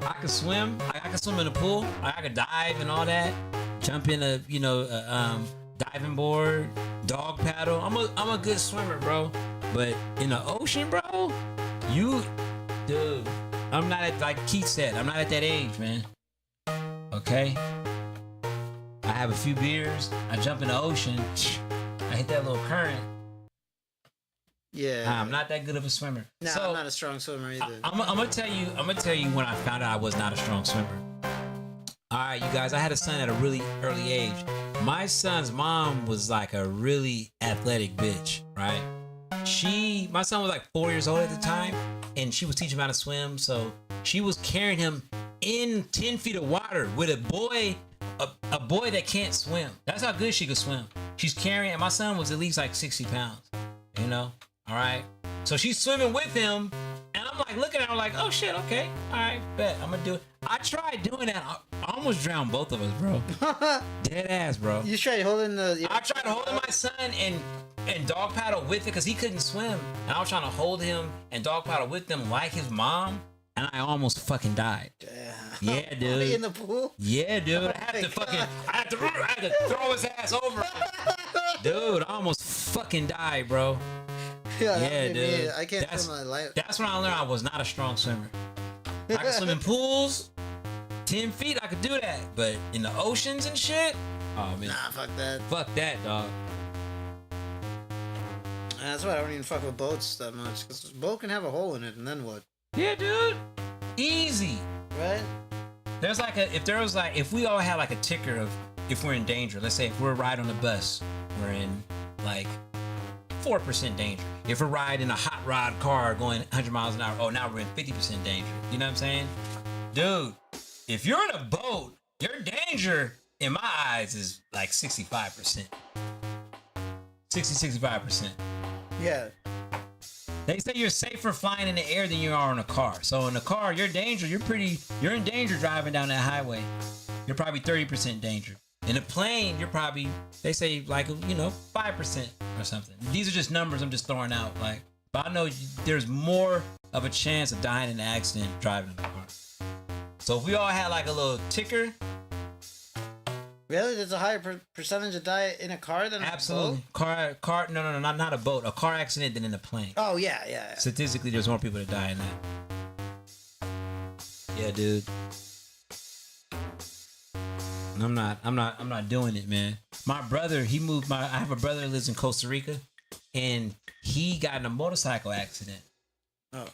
I can swim. I can swim in the pool. I can dive and all that. Jump in a diving board, dog paddle. I'm a good swimmer, bro. But in the ocean, bro, dude, I'm not at, like Keith said, I'm not at that age, man. Okay? I have a few beers. I jump in the ocean. I hit that little current. Yeah. I'm not that good of a swimmer. No, so, I'm not a strong swimmer either. I'm gonna tell you when I found out I was not a strong swimmer. All right, you guys, I had a son at a really early age. My son's mom was like a really athletic bitch, right? My son was like 4 years old at the time, and she was teaching him how to swim. So she was carrying him in 10 feet of water with a boy that can't swim. That's how good she could swim. She's carrying, and my son was at least like 60 pounds, you know? All right. So she's swimming with him, and I'm like looking at her like, oh shit, okay, all right, bet I'm gonna do it. I tried doing that. I almost drowned both of us, bro. Dead ass, bro. You tried holding I tried holding my son and dog paddle with it because he couldn't swim, and I was trying to hold him and dog paddle with him like his mom, and I almost fucking died. Damn. Yeah, dude. In the pool? Yeah, dude. I had to throw his ass over. Dude, I almost fucking died, bro. Yeah, dude. I can't swim my life. That's when I learned I was not a strong swimmer. I could swim in pools, 10 feet, I could do that. But in the oceans and shit, oh man. Nah, fuck that. Fuck that, dog. That's why I don't even fuck with boats that much. Because a boat can have a hole in it, and then what? Yeah, dude. Easy. Right? There's like if we all had like a ticker of if we're in danger. Let's say if we're riding on the bus, we're in like 4% danger. If we're riding a hot rod car going 100 miles an hour, oh, now we're in 50% danger. You know what I'm saying? Dude, if you're in a boat, your danger, in my eyes, is like 65%. 65%. Yeah. They say you're safer flying in the air than you are in a car. So in a car, you're in danger driving down that highway. You're probably 30% danger. In a plane, you're probably, they say like, 5% or something. These are just numbers I'm just throwing out. Like, but I know there's more of a chance of dying in an accident driving in a car. So if we all had like a little ticker. Really? There's a higher percentage of die in a car than absolutely. A boat? Car, no, not a boat. A car accident than in a plane. Oh, yeah. Statistically, there's more people that die in that. Yeah, dude. I'm not doing it, man. My brother, I have a brother that lives in Costa Rica, and he got in a motorcycle accident.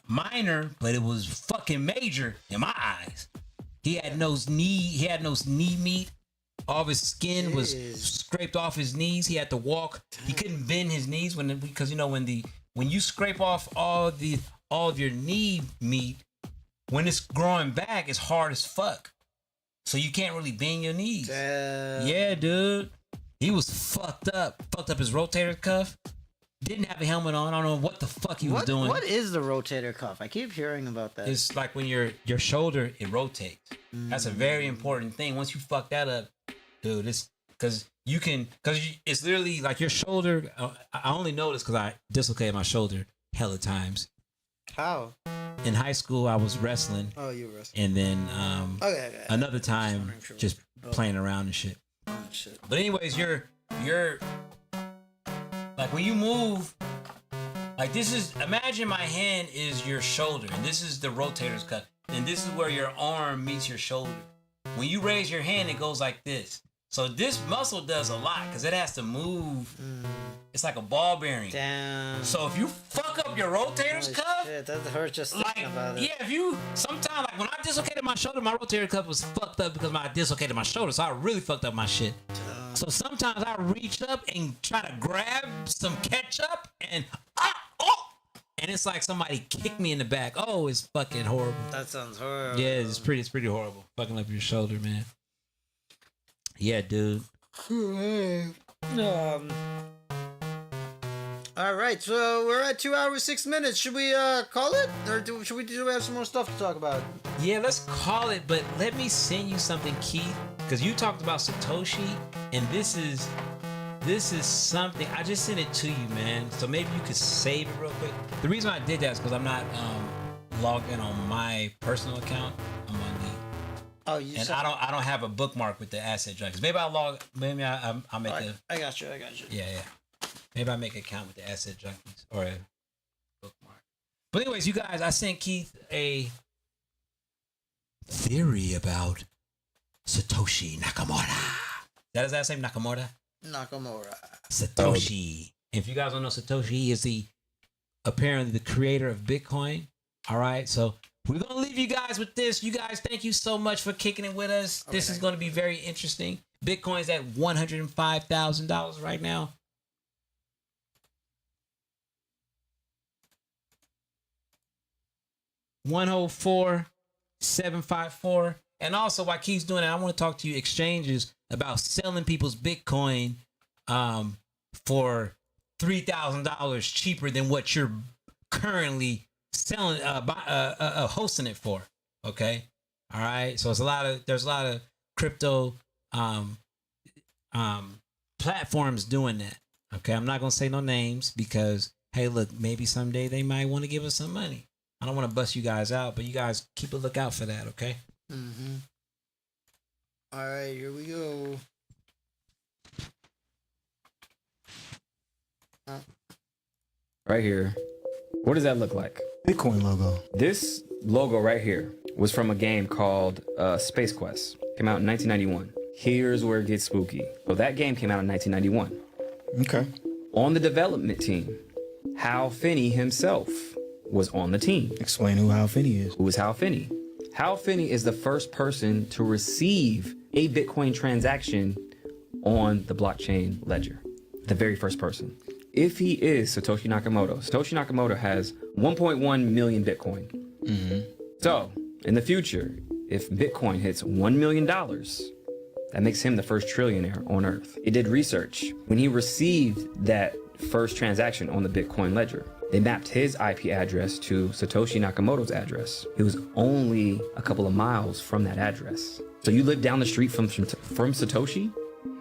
minor, but it was fucking major in my eyes. He had no knee meat. All of his skin was scraped off his knees. He had to walk. He couldn't bend his knees because when you scrape off all of your knee meat, when it's growing back, it's hard as fuck. So you can't really bend your knees. Yeah, dude. He was fucked up. Fucked up his rotator cuff. Didn't have a helmet on. I don't know what the fuck he was doing. What is the rotator cuff? I keep hearing about that. It's like when your shoulder, it rotates. That's a very important thing. Once you fuck that up, dude, it's because it's literally like your shoulder. I only know this because I dislocated my shoulder hella times. How? In high school, I was wrestling. Oh, you were wrestling. And then another time, just playing around and shit. Oh, shit. But anyways, you're like when you move, like imagine my hand is your shoulder and this is the rotator's cuff. And this is where your arm meets your shoulder. When you raise your hand, it goes like this. So this muscle does a lot because it has to move. It's like a ball bearing. Damn. So if you fuck up your rotator's cuff, shit, that hurts just thinking about it. Yeah, sometimes like when I dislocated my shoulder, my rotator cuff was fucked up because I dislocated my shoulder. So I really fucked up my shit. So sometimes I reach up and try to grab some ketchup and and it's like somebody kicked me in the back. Oh, it's fucking horrible. That sounds horrible. Yeah, it's pretty horrible. Fucking up your shoulder, man. Yeah, dude. All right, so we're at 2 hours 6 minutes. Should we call it, or do we have some more stuff to talk about? Yeah, let's call it. But let me send you something, Keith, because you talked about Satoshi, and this is something I just sent it to you, man. So maybe you could save it real quick. The reason I did that is because I'm not logged in on my personal account. I'm on the. Oh, you. And I don't have a bookmark with the asset junkies. Maybe I'll log. Maybe I'll make a. I got you. Yeah. Maybe I make an account with the asset junkies or a bookmark. But anyways, you guys, I sent Keith a theory about Satoshi Nakamoto. That is that same Nakamura? Nakamura. Satoshi. If you guys don't know Satoshi, he is apparently the creator of Bitcoin. All right, so we're gonna leave you guys with this. You guys, thank you so much for kicking it with us. Okay. This is gonna be very interesting. Bitcoin's at $105,000 right now. $104,754. And also, while Keith's doing it, I want to talk to you exchanges about selling people's Bitcoin for $3,000 cheaper than what you're currently selling, hosting it for. Okay, all right. So there's a lot of crypto platforms doing that. Okay, I'm not gonna say no names because hey, look, maybe someday they might want to give us some money. I don't want to bust you guys out, but you guys keep a lookout for that. Okay. Mm-hmm. All right, here we go. Right here. What does that look like? Bitcoin logo. This logo right here was from a game called Space Quest. Came out in 1991. Here's where it gets spooky. So that game came out in 1991. Okay. On the development team, Hal Finney himself was on the team. Explain who Hal Finney is. Who is Hal Finney? Hal Finney is the first person to receive a Bitcoin transaction on the blockchain ledger. The very first person. If he is Satoshi Nakamoto has 1.1 million Bitcoin. Mm-hmm. So, in the future, if Bitcoin hits $1 million, that makes him the first trillionaire on Earth. It did research. When he received that first transaction on the Bitcoin ledger, they mapped his IP address to Satoshi Nakamoto's address. It was only a couple of miles from that address. So you live down the street from Satoshi?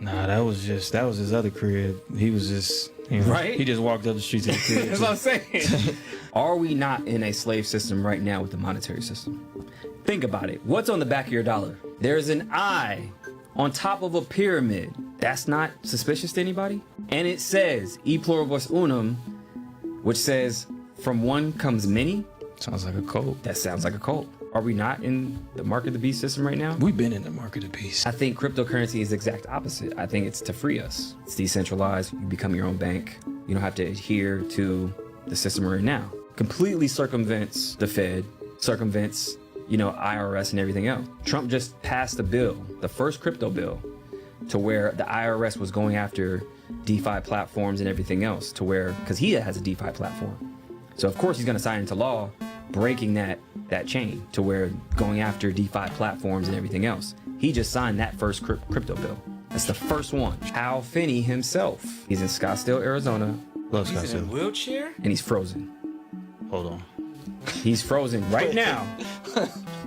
Nah, that was his other crib. He was just, right? He just walked up the street to the crib. That's what I'm saying. Are we not in a slave system right now with the monetary system? Think about it. What's on the back of your dollar? There's an eye on top of a pyramid. That's not suspicious to anybody? And it says, e pluribus unum, which says, from one comes many. Sounds like a cult. That sounds like a cult. Are we not in the mark of the beast system right now? We've been in the mark of the beast. I think cryptocurrency is the exact opposite. I think it's to free us. It's decentralized. You become your own bank. You don't have to adhere to the system we're in now. completely circumvents the Fed, circumvents, IRS and everything else. Trump just passed a bill, the first crypto bill, to where the IRS was going after DeFi platforms and everything else, to where, because he has a DeFi platform. So of course he's going to sign into law, breaking that chain to where going after DeFi platforms and everything else. He just signed that first crypto bill. That's the first one. Al Finney himself. He's in Scottsdale, Arizona. Love He's in a Scottsdale. wheelchair? And he's frozen. Hold on. He's frozen right now.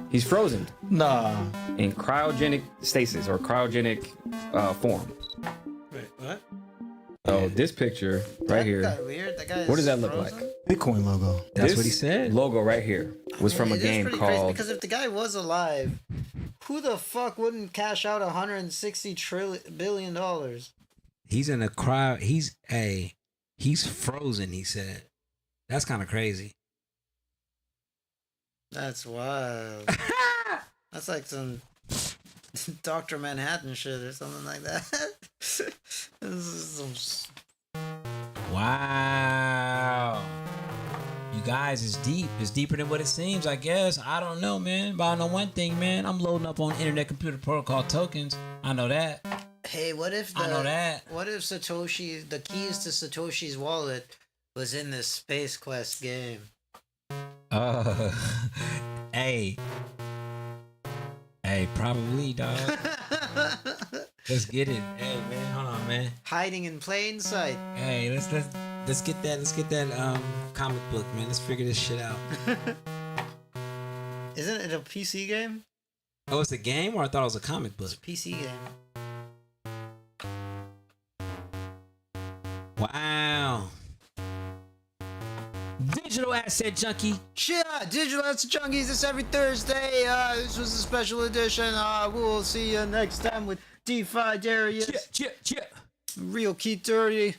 He's frozen. Nah. In cryogenic stasis or cryogenic form. Wait, what? So this picture right here. That weird. That guy What does is that look frozen? like? Bitcoin logo. That's This what he said. Logo right here was from a It is game pretty crazy, called. because if the guy was alive, who the fuck wouldn't cash out $160 billion? He's in a he's frozen, he said. That's kind of crazy. That's wild. That's like some Dr. Manhattan shit or something like that. This is some... Wow. You guys, it's deep. It's deeper than what it seems, I guess. I don't know, man. But I know one thing, man. I'm loading up on Internet Computer Protocol tokens. I know that. Hey, what if I know that. What if the keys to Satoshi's wallet was in this Space Quest game? Hey, probably, dog. Let's get it. Hey, man, hold on, man. Hiding in plain sight. Hey, let's get that. Let's get that comic book, man. Let's figure this shit out. Isn't it a PC game? Oh, it's a game, or I thought it was a comic book. It's a PC game. Wow. Digital Asset Junkie. Yeah, Digital Asset Junkies, this every Thursday. This was a special edition. We'll see you next time with Defi Daryus. Yeah. Real Key 30.